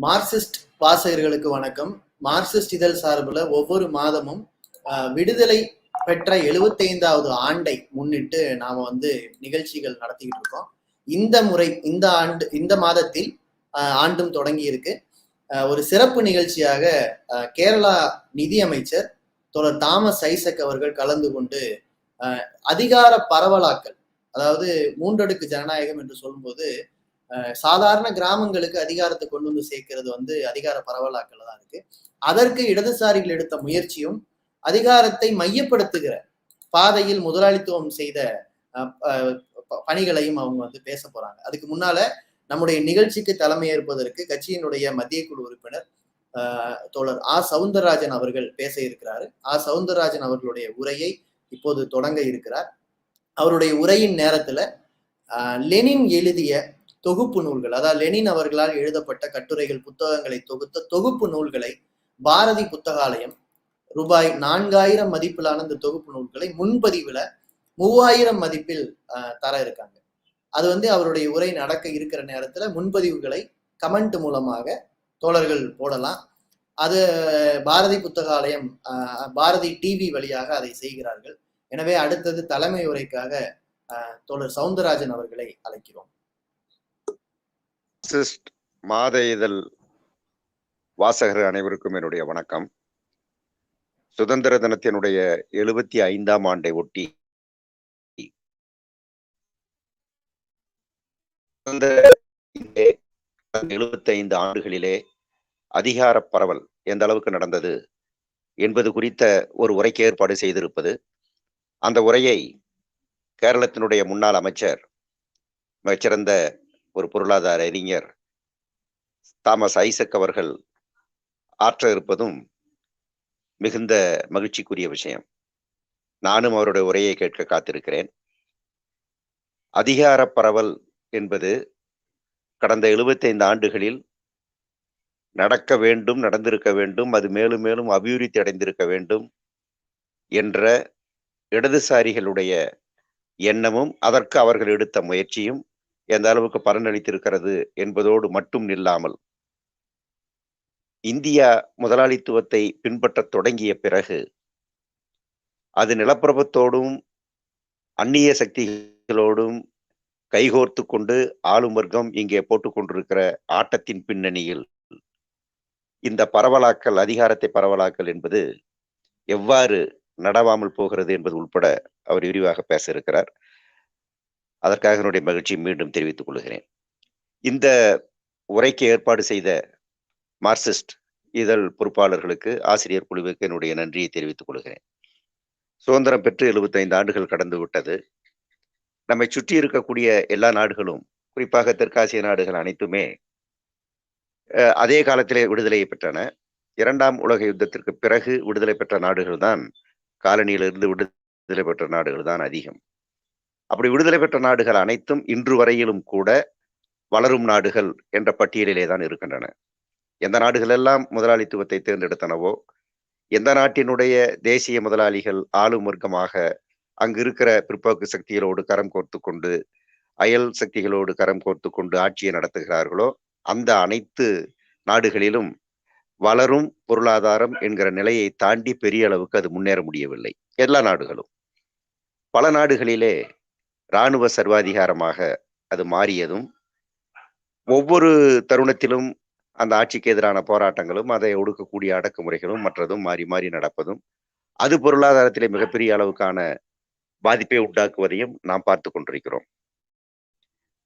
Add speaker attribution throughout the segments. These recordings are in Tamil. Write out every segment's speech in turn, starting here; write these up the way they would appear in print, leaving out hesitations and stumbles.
Speaker 1: மார்க்சிஸ்ட் வாசகர்களுக்கு வணக்கம். மார்க்சிஸ்ட் இதழ் சார்பில் ஒவ்வொரு மாதமும் விடுதலை பெற்ற 75வது ஆண்டை முன்னிட்டு நாம நிகழ்ச்சிகள் நடத்திக்கிட்டு இருக்கோம். இந்த முறை இந்த மாதத்தில் ஆண்டும் தொடங்கி இருக்கு. ஒரு சிறப்பு நிகழ்ச்சியாக கேரளா நிதியமைச்சர் தோழர் தாமஸ் ஐசக் அவர்கள் கலந்து கொண்டு அதிகார பரவலாக்கல், அதாவது மூன்றடுக்கு ஜனநாயகம் என்று சொல்லும்போது சாதாரண கிராமங்களுக்கு அதிகாரத்தை கொண்டு வந்து சேர்க்கிறது அதிகார பரவலாக்கல் தான் இருக்கு. அதற்கு இடதுசாரிகள் எடுத்த முயற்சியும் அதிகாரத்தை மையப்படுத்துகிற பாதையில் முதலாளித்துவம் செய்த பணிகளையும் அவங்க பேச போறாங்க. அதுக்கு முன்னால நம்முடைய நிகழ்ச்சிக்கு தலைமை ஏற்பதற்கு கட்சியினுடைய மத்திய குழு உறுப்பினர் தோழர் அ.சவுந்தரராஜன் அவர்கள் பேச இருக்கிறாரு. அ.சவுந்தரராஜன் அவர்களுடைய உரையை இப்போது தொடங்க இருக்கிறார். அவருடைய உரையின் நேரத்துல லெனின் எழுதிய தொகுப்பு நூல்கள், அதாவது லெனின் அவர்களால் எழுதப்பட்ட கட்டுரைகள், புத்தகங்களை தொகுத்த தொகுப்பு நூல்களை பாரதி புத்தகாலயம் ரூபாய் 4000 மதிப்பிலான இந்த தொகுப்பு நூல்களை முன்பதிவுல 3000 மதிப்பில் தர இருக்காங்க. அது அவருடைய உரை நடக்க இருக்கிற நேரத்துல முன்பதிவுகளை கமெண்ட் மூலமாக தோழர்கள் போடலாம். அது பாரதி புத்தகாலயம் பாரதி டிவி வழியாக அதை செய்கிறார்கள். எனவே அடுத்தது தலைமை உரைக்காக தோழர் சவுந்தரராஜன் அவர்களை அழைக்கிறோம்.
Speaker 2: மாத இதழ் வாசகர் அனைவருக்கும் என்னுடைய வணக்கம். சுதந்திர தினத்தினுடைய 75ஆம் ஆண்டை ஒட்டி 75 ஆண்டுகளிலே அதிகார பரவல் எந்த அளவுக்கு நடந்தது என்பது குறித்த ஒரு உரைக்கு ஏற்பாடு செய்திருப்பது. அந்த உரையை கேரளத்தினுடைய முன்னாள் அமைச்சர், மிகச்சிறந்த ஒரு பொருளாதார அறிஞர் தாமஸ் ஐசக் அவர்கள் ஆற்ற இருப்பதும் மிகுந்த மகிழ்ச்சிக்குரிய விஷயம். நானும் அவருடைய உரையை கேட்க காத்திருக்கிறேன். அதிகார பரவல் என்பது கடந்த 75 ஆண்டுகளில் நடக்க வேண்டும், நடந்திருக்க வேண்டும், அது மேலும் மேலும் அபிவிருத்தி அடைந்திருக்க வேண்டும் என்ற இடதுசாரிகளுடைய எண்ணமும் அதற்கு அவர்கள் எடுத்த முயற்சியும் எந்த அளவுக்கு பலனளித்திருக்கிறது என்பதோடு மட்டும் நில்லாமல், இந்தியா முதலாளித்துவத்தை பின்பற்ற தொடங்கிய பிறகு அது நிலப்பிரபுத்தோடும் அந்நிய சக்திகளோடும் கைகோர்த்து கொண்டு ஆளும் வர்க்கம் இங்கே போட்டுக் கொண்டிருக்கிற ஆட்டத்தின் பின்னணியில் இந்த பரவலாக்கல், அதிகாரத்தை பரவலாக்கல் என்பது எவ்வாறு நடவாமல் போகிறது என்பது உட்பட அவர் விரிவாக பேச இருக்கிறார். அதற்காக என்னுடைய மகிழ்ச்சி மீண்டும் தெரிவித்துக் கொள்கிறேன். இந்த உரைக்கு ஏற்பாடு செய்த மார்க்சிஸ்ட் இதழ் பொறுப்பாளர்களுக்கு, ஆசிரியர் குழுவுக்கு என்னுடைய நன்றியை தெரிவித்துக் கொள்கிறேன். சுதந்திரம் பெற்று 75 ஆண்டுகள் கடந்து விட்டது. நம்மை சுற்றி இருக்கக்கூடிய எல்லா நாடுகளும், குறிப்பாக தெற்காசிய நாடுகள் அனைத்துமே அதே காலத்திலே விடுதலையை பெற்றன. 2ஆம் உலக யுத்தத்திற்கு பிறகு விடுதலை பெற்ற நாடுகள் தான், காலனியிலிருந்து விடுதலை பெற்ற நாடுகள் தான் அதிகம். அப்படி விடுதலை பெற்ற நாடுகள் அனைத்தும் இன்று வரையிலும் கூட வளரும் நாடுகள் என்ற பட்டியலிலே தான் இருக்கின்றன. எந்த நாடுகள் எல்லாம் முதலாளித்துவத்தை தேர்ந்தெடுத்தனவோ, எந்த நாட்டினுடைய தேசிய முதலாளிகள் ஆளும் வர்க்கமாக அங்கு இருக்கிற பிற்போக்கு சக்திகளோடு கரம் கோர்த்து கொண்டு, அயல் சக்திகளோடு கரம் கோர்த்து கொண்டு ஆட்சியை நடத்துகிறார்களோ, அந்த அனைத்து நாடுகளிலும் வளரும் பொருளாதாரம் என்கிற நிலையை தாண்டி பெரிய அளவுக்கு அது முன்னேற முடியவில்லை. எல்லா நாடுகளும், பல நாடுகளிலே இராணுவ சர்வாதிகாரமாக அது மாறியதும், ஒவ்வொரு தருணத்திலும் அந்த ஆட்சிக்கு எதிரான போராட்டங்களும், அதை ஒடுக்கக்கூடிய அடக்குமுறைகளும் மற்றதும் மாறி மாறி நடப்பதும், அது பொருளாதாரத்திலே மிகப்பெரிய அளவுக்கான பாதிப்பை உண்டாக்குவதையும் நாம் பார்த்து கொண்டிருக்கிறோம்.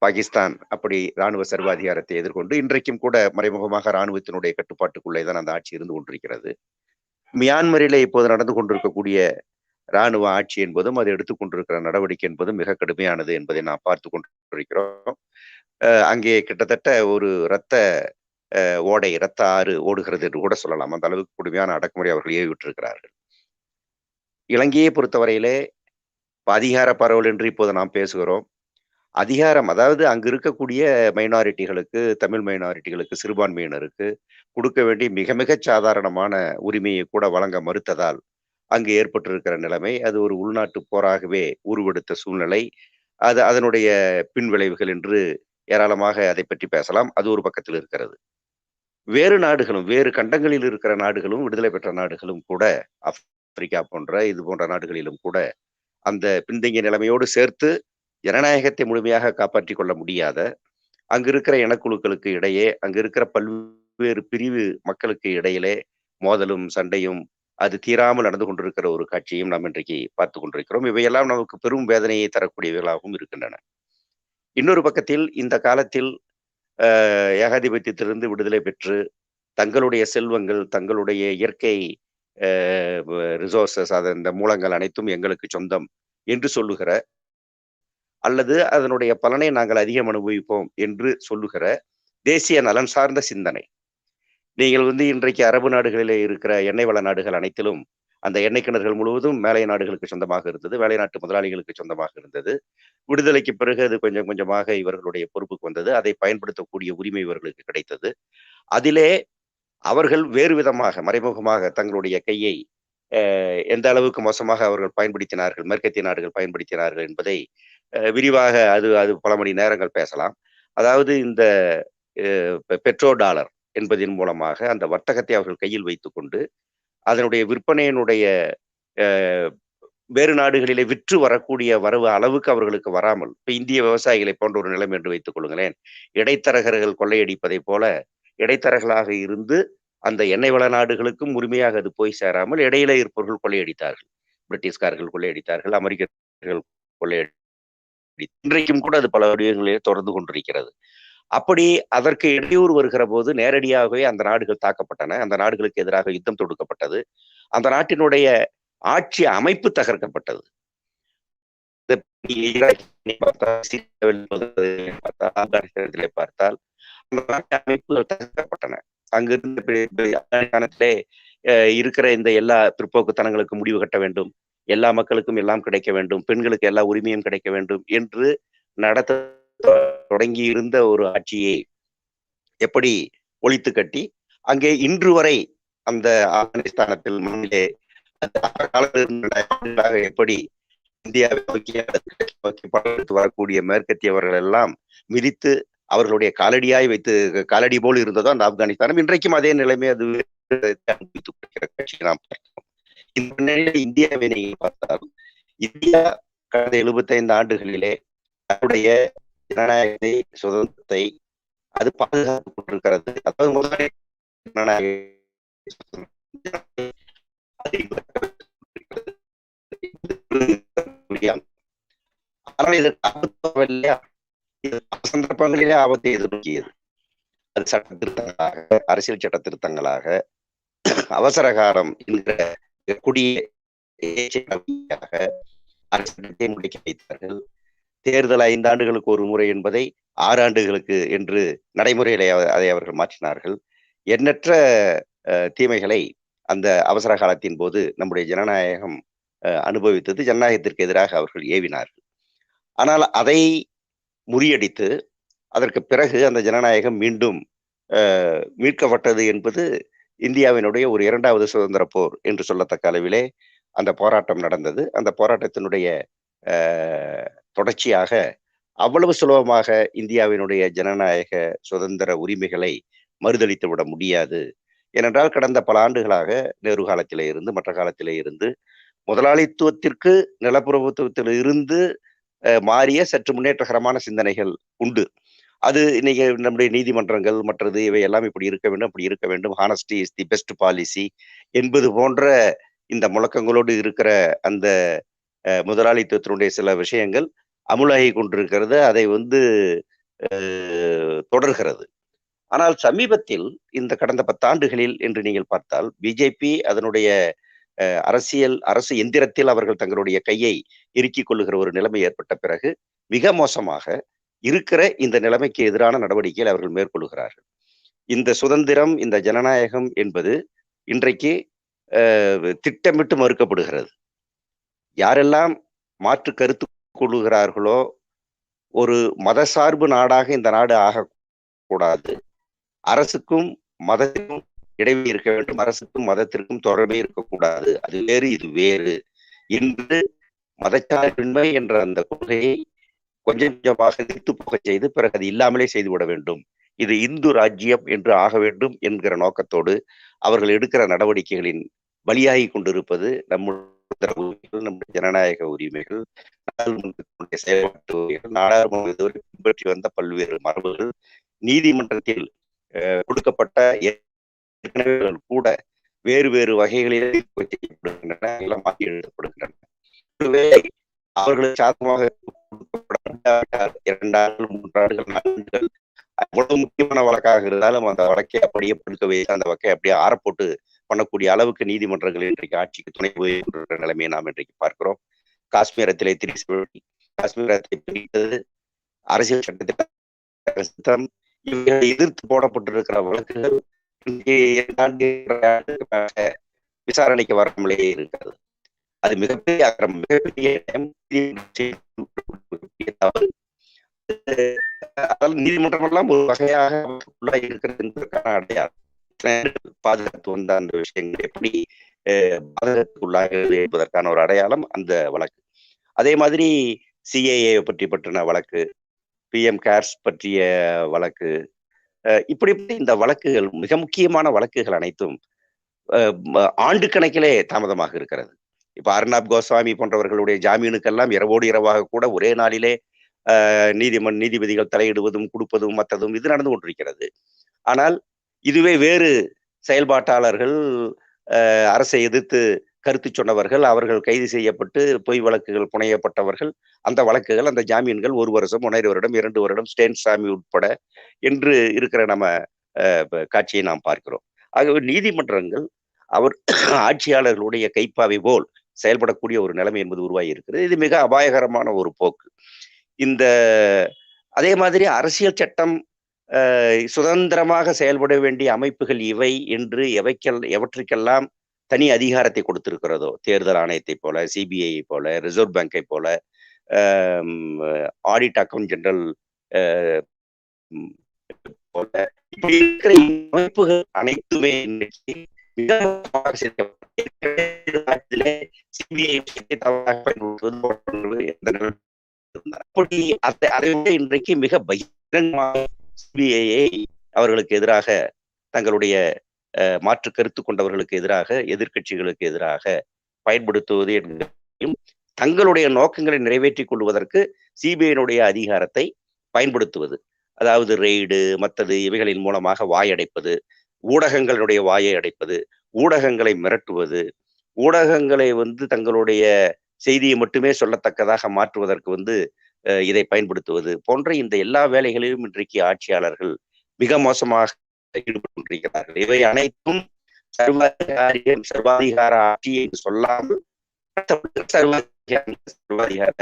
Speaker 2: பாகிஸ்தான் அப்படி இராணுவ சர்வாதிகாரத்தை எதிர்கொண்டு இன்றைக்கும் கூட மறைமுகமாக இராணுவத்தினுடைய கட்டுப்பாட்டுக்குள்ளே தான் அந்த ஆட்சி இருந்து கொண்டிருக்கிறது. மியான்மரிலே இப்போது நடந்து கொண்டிருக்கக்கூடிய இராணுவ ஆட்சி என்பதும், அது எடுத்துக்கொண்டிருக்கிற நடவடிக்கை என்பதும் மிக கடுமையானது என்பதை நாம் பார்த்து கொண்டிருக்கிறோம். அங்கே கிட்டத்தட்ட ஒரு இரத்த ஓடை, இரத்த ஆறு ஓடுகிறது என்று கூட சொல்லலாம். அந்த அளவுக்கு கொடுமையான அடக்குமுறை அவர்கள் ஏவிவிட்டிருக்கிறார்கள். இலங்கையை பொறுத்தவரையிலே அதிகார பரவல் என்று இப்போது நாம் பேசுகிறோம். அதிகாரம், அதாவது அங்கு இருக்கக்கூடிய மைனாரிட்டிகளுக்கு, தமிழ் மைனாரிட்டிகளுக்கு, சிறுபான்மையினருக்கு கொடுக்க வேண்டிய மிக மிக சாதாரணமான உரிமையை கூட வழங்க மறுத்ததால் அங்கு ஏற்பட்டிருக்கிற நிலைமை, அது ஒரு உள்நாட்டு போராகவே உருவெடுத்த சூழ்நிலை. அது அதனுடைய பின்விளைவுகள் என்று ஏராளமாக அதை பற்றி பேசலாம். அது ஒரு பக்கத்தில் இருக்கிறது. வேறு நாடுகளும், வேறு கண்டங்களில் இருக்கிற நாடுகளும், விடுதலை பெற்ற நாடுகளும் கூட, ஆப்பிரிக்கா போன்ற இது போன்ற நாடுகளிலும் கூட அந்த பின்தங்கிய நிலைமையோடு சேர்த்து ஜனநாயகத்தை முழுமையாக காப்பாற்றிக் கொள்ள முடியாத, அங்கு இருக்கிற இனக்குழுக்களுக்கு இடையே, அங்கு இருக்கிற பல்வேறு பிரிவு மக்களுக்கு இடையிலே மோதலும் சண்டையும் அது தீராமல் நடந்து கொண்டிருக்கிற ஒரு காட்சியும் நாம் இன்றைக்கு பார்த்துக் கொண்டிருக்கிறோம். இவையெல்லாம் நமக்கு பெரும் வேதனையை தரக்கூடியவைகளாகவும் இருக்கின்றன. இன்னொரு பக்கத்தில் இந்த காலத்தில் ஏகாதிபத்தியத்திலிருந்து விடுதலை பெற்று தங்களுடைய செல்வங்கள், தங்களுடைய இயற்கை ரிசோர்சஸ், இந்த மூலங்கள் அனைத்தும் எங்களுக்கு சொந்தம் என்று சொல்லுகிற, அல்லது அதனுடைய பலனை நாங்கள் அதிகம் அனுபவிப்போம் என்று சொல்லுகிற தேசிய நலன் சார்ந்த சிந்தனை. நீங்கள் இன்றைக்கு அரபு நாடுகளிலே இருக்கிற எண்ணெய் வள நாடுகள் அனைத்திலும் அந்த எண்ணெய் கிணறுகள் முழுவதும் மேலை நாடுகளுக்கு சொந்தமாக இருந்தது, வேலை நாட்டு முதலாளிகளுக்கு சொந்தமாக இருந்தது. விடுதலைக்கு பிறகு அது கொஞ்சம் கொஞ்சமாக இவர்களுடைய பொறுப்புக்கு வந்தது. அதை பயன்படுத்தக்கூடிய உரிமை இவர்களுக்கு கிடைத்தது. அதிலே அவர்கள் வேறு விதமாக மறைமுகமாக தங்களுடைய கையை எந்த அளவுக்கு மோசமாக அவர்கள் பயன்படுத்தினார்கள், மேற்கத்திய நாடுகள் பயன்படுத்தினார்கள் என்பதை விரிவாக அது அது பல மணி நேரங்கள் பேசலாம். அதாவது இந்த பெட்ரோ டாலர் என்பதன் மூலமாக அந்த வர்த்தகத்தை அவர்கள் கையில் வைத்துக்கொண்டு அதனுடைய விற்பனையினுடைய வேறு நாடுகளிலே விற்று வரக்கூடிய வரவு அளவுக்கு அவர்களுக்கு வராமல், இப்ப இந்திய விவசாயிகளை போன்ற ஒரு நிலைமை என்று வைத்துக் கொள்ளுங்களேன். இடைத்தரகர்கள் கொள்ளையடிப்பதை போல இடைத்தரகர்களாக இருந்து அந்த எண்ணெய் வள நாடுகளுக்கும் உரிமையாக அது போய் சேராமல் இடையில இருப்பவர்கள் கொள்ளையடித்தார்கள். பிரிட்டிஷ்காரர்கள் கொள்ளையடித்தார்கள், அமெரிக்கர்கள் கொள்ளையடி இன்றைக்கும் கூட அது பல வடிவங்களிலே தொடர்ந்து கொண்டிருக்கிறது. அப்படி அதற்கு இடையூறு வருகிற போது நேரடியாகவே அந்த நாடுகள் தாக்கப்பட்டன. அந்த நாடுகளுக்கு எதிராக யுத்தம் தொடுக்கப்பட்டது. அந்த நாட்டினுடைய ஆட்சி அமைப்பு தகர்க்கப்பட்டது. ஆப்கானிஸ்தானத்திலே பார்த்தால் அந்த நாட்டு அமைப்புகள் தகர்க்கப்பட்டன. அங்கிருந்து ஆப்கானிஸ்தானத்திலே இருக்கிற இந்த எல்லா பிற்போக்குத்தனங்களுக்கு முடிவு கட்ட வேண்டும், எல்லா மக்களுக்கும் எல்லாம் கிடைக்க வேண்டும், பெண்களுக்கு எல்லா உரிமையும் கிடைக்க வேண்டும் என்று நடத்த தொடங்கி இருந்த ஒரு ஆட்சியை எப்படி ஒழித்து கட்டி அங்கே இன்று வரை அந்த ஆப்கானிஸ்தானத்தில் மண்ணிலே எப்படி இந்தியாவை நோக்கி படையெடுத்து வரக்கூடிய மேற்கத்தியவர்கள் எல்லாம் மிதித்து அவர்களுடைய காலடியாய் வைத்து காலடி போல் இருந்ததோ அந்த ஆப்கானிஸ்தானம், இன்றைக்கும் அதே நிலைமை அது காட்சி நாம் பார்க்கிறோம். இந்த நிலையில இந்தியாவை நீங்க பார்த்தால், இந்தியா கடந்த 75 ஆண்டுகளிலே தன்னுடைய ஜனநாயகத்தை, சுதந்திரத்தை அது பாதுகாத்துக் கொண்டிருக்கிறது. அதாவது முதலாளி ஆனால் இதற்கு ஆபத்து இல்லையா? சந்தர்ப்பங்களிலே ஆபத்தை எதிர்நோக்கியது. அது சட்ட திருத்தங்களாக, அரசியல் சட்ட திருத்தங்களாக, அவசர காலம் என்கிற கொடிய அரசை முடிக்க வைத்தார்கள். தேர்தல் 5 ஆண்டுகளுக்கு ஒரு முறை என்பதை 6 ஆண்டுகளுக்கு என்று நடைமுறையிலே அதை அவர்கள் மாற்றினார்கள். எண்ணற்ற தீமைகளை அந்த அவசர காலத்தின் போது நம்முடைய ஜனநாயகம் அனுபவித்தது. ஜனநாயகத்திற்கு எதிராக அவர்கள் ஏவினார்கள். ஆனால் அதை முறியடித்து அதற்கு பிறகு அந்த ஜனநாயகம் மீண்டும் மீட்கப்பட்டது என்பது இந்தியாவினுடைய ஒரு 2வது சுதந்திர போர் என்று சொல்லத்தக்க அளவிலே அந்த போராட்டம் நடந்தது. அந்த போராட்டத்தினுடைய தொடர்ச்சியாக அவ்வளவு சுலபமாக இந்தியாவினுடைய ஜனநாயக சுதந்திர உரிமைகளை மறுதளித்து விட முடியாது. ஏனென்றால் கடந்த பல ஆண்டுகளாக நேரு காலத்திலே இருந்து மற்ற காலத்திலே இருந்து முதலாளித்துவத்திற்கு நிலப்பிரபுத்துவத்தில் இருந்து மாறிய சற்று முன்னேற்றகரமான சிந்தனைகள் உண்டு. அது இன்னைக்கு நம்முடைய நீதிமன்றங்கள் மற்றது இவை எல்லாம் இப்படி இருக்க வேண்டும், அப்படி இருக்க வேண்டும், honesty is the best policy என்பது போன்ற இந்த முழக்கங்களோடு இருக்கிற அந்த முதலாளித்துவத்தினுடைய சில விஷயங்கள் அமுலாகி கொண்டிருக்கிறது. அதை தொடர்கிறது. ஆனால் சமீபத்தில் இந்த கடந்த 10 ஆண்டுகளில் என்று நீங்கள் பார்த்தால் பிஜேபி அதனுடைய அரசு எந்திரத்தில் அவர்கள் தங்களுடைய கையை இறுக்கிக் கொள்ளுகிற ஒரு நிலைமை ஏற்பட்ட பிறகு மிக மோசமாக இருக்கிற இந்த நிலைமைக்கு எதிரான நடவடிக்கைகள் அவர்கள் மேற்கொள்கிறார்கள். இந்த சுதந்திரம், இந்த ஜனநாயகம் என்பது இன்றைக்கு திட்டமிட்டு மறுக்கப்படுகிறது. யாரெல்லாம் மாற்று கருத்து கொள்ளுகிறார்களோ, ஒரு மதசார்பு நாடாக இந்த நாடு ஆகக்கூடாது, அரசுக்கும் மதத்திற்கும் இடைவெளி இருக்க வேண்டும், அரசுக்கும் மதத்திற்கும் தொடர்பே இருக்கக்கூடாது, அது வேறு இது வேறு என்று மதச்சார்பின்மை என்ற அந்த கொள்கையை கொஞ்சம் கொஞ்சமாக நிறுத்து போக செய்து பிறகு அது இல்லாமலே செய்துவிட வேண்டும் இது இந்து ராஜ்யம் என்று ஆக வேண்டும் என்கிற நோக்கத்தோடு அவர்கள் எடுக்கிற நடவடிக்கைகளின் பலியாகி கொண்டிருப்பது நம்முடைய ஜனநாயக உரிமைகள், நாடாளுமன்றத்தினுடைய செயல்பாட்டு உரிமைகள், நாடாளுமன்றம் இதுவரை பின்பற்றி வந்த பல்வேறு மரபுகள், நீதிமன்றத்தில் கொடுக்கப்பட்ட கூட வேறு வேறு வகைகளில் செய்யப்படுகின்றன, எல்லாம் மாற்றி எழுதப்படுகின்றன. ஒருவேளை அவர்களுக்கு சாதகமாக 2 ஆண்டுகள் 3 ஆண்டுகள் 4 ஆண்டுகள் அவ்வளவு முக்கியமான வழக்காக இருந்தாலும் அந்த வழக்கை அப்படியே படுக்க வைத்து அந்த வழக்கை அப்படியே ஆறப்போட்டு பண்ணக்கூடிய அளவுக்கு நீதிமன்றங்கள் இன்றைக்கு ஆட்சிக்கு துணை போகின்ற நிலைமையை நாம் இன்றைக்கு பார்க்கிறோம். காஷ்மீரத்திலே காஷ்மீரத்தை பிரித்தது, அரசியல் சட்டத்தில் இவர்களை எதிர்த்து போடப்பட்டிருக்கிற வழக்குகள் விசாரணைக்கு வராமலேயே இருக்கிறது. அது மிகப்பெரிய அக்கிரமம், மிகப்பெரிய நீதிமன்றம் எல்லாம் ஒரு வகையாக இருக்கிறது என்பதற்கான அடையாளம். பாதுகாத்து வந்த அந்த விஷயங்கள் எப்படி பாதுகாப்புக்குள்ளாகிறது என்பதற்கான ஒரு அடையாளம் அந்த வழக்கு. அதே மாதிரி சிஏஏ பற்றின வழக்கு, PM கேர்ஸ் பற்றிய வழக்கு, இப்படி இந்த வழக்குகள், மிக முக்கியமான வழக்குகள் அனைத்தும் ஆண்டு கணக்கிலே தாமதமாக இருக்கிறது. இப்ப அர்னாப் கோஸ்வாமி போன்றவர்களுடைய ஜாமீனுக்கெல்லாம் இரவோடு இரவாக கூட ஒரே நாளிலே நீதிபதிகள் தலையிடுவதும் கொடுப்பதும் மற்றதும் இது நடந்து கொண்டிருக்கிறது. ஆனால் இதுவே வேறு செயல்பாட்டாளர்கள், அரசை எதிர்த்து கருத்து சொன்னவர்கள், அவர்கள் கைது செய்யப்பட்டு பொய் வழக்குகள் புனையப்பட்டவர்கள், அந்த வழக்குகள், அந்த ஜாமீன்கள் 1 வருஷம் 1.5 வருடம் 2 வருடம் ஸ்டேன்சாமி உட்பட என்று இருக்கிற நம்ம காட்சியை நாம் பார்க்கிறோம். ஆகவே நீதிமன்றங்கள் அவர் ஆட்சியாளர்களுடைய கைப்பாவை போல் செயல்படக்கூடிய ஒரு நிலைமை என்பது உருவாகி இருக்கிறது. இது மிக அபாயகரமான ஒரு போக்கு. அதே மாதிரி அரசியல் சட்டம் சுதந்திரமாக செயல்பட வேண்டிய அமைப்புகள் இவை என்று எவற்றுக்கெல்லாம் தனி அதிகாரத்தை கொடுத்திருக்கிறதோ, தேர்தல் ஆணையத்தை போல, சிபிஐ போல, ரிசர்வ் பேங்கை போல, ஆடிட் அக்கவுண்ட் ஜெனரல் போல, இப்படி இருக்கிற அமைப்புகள் அனைத்துமே இன்னைக்கு இன்றைக்கு மிக பகிரங்கமாக சிபிஐயை அவர்களுக்கு எதிராக, தங்களுடைய மாற்று கருத்து கொண்டவர்களுக்கு எதிராக, எதிர்கட்சிகளுக்கு எதிராக பயன்படுத்துவது என்பதையும், தங்களுடைய நோக்கங்களை நிறைவேற்றிக் கொள்வதற்கு சிபிஐனுடைய அதிகாரத்தை பயன்படுத்துவது, அதாவது ரெய்டு மற்றது இவைகளின் மூலமாக வாயடைப்பது, ஊடகங்களுடைய வாயை அடைப்பது, ஊடகங்களை மிரட்டுவது, ஊடகங்களை தங்களுடைய செய்தியை மட்டுமே சொல்லத்தக்கதாக மாற்றுவதற்கு இதை பயன்படுத்துவது போன்ற இந்த எல்லா வேலைகளிலும் இன்றைக்கு ஆட்சியாளர்கள் மிக மோசமாக ஈடுபட்டு கொண்டிருக்கிறார்கள். இவை அனைத்தும் சர்வாதிகார ஆட்சி என்று சொல்லாமல் சர்வாதிகார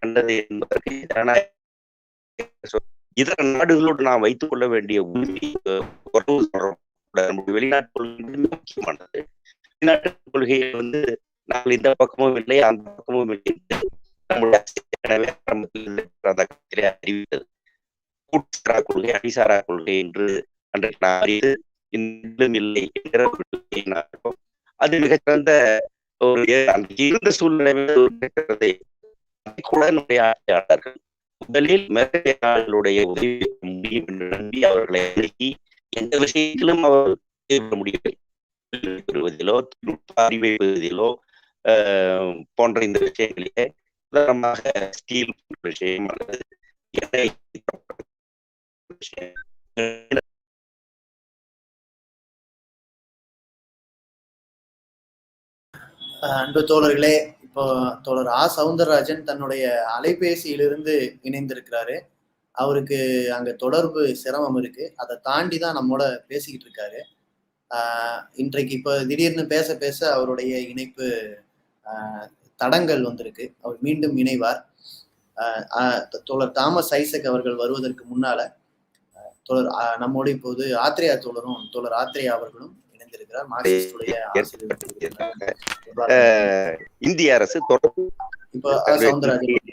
Speaker 2: கண்டது என்பதற்கு இதர நாடுகளோடு நாம் வைத்துக் கொள்ள வேண்டிய உரிமை, வெளிநாட்டு கொள்கை முக்கியமானது. வெளிநாட்டு கொள்கையை நாங்கள் இந்த பக்கமும் இல்லை அந்த பக்கமும் இல்லை அறிவித்தது. கூட்டுசாரா கொள்கை, அடிசாரா கொள்கை என்று அன்றைக்கு நான் அறிந்து இன்னும் இல்லை என்கிற அது மிகச்சிறந்த ஒரு இருந்த சூழ்நிலை கூட நம்முடைய ஆட்சியாளர்கள் முதலில் மேற்கையாளர்களுடைய உதவி முடியும் என்று நம்பி அவர்களை அணுகி எந்த விஷயத்திலும் அவர் முடியவில்லை. பெறுவதிலோ, அறிவை பெறுவதிலோ போன்ற இந்த விஷயங்களிலே உதாரணமாக ஸ்டீல் விஷயம் அல்லது
Speaker 1: அன்பு தோழர்களே, இப்போ தோழர் அ.சவுந்தரராஜன் தன்னுடைய அலைபேசியிலிருந்து இணைந்திருக்கிறாரு. அவருக்கு அங்க தொடர்பு சிரமம் இருக்கு. அதை தாண்டி தான் நம்மோட பேசிக்கிட்டு இருக்காரு. இன்றைக்கு இப்போ திடீர்னு பேச பேச அவருடைய இணைப்பு தடங்கள் வந்திருக்கு. அவர் மீண்டும் இணைவார். தோழர் தாமஸ் ஐசக் அவர்கள் வருவதற்கு முன்னால தோழர் நம்மோடு இப்போது ஆத்ரேயா தோழரும், தோழர் ஆத்ரேயா அவர்களும் இணைந்திருக்கிறார். மார்க்சிஸ்டுடைய
Speaker 2: இந்திய அரசு
Speaker 1: இப்போ சவுந்தரராஜன்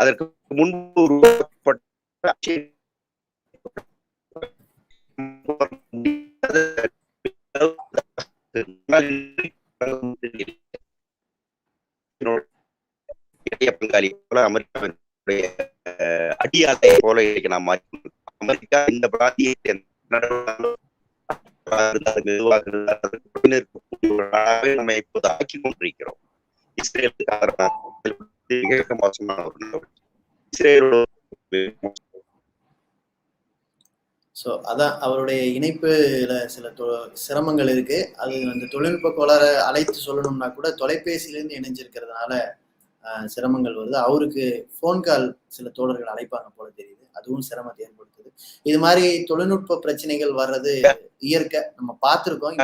Speaker 2: அதற்கு முன்பு உருவாக்கப்பட்ட பங்காளி போல அமெரிக்காவினுடைய அடியாதை போல நாம் அமெரிக்கா இந்த பிராந்தியத்தை நம்ம இப்போது ஆக்கி கொண்டிருக்கிறோம். இஸ்ரேலுக்கு மிக மோசமான ஒரு நிலவரம். இஸ்ரேலோட
Speaker 1: ஸோ அதான் அவருடைய இணைப்புல சில சிரமங்கள் இருக்கு. அது அந்த தொழில்நுட்ப கோளாறை அழைத்து சொல்லணும்னா கூட தொலைபேசியிலேருந்து இணைஞ்சிருக்கிறதுனால சிரமங்கள் வருது. அவருக்கு ஃபோன் கால் சில தோழர்கள் அழைப்பாங்க போல தெரியுது, அதுவும் சிரமத்தை ஏற்படுத்துது. இது மாதிரி தொழில்நுட்ப பிரச்சனைகள் வர்றது இயற்கை, நம்ம பார்த்துருக்கோம்.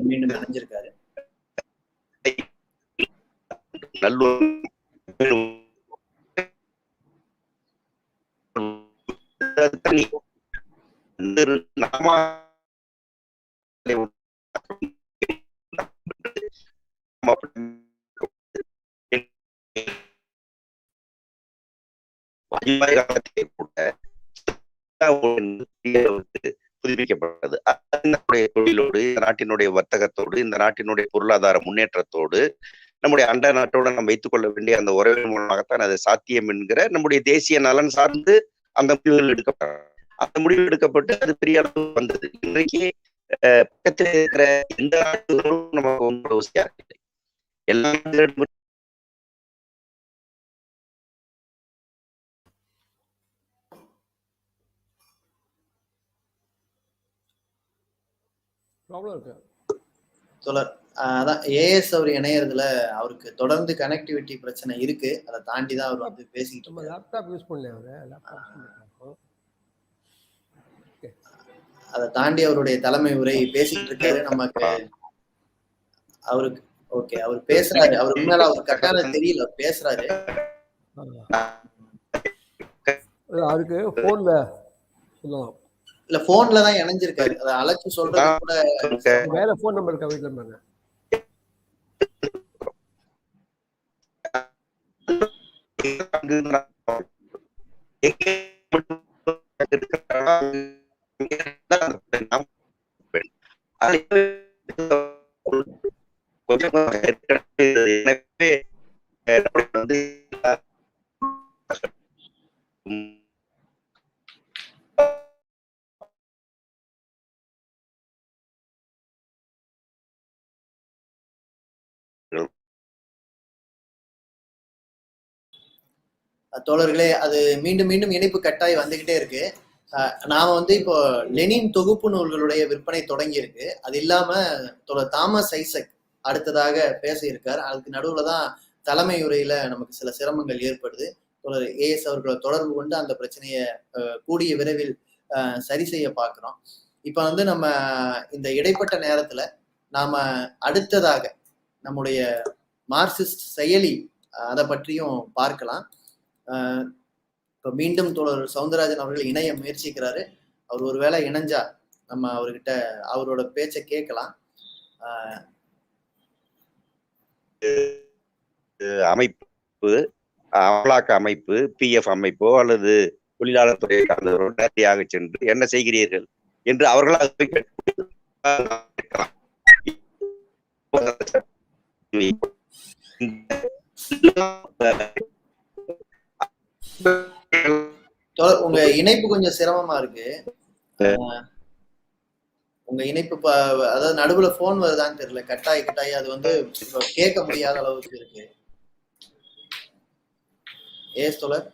Speaker 1: மீண்டும் இணைஞ்சிருக்காரு.
Speaker 2: புதுப்பிக்கப்பட்டது. தொழிலோடு, இந்த நாட்டினுடைய வர்த்தகத்தோடு, இந்த நாட்டினுடைய பொருளாதார முன்னேற்றத்தோடு, நம்முடைய அண்டை நாட்டோடு நாம் வைத்துக் கொள்ள வேண்டிய அந்த உறவின் மூலமாகத்தான் அது சாத்தியம் என்கிற நம்முடைய தேசிய நலன் சார்ந்து அந்த முடிவுகள் எடுக்கப்பட்ட அந்த முடிவு எடுக்கப்பட்டு அது பெரிய அளவு வந்தது. இன்றைக்கு பக்கத்தில் இருக்கிற எந்த நாடுகளும் நமக்கு ஒன்று அவசியம் இல்லை. எல்லா நாடுகளும்
Speaker 1: அதான் ஏஎஸ் அவர் இணையறதுல அவருக்கு தொடர்ந்து கனெக்டிவிட்டி பிரச்சனை இருக்கு. அதை தாண்டி தான் அவர் வந்து பேசிக்கிட்டு
Speaker 3: லேப்டாப் யூஸ் பண்ணல.
Speaker 1: அதை தாண்டி அவருடைய தலைமை உரை பேசிக்கிட்டு இருக்காரு. நமக்கு அவருக்கு ஓகே, அவர் பேசுறாரு. அவர் உண்மையில அவர் கரெக்டான தெரியல, அவர் பேசுறாரு.
Speaker 3: அதுக்கு போன்ல சொல்லலாம்.
Speaker 1: இல்ல போன்ல தான் இணைஞ்சிருக்காரு. அதை அழைச்சு சொல்றது கூட
Speaker 3: வேற போன் நம்பர் இருக்கா வீட்டுல இருந்தாங்க.
Speaker 1: தோழர்களே, அது மீண்டும் மீண்டும் இணைப்பு கட்டாய் வந்துகிட்டே இருக்கு. நாம வந்து இப்போ லெனின் தொகுப்பு நூல்களுடைய விற்பனை தொடங்கி இருக்கு. அது இல்லாம தோழர் தாமஸ் ஐசக் அடுத்ததாக பேச இருக்கார். அதுக்கு நடுவுல தான் தலைமை உரையில நமக்கு சில சிரமங்கள் ஏற்படுது. தோழர் ஏஎஸ் அவர்களை தொடர்பு கொண்டு அந்த பிரச்சனையை கூடிய விரைவில் சரி செய்ய பார்க்கிறோம். இப்ப வந்து நம்ம இந்த இடைப்பட்ட நேரத்துல நாம அடுத்ததாக நம்முடைய மார்க்சிஸ்ட் செயலி அதை பற்றியும் பார்க்கலாம். இப்போ மீண்டும் தோழர் சவுந்தரராஜன் அவர்கள் இணைய முயற்சிக்கிறாரு. அவர் ஒருவேளை இணைஞ்சா நம்ம அவர்கிட்ட அவரோட பேச்சை கேட்கலாம்.
Speaker 2: அமைப்பு, அமலாக்க அமைப்பு, பிஎஃப் அமைப்போ அல்லது தொழிலாளர் துறையை சார்ந்தவர்கள் நேரடியாக சென்று என்ன செய்கிறீர்கள் என்று அவர்களாக
Speaker 1: உங்க இணைப்பு கொஞ்சம் சிரமமா இருக்கு. உங்க இணைப்பு அதாவது நடுவுல போன் வருதான்னு தெரியல, கட்டாயி அது வந்து கேட்க முடியாத அளவுக்கு இருக்கு. ஏஸ் தோழர்,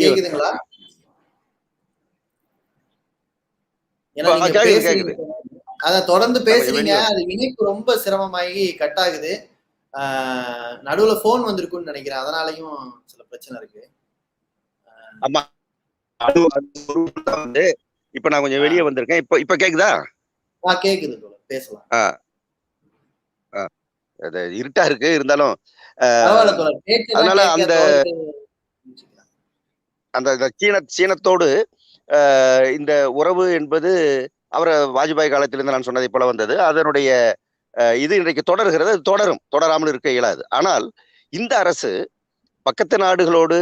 Speaker 1: கேக்குதுங்களா? அதான் தொடர்ந்து பேசுறீங்க, அது இணைப்பு ரொம்ப சிரமமாகி கட் ஆகுது. நடுவுல போன் வந்திருக்குன்னு நினைக்கிறேன், அதனாலயும் சில பிரச்சனை இருக்கு.
Speaker 2: ஆமா, இப்ப நான் கொஞ்சம் வெளியே வந்திருக்கேன். இப்ப கேக்குதா?
Speaker 1: கேக்குது, பேசலாம்.
Speaker 2: இருட்டா இருக்கு இருந்தாலும்
Speaker 1: பரவாயில்ல தோழர். பேச்செல்லாம்
Speaker 2: அதனால
Speaker 1: கேட்க
Speaker 2: அந்த
Speaker 1: தோழர்கள்
Speaker 2: அந்த சீனத்தோடு இந்த உறவு என்பது அவர் வாஜ்பாய் காலத்திலிருந்து நான் சொன்னதை போல வந்தது. அதனுடைய இது இன்றைக்கு தொடர்கிறது. அது தொடராமல் இருக்க இயலாது. ஆனால் இந்த அரசு பக்கத்து நாடுகளோடு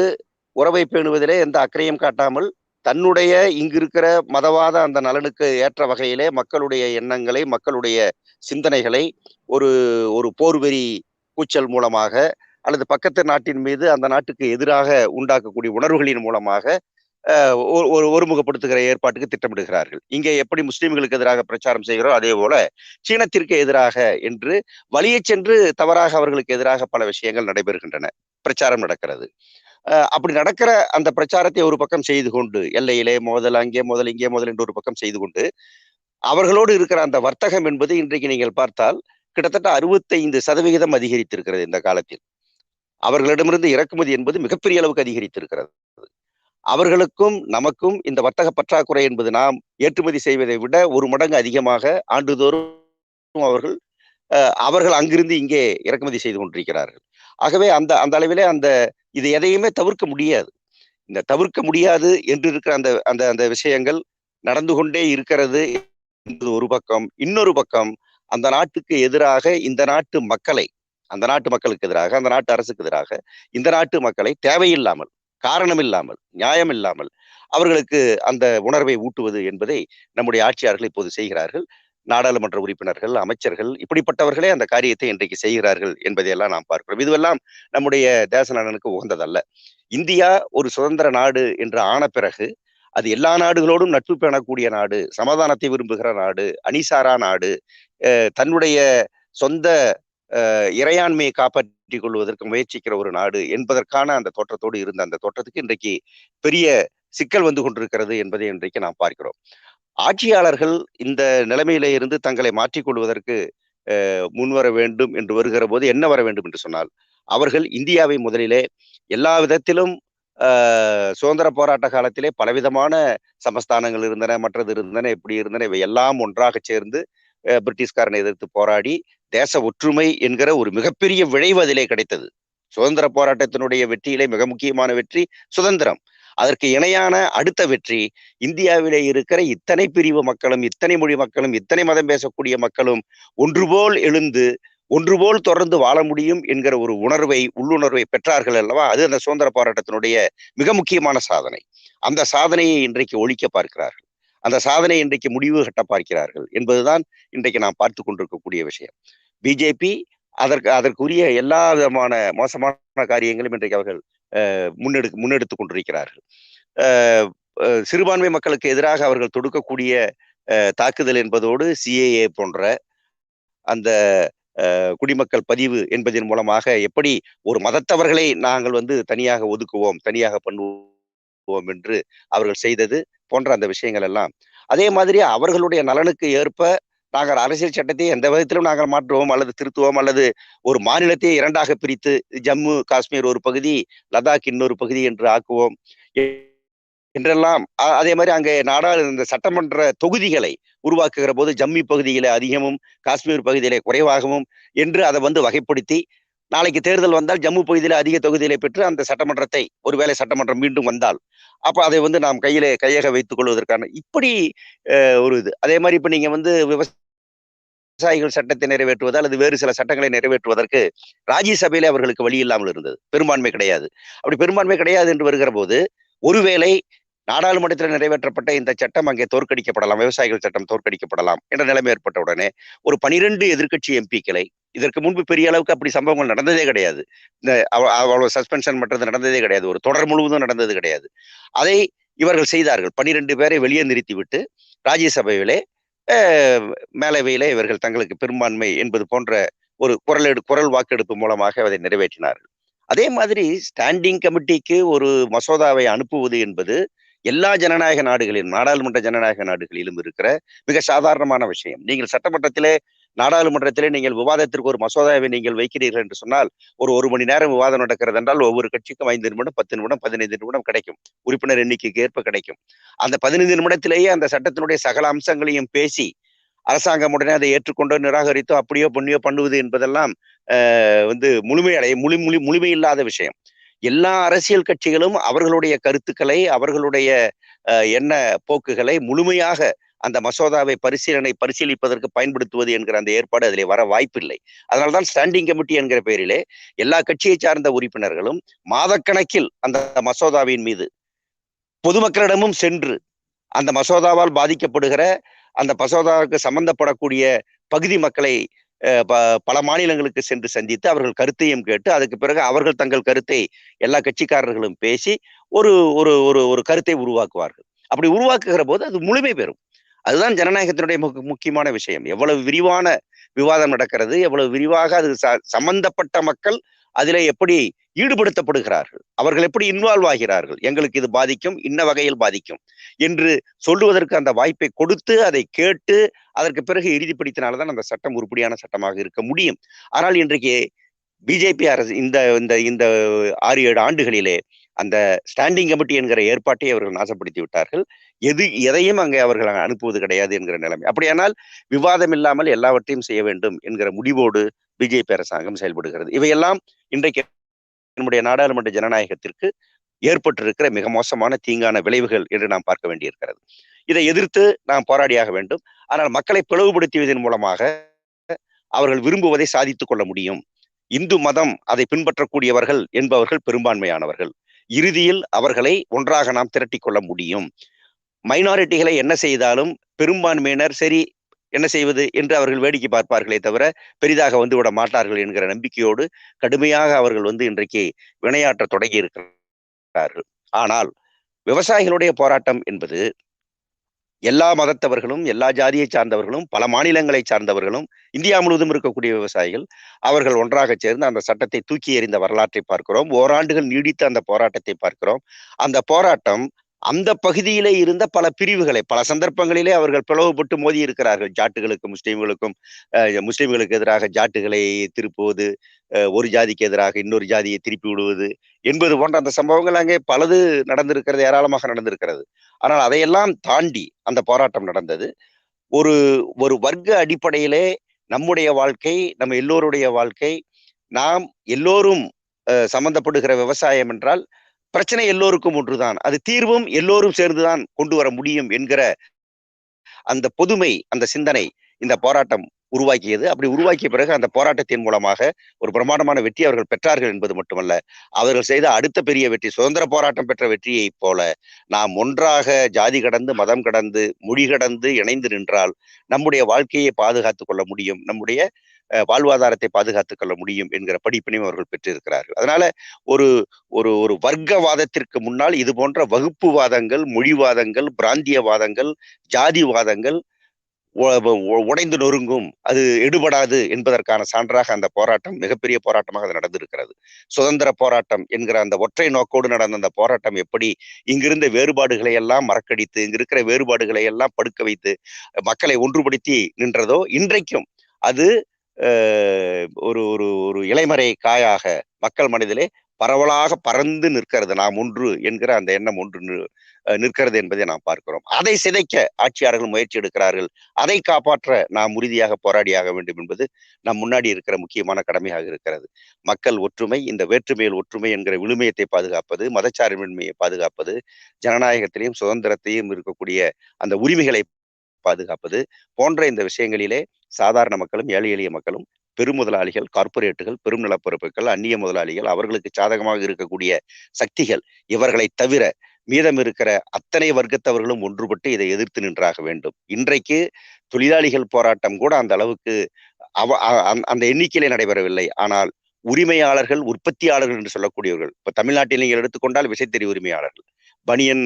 Speaker 2: உறவை பேணுவதிலே எந்த அக்கறையும் காட்டாமல் தன்னுடைய இங்கு இருக்கிற மதவாத அந்த நலனுக்கு ஏற்ற வகையிலே மக்களுடைய எண்ணங்களை, மக்களுடைய சிந்தனைகளை ஒரு ஒரு போர்வெறி கூச்சல் மூலமாக அல்லது பக்கத்து நாட்டின் மீது அந்த நாட்டுக்கு எதிராக உண்டாக்கக்கூடிய உணர்வுகளின் மூலமாக ஒருமுகப்படுத்துகிற ஏற்பாட்டுக்கு திட்டமிடுகிறார்கள். இங்கே எப்படி முஸ்லிம்களுக்கு எதிராக பிரச்சாரம் செய்கிறோம் அதே போல சீனத்திற்கு எதிராக என்று வழியே சென்று தவறாக அவர்களுக்கு எதிராக பல விஷயங்கள் நடைபெறுகின்றன, பிரச்சாரம் நடக்கிறது. அப்படி நடக்கிற அந்த பிரச்சாரத்தை ஒரு பக்கம் செய்து கொண்டு எல்லையிலே மோதல், அங்கே மோதல், இங்கே மோதல் என்று ஒரு பக்கம் செய்து கொண்டு அவர்களோடு இருக்கிற அந்த வர்த்தகம் என்பது இன்றைக்கு நீங்கள் பார்த்தால் கிட்டத்தட்ட 65% அதிகரித்திருக்கிறது இந்த காலத்தில். அவர்களிடமிருந்து இறக்குமதி என்பது மிகப்பெரிய அளவுக்கு அதிகரித்திருக்கிறது. அவர்களுக்கும் நமக்கும் இந்த வர்த்தக பற்றாக்குறை என்பது நாம் ஏற்றுமதி செய்வதை விட 1 மடங்கு அதிகமாக ஆண்டுதோறும் அவர்கள் அங்கிருந்து இங்கே இறக்குமதி செய்து கொண்டிருக்கிறார்கள். ஆகவே அந்த அந்த அளவிலே இது எதையுமே தவிர்க்க முடியாது. இந்த தவிர்க்க முடியாது என்று இருக்கிற அந்த அந்த அந்த விஷயங்கள் நடந்து கொண்டே இருக்கிறது என்பது ஒரு பக்கம். இன்னொரு பக்கம் அந்த நாட்டுக்கு எதிராக இந்த நாட்டு மக்களை, அந்த நாட்டு மக்களுக்கு எதிராக, அந்த நாட்டு அரசுக்கு எதிராக இந்த நாட்டு மக்களை தேவையில்லாமல், காரணம் இல்லாமல், நியாயம் இல்லாமல் அவர்களுக்கு அந்த உணர்வை ஊட்டுவது என்பதை நம்முடைய ஆட்சியாளர்கள் இப்போது செய்கிறார்கள். நாடாளுமன்ற உறுப்பினர்கள், அமைச்சர்கள் இப்படிப்பட்டவர்களே அந்த காரியத்தை இன்றைக்கு செய்கிறார்கள் என்பதையெல்லாம் நாம் பார்க்கிறோம். இதுவெல்லாம் நம்முடைய தேச நலனுக்கு உகந்ததல்ல. இந்தியா ஒரு சுதந்திர நாடு என்று ஆன பிறகு அது எல்லா நாடுகளோடும் நட்பு பேணக்கூடிய நாடு, சமாதானத்தை விரும்புகிற நாடு, அணிசாரா நாடு, தன்னுடைய சொந்த இறையாண்மையை காப்பாற்றிக் கொள்வதற்கு முயற்சிக்கிற ஒரு நாடு என்பதற்கான அந்த தோற்றத்தோடு இருந்த அந்த தோற்றத்துக்கு இன்றைக்கு பெரிய சிக்கல் வந்து கொண்டிருக்கிறது என்பதை இன்றைக்கு நாம் பார்க்கிறோம். ஆட்சியாளர்கள் இந்த நிலைமையில இருந்து தங்களை மாற்றிக்கொள்வதற்கு முன்வர வேண்டும் என்று வருகிற போது என்ன வர வேண்டும் என்று சொன்னால், அவர்கள் இந்தியாவை முதலிலே எல்லா விதத்திலும் சுதந்திர போராட்ட காலத்திலே பலவிதமான சமஸ்தானங்கள் இருந்தன, மற்றது இருந்தன, இப்படி இருந்தன, இவை எல்லாம் ஒன்றாக சேர்ந்து பிரிட்டிஷ்காரனை எதிர்த்து போராடி தேச ஒற்றுமை என்கிற ஒரு மிகப்பெரிய விளைவு அதிலே கிடைத்தது. சுதந்திர போராட்டத்தினுடைய வெற்றியிலே மிக முக்கியமான வெற்றி சுதந்திரம். அதற்கு இணையான அடுத்த வெற்றி இந்தியாவிலே இருக்கிற இத்தனை பிரிவு மக்களும், இத்தனை மொழி மக்களும், இத்தனை மதம் பேசக்கூடிய மக்களும் ஒன்றுபோல் எழுந்து ஒன்றுபோல் தொடர்ந்து வாழ முடியும் என்கிற ஒரு உள்ளுணர்வை பெற்றார்கள் அல்லவா? அது அந்த சுதந்திர போராட்டத்தினுடைய மிக முக்கியமான சாதனை. அந்த சாதனையை இன்றைக்கு ஒழிக்க பார்க்கிறார்கள். அந்த சாதனை இன்றைக்கு முடிவு கட்ட பார்க்கிறார்கள் என்பதுதான் இன்றைக்கு நாம் பார்த்து கொண்டிருக்கக்கூடிய விஷயம். பிஜேபி அதற்குரிய எல்லா விதமான மோசமான காரியங்களும் இன்றைக்கு அவர்கள் முன்னெடுத்து கொண்டிருக்கிறார்கள். சிறுபான்மை மக்களுக்கு எதிராக அவர்கள் தொடுக்கக்கூடிய தாக்குதல் என்பதோடு சிஏஏ போன்ற அந்த குடிமக்கள் பதிவு என்பதன் மூலமாக எப்படி ஒரு மதத்தவர்களை நாங்கள் தனியாக ஒதுக்குவோம், தனியாக பண்ணுவோம் என்று அவர்கள் செய்தது போன்ற அந்த விஷயங்கள் எல்லாம். அதே மாதிரி அவர்களுடைய நலனுக்கு ஏற்ப நாங்கள் அரசியல் சட்டத்தை எந்த விதத்திலும் நாங்கள் மாற்றுவோம் அல்லது திருத்துவோம், அல்லது ஒரு மாநிலத்தை 2ஆக பிரித்து ஜம்மு காஷ்மீர் ஒரு பகுதி, லடாக் இன்னொரு பகுதி என்று ஆக்குவோம் என்றெல்லாம். அதே மாதிரி அங்கே இந்த சட்டமன்ற தொகுதிகளை உருவாக்குகிற போது ஜம்மி பகுதியிலே அதிகமும், காஷ்மீர் பகுதியிலே குறைவாகவும் என்று அதை வகைப்படுத்தி, நாளைக்கு தேர்தல் வந்தால் ஜம்மு பகுதியில அதிக தொகுதிகளை பெற்று அந்த சட்டமன்றத்தை, ஒருவேளை சட்டமன்றம் மீண்டும் வந்தால் அப்ப அதை நாம் கையக வைத்துக் கொள்வதற்கான இப்படி ஒரு இது. அதே மாதிரி இப்ப நீங்க விவசாயிகள் சட்டத்தை நிறைவேற்றுவது அல்லது வேறு சில சட்டங்களை நிறைவேற்றுவதற்கு ராஜ்யசபையிலே அவர்களுக்கு வழி இல்லாமல் இருந்தது. பெரும்பான்மை கிடையாது. அப்படி பெரும்பான்மை கிடையாது என்று வருகிற போது ஒருவேளை நாடாளுமன்றத்தில் நிறைவேற்றப்பட்ட இந்த சட்டம் அங்கே தோற்கடிக்கப்படலாம், விவசாயிகள் சட்டம் தோற்கடிக்கப்படலாம் என்ற நிலைமை ஏற்பட்ட உடனே ஒரு 12 எதிர்க்கட்சி எம்பிக்களை, இதற்கு முன்பு பெரிய அளவுக்கு அப்படி சம்பவங்கள் நடந்ததே கிடையாது, இந்த அவ்வளவு சஸ்பென்ஷன் பண்றது நடந்ததே கிடையாது, ஒரு தொடர் முழுவதும் நடந்தது கிடையாது. அதை இவர்கள் செய்தார்கள். 12 பேரை வெளியே நிறுத்திவிட்டு ராஜ்யசபையிலே மேலவையிலே இவர்கள் தங்களுக்கு பெரும்பான்மை என்பது போன்ற ஒரு குரல் வாக்கெடுப்பு மூலமாக அதை நிறைவேற்றினார்கள். அதே மாதிரி ஸ்டாண்டிங் கமிட்டிக்கு ஒரு மசோதாவை அனுப்புவது என்பது எல்லா ஜனநாயக நாடுகளிலும், நாடாளுமன்ற ஜனநாயக நாடுகளிலும் இருக்கிற மிக சாதாரணமான விஷயம். நீங்கள் சட்டமன்றத்திலே, நாடாளுமன்றத்திலே நீங்கள் விவாதத்திற்கு ஒரு மசோதாவை நீங்கள் வைக்கிறீர்கள் என்று சொன்னால் ஒரு மணி நேரம் விவாதம் நடக்கிறது என்றால் ஒவ்வொரு கட்சிக்கும் 5 நிமிடம், 10 நிமிடம், 15 நிமிடம் கிடைக்கும். உறுப்பினர் எண்ணிக்கைக்கு ஏற்ப கிடைக்கும். அந்த 15 நிமிடத்திலேயே அந்த சட்டத்தினுடைய சகல அம்சங்களையும் பேசி அரசாங்கம் உடனே அதை ஏற்றுக்கொண்டோ நிராகரித்தோ அப்படியோ பண்ணியோ பண்ணுவது என்பதெல்லாம் வந்து முழுமையில்லாத விஷயம். எல்லா அரசியல் கட்சிகளும் அவர்களுடைய கருத்துக்களை, அவர்களுடைய எண்ண போக்குகளை முழுமையாக அந்த மசோதாவை பரிசீலிப்பதற்கு பயன்படுத்துவது என்கிற அந்த ஏற்பாடு அதிலே வர வாய்ப்பில்லை. அதனால்தான் ஸ்டாண்டிங் கமிட்டி என்கிற பெயரிலே எல்லா கட்சியை சார்ந்த உறுப்பினர்களும் மாதக்கணக்கில் அந்த மசோதாவின் மீது பொதுமக்களிடமும் சென்று அந்த மசோதாவால் பாதிக்கப்படுகிற அந்த மசோதாவுக்கு சம்பந்தப்படக்கூடிய பகுதி மக்களை பல மாநிலங்களுக்கு சென்று சந்தித்து அவர்கள் கருத்தையும் கேட்டு அதுக்கு பிறகு அவர்கள் தங்கள் கருத்தை எல்லா கட்சிக்காரர்களும் பேசி ஒரு ஒரு ஒரு ஒரு கருத்தை உருவாக்குவார்கள். அப்படி உருவாக்குகிற போது அது முழுமை பெறும். அதுதான் ஜனநாயகத்தினுடைய முக்கியமான விஷயம். எவ்வளவு விரிவான விவாதம் நடக்கிறது, எவ்வளவு விரிவாக அது சம்பந்தப்பட்ட மக்கள் அதிலே எப்படி ஈடுபடுத்தப்படுகிறார்கள், அவர்கள் எப்படி இன்வால்வ் ஆகிறார்கள், எங்களுக்கு இது பாதிக்கும், இன்ன வகையில் பாதிக்கும் என்று சொல்லுவதற்கு அந்த வாய்ப்பை கொடுத்து அதை கேட்டு அதற்கு பிறகு இறுதிப்படுத்தினால்தான் அந்த சட்டம் உருப்படியான சட்டமாக இருக்க முடியும். ஆனால் இன்றைக்கு பிஜேபி அரசு இந்த இந்த இந்த 6-7 ஆண்டுகளிலே அந்த ஸ்டாண்டிங் கமிட்டி என்கிற ஏற்பாட்டை அவர்கள் நாசப்படுத்தி விட்டார்கள். எதையும் அங்கே அவர்கள் அனுப்புவது கிடையாது என்கிற நிலைமை. அப்படியானால் விவாதம் இல்லாமல் எல்லாவற்றையும் செய்ய வேண்டும் என்கிற முடிவோடு பிஜேபி அரசாங்கம் செயல்படுகிறது. இவையெல்லாம் இன்றைக்கு நம்முடைய நாடாளுமன்ற ஜனநாயகத்திற்கு ஏற்பட்டிருக்கிற மிக மோசமான தீங்கான விளைவுகள் என்று நாம் பார்க்க வேண்டியிருக்கிறது. இதை எதிர்த்து நாம் போராடியாக வேண்டும். ஆனால் மக்களை பிளவுபடுத்துவதன் மூலமாக அவர்கள் விரும்புவதை சாதித்துக் கொள்ள முடியும். இந்து மதம் அதை பின்பற்றக்கூடியவர்கள் என்பவர்கள் பெரும்பான்மையானவர்கள். இறுதியில் அவர்களை ஒன்றாக நாம் திரட்டி கொள்ள முடியும். மைனாரிட்டிகளை என்ன செய்தாலும் பெரும்பான்மையினர் சரி என்ன செய்வது என்று அவர்கள் வேடிக்கை பார்ப்பார்களே தவிர பெரிதாக வந்து விட மாட்டார்கள் என்கிற நம்பிக்கையோடு கடுமையாக அவர்கள் இன்றைக்கு வினையாற்ற தொடங்கி இருக்கிறார்கள். ஆனால் விவசாயிகளுடைய போராட்டம் என்பது எல்லா மதத்தவர்களும், எல்லா ஜாதியை சார்ந்தவர்களும், பல மாநிலங்களை சார்ந்தவர்களும், இந்தியா முழுவதும் இருக்கக்கூடிய விவசாயிகள் அவர்கள் ஒன்றாக சேர்ந்து அந்த சட்டத்தை தூக்கி எறிந்த வரலாற்றை பார்க்கிறோம். ஓராண்டுகள் நீடித்த அந்த போராட்டத்தை பார்க்கிறோம். அந்த போராட்டம் அந்த பகுதியிலே இருந்த பல பிரிவுகளை பல சந்தர்ப்பங்களிலே அவர்கள் பிளவுபட்டு மோதி இருக்கிறார்கள். ஜாட்டுகளுக்கும் முஸ்லிம்களுக்கு எதிராக ஜாட்டுகளை திருப்புவது, ஒரு ஜாதிக்கு எதிராக இன்னொரு ஜாதியை திருப்பி விடுவது என்பது போன்ற அந்த சம்பவங்கள் அங்கே பலது நடந்திருக்கிறது, ஏராளமாக நடந்திருக்கிறது. ஆனால் அதையெல்லாம் தாண்டி அந்த போராட்டம் நடந்தது. ஒரு ஒரு வர்க்க அடிப்படையிலே நம்முடைய வாழ்க்கை, நம்ம எல்லோருடைய வாழ்க்கை, நாம் எல்லோரும் சம்பந்தப்படுகிற விவசாயம் என்றால் பிரச்சனை எல்லோருக்கும் ஒன்றுதான், அது தீர்வும் எல்லோரும் சேர்ந்துதான் கொண்டு வர முடியும் என்கிற அந்த பொதுமை, அந்த சிந்தனை இந்த போராட்டம் உருவாக்கியது. அப்படி உருவாக்கிய பிறகு அந்த போராட்டத்தின் மூலமாக ஒரு பிரமாண்டமான வெற்றி அவர்கள் பெற்றார்கள் என்பது மட்டுமல்ல, அவர்கள் செய்த அடுத்த பெரிய வெற்றி, சுதந்திர போராட்டம் பெற்ற வெற்றியை போல நாம் ஒன்றாக ஜாதி கடந்து, மதம் கடந்து, மொழி கடந்து இணைந்து நின்றால் நம்முடைய வாழ்க்கையை பாதுகாத்துக் கொள்ள முடியும், நம்முடைய வாழ்வாதாரத்தை பாதுகாத்துக் கொள்ள முடியும் என்கிற படிப்பினையும் அவர்கள் பெற்றிருக்கிறார்கள். அதனால ஒரு ஒரு ஒரு வர்க்கவாதத்திற்கு முன்னால் இது போன்ற வகுப்புவாதங்கள், மொழிவாதங்கள், பிராந்தியவாதங்கள், ஜாதிவாதங்கள் உடைந்து நொறுங்கும், அது எடுபடாது என்பதற்கான சான்றாக அந்த போராட்டம் மிகப்பெரிய போராட்டமாக அது நடந்திருக்கிறது. சுதந்திர போராட்டம் என்கிற அந்த ஒற்றை நோக்கோடு நடந்த அந்த போராட்டம் எப்படி இங்கிருந்த வேறுபாடுகளை எல்லாம் மறக்கடித்து, இங்க இருக்கிற வேறுபாடுகளை எல்லாம் படுக்க வைத்து மக்களை ஒன்றுபடுத்தி நின்றதோ, இன்றைக்கும் அது ஒரு ஒரு ஒரு இலைமறை காயாக மக்கள் மனதிலே பரவலாக பறந்து நிற்கிறது. நாம் ஒன்று என்கிற அந்த எண்ணம் ஒன்று நிற்கிறது என்பதை நாம் பார்க்கிறோம். அதை சிதைக்க ஆட்சியாளர்கள் முயற்சி எடுக்கிறார்கள். அதை காப்பாற்ற நாம் உறுதியாக போராடியாக வேண்டும் என்பது நம் முன்னாடி இருக்கிற முக்கியமான கடமையாக இருக்கிறது. மக்கள் ஒற்றுமை, இந்த வேற்றுமையில் ஒற்றுமை என்கிற விழுமியத்தை பாதுகாப்பது, மதச்சார்பின்மையை பாதுகாப்பது, ஜனநாயகத்திலையும் சுதந்திரத்தையும் இருக்கக்கூடிய அந்த உரிமைகளை பாதுகாப்பது போன்ற இந்த விஷயங்களிலே சாதாரண மக்களும், ஏழை எளிய மக்களும், பெருமுதலாளிகள், கார்ப்பரேட்டுகள், பெரும் நிலப்பரப்புகள், அந்நிய முதலாளிகள், அவர்களுக்கு சாதகமாக இருக்கக்கூடிய சக்திகள், இவர்களை தவிர மீதம் இருக்கிற அத்தனை வர்க்கத்தவர்களும் ஒன்றுபட்டு இதை எதிர்த்து நின்றாக வேண்டும். இன்றைக்கு தொழிலாளிகள் போராட்டம் கூட அந்த அளவுக்கு அந்த எண்ணிக்கையிலே நடைபெறவில்லை. ஆனால் உரிமையாளர்கள், உற்பத்தியாளர்கள் என்று சொல்லக்கூடியவர்கள், இப்ப தமிழ்நாட்டில் நீங்கள் எடுத்துக்கொண்டால் விசைத்தறி உரிமையாளர்கள், பனியன்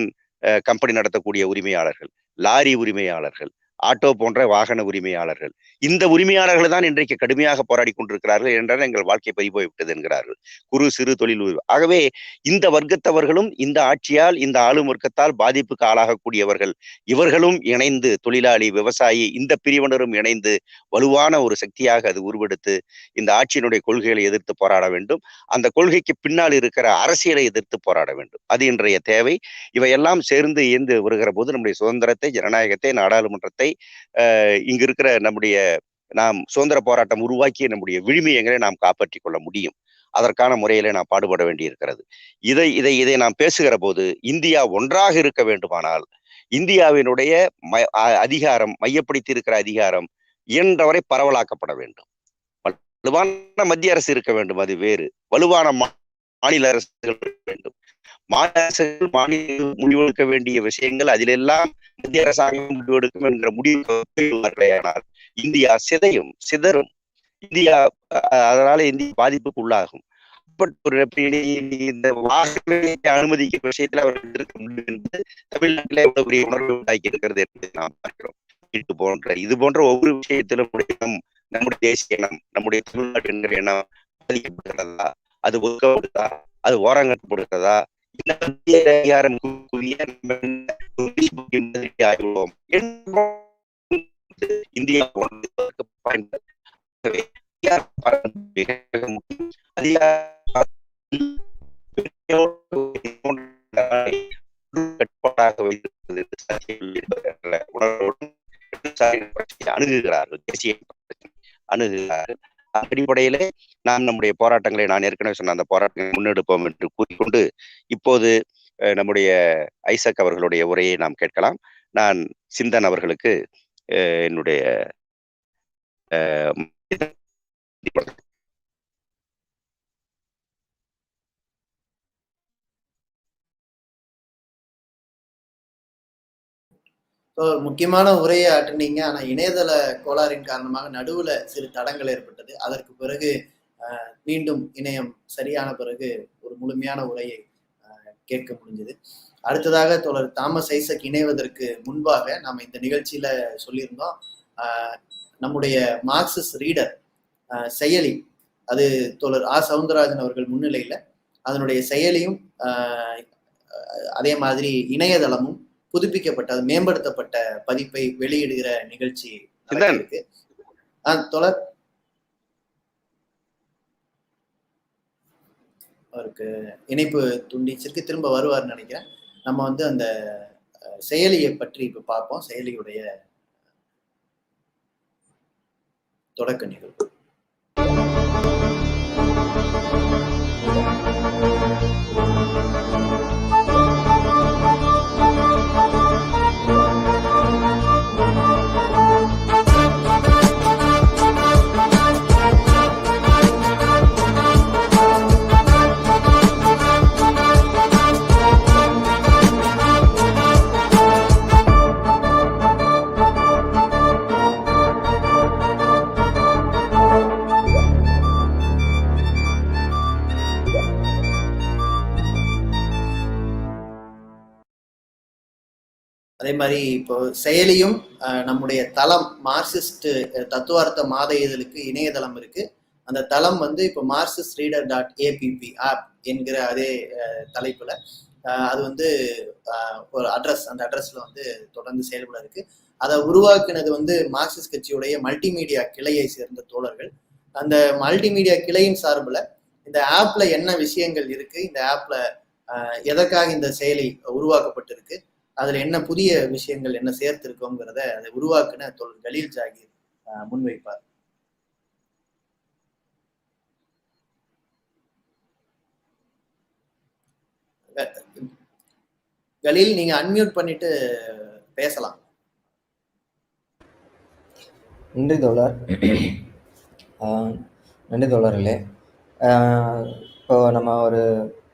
Speaker 2: கம்பெனி நடத்தக்கூடிய உரிமையாளர்கள், லாரி உரிமையாளர்கள், ஆட்டோ போன்ற வாகன உரிமையாளர்கள், இந்த உரிமையாளர்கள் தான் இன்றைக்கு கடுமையாக போராடி கொண்டிருக்கிறார்கள் என்றால் எங்கள் வாழ்க்கை பறிபோய்விட்டது என்கிறார்கள். குறு சிறு தொழில். ஆகவே இந்த வர்க்கத்தவர்களும் இந்த ஆட்சியால், இந்த ஆளும் வர்க்கத்தால் பாதிப்புக்கு ஆளாகக்கூடியவர்கள், இவர்களும் இணைந்து, தொழிலாளி, விவசாயி, இந்த பிரிவினரும் இணைந்து வலுவான ஒரு சக்தியாக அது உருவெடுத்து இந்த ஆட்சியினுடைய கொள்கைகளை எதிர்த்து போராட வேண்டும். அந்த கொள்கைக்கு பின்னால் இருக்கிற அரசியலை எதிர்த்து போராட வேண்டும். அது இன்றைய தேவை. இவையெல்லாம் சேர்ந்து இயந்து வருகிற போது நம்முடைய சுதந்திரத்தை, ஜனநாயகத்தை, நாடாளுமன்றத்தை, இங்க இருக்கிற நம்முடைய நாம் சுதந்திர போராட்டம் உருவாக்கிய நம்முடைய விழுமியங்களை நாம் காப்பாற்றிக் கொள்ள முடியும். அதற்கான முறையில நாம் பாடுபட வேண்டியிருக்கிறது. இதை நாம் பேசுகிற போது இந்தியா ஒன்றாக இருக்க வேண்டுமானால் இந்தியாவினுடைய அதிகாரம், மையப்படுத்தி இருக்கிற அதிகாரம் இயன்றவரை பரவலாக்கப்பட வேண்டும். வலுவான மத்திய அரசு இருக்க வேண்டும், அது வேறு. வலுவான மாநில அரசுகள் இருக்க வேண்டும். மாநில அரசுகள் மாநில முடிவெடுக்க வேண்டிய விஷயங்கள் அதிலெல்லாம் மத்திய அரசாங்கம் முடிவெடுக்கும் என்ற முடிவுகள் இந்தியா சிதறும். இந்தியா அதனால இந்தியா பாதிப்புக்கு உள்ளாகும். இந்த அனுமதிக்கும் விஷயத்தில் அவர்கள் இருக்க முடியும் என்பது தமிழ்நாட்டில் எவ்வளவு பெரிய உணர்வு உண்டாக்கி இருக்கிறது என்பதை நாம் பார்க்கிறோம். இது போன்ற ஒவ்வொரு விஷயத்திலும் நம்முடைய தேசிய எண்ணம், நம்முடைய தமிழ்நாட்டு என்கிற எண்ணம் பாதிக்கப்படுகிறதா, அது ஒதுக்கப்படுகிறதா, அது ஓரங்கட்டப்படுகிறதா, அதிகாரம் இந்தியா அணுகுகிறார்கள், தேசிய அணுகுகிறார்கள். அடிப்படையிலே நாம் நம்முடைய போராட்டங்களை, நான் ஏற்கனவே சொன்ன அந்த போராட்டங்களை முன்னெடுப்போம் என்று கூறிக்கொண்டு இப்போது நம்முடைய ஐசக் அவர்களுடைய உரையை நாம் கேட்கலாம். நான் சிந்தன் அவர்களுக்கு என்னுடைய
Speaker 1: முக்கியமான உரையை ஆற்றினீங்க. ஆனா இணையதள கோளாறின் காரணமாக நடுவுல சிறு தடங்கள் ஏற்பட்டது. அதற்கு பிறகு மீண்டும் இணையம் சரியான பிறகு ஒரு முழுமையான உரையை கேட்க முடிஞ்சது. அடுத்ததாக தோழர் தாமஸ் ஐசக் இணைவதற்கு முன்பாக நாம் இந்த நிகழ்ச்சியில சொல்லியிருந்தோம், நம்முடைய மார்க்சிஸ்ட் ரீடர் செயலி, அது தோழர் சவுந்தரராஜன் அவர்கள் முன்னிலையில அதனுடைய செயலியும் அதே மாதிரி இணையதளமும் புதுப்பிக்கப்பட்ட, மேம்படுத்தப்பட்ட பதிப்பை வெளியிடுகிற நிகழ்ச்சி இருக்கு. தோழர் அவருக்கு இணைப்பு துண்டிச்சிருக்கு, திரும்ப வருவார்னு நினைக்கிறேன். நம்ம அந்த செயலியை பற்றி இப்ப பார்ப்போம். செயலியுடைய தொடக்க நிகழ்வு. அதே மாதிரி இப்போ செயலியும் நம்முடைய தளம் மார்க்சிஸ்ட் தத்துவார்த்த மாத இதழுக்கு இணையதளம் இருக்கு. அந்த தளம் இப்போ மார்க்சிஸ்ட் ரீடர் .app ஆப் என்கிற அதே தலைப்புல அது ஒரு அட்ரஸ், அந்த அட்ரஸ்ல தொடர்ந்து செயல்பட இருக்கு. அதை உருவாக்குனது மார்க்சிஸ்ட் கட்சியுடைய மல்டிமீடியா கிளையை சேர்ந்த தோழர்கள். அந்த மல்டிமீடியா கிளையின் சார்பில் இந்த ஆப்ல என்ன விஷயங்கள் இருக்கு, இந்த ஆப்ல எதற்காக இந்த செயலி உருவாக்கப்பட்டிருக்கு, அதுல என்ன புதிய விஷயங்கள் என்ன சேர்த்திருக்கோங்கிறத அதை உருவாக்குன தோழர் கலீல் ஜாகீர் முன்வைப்பார். கலீல், நீங்க அன்மியூட் பண்ணிட்டு பேசலாம்.
Speaker 4: நன்றி தோழர். நன்றி தோழர்களே. இப்போ நம்ம ஒரு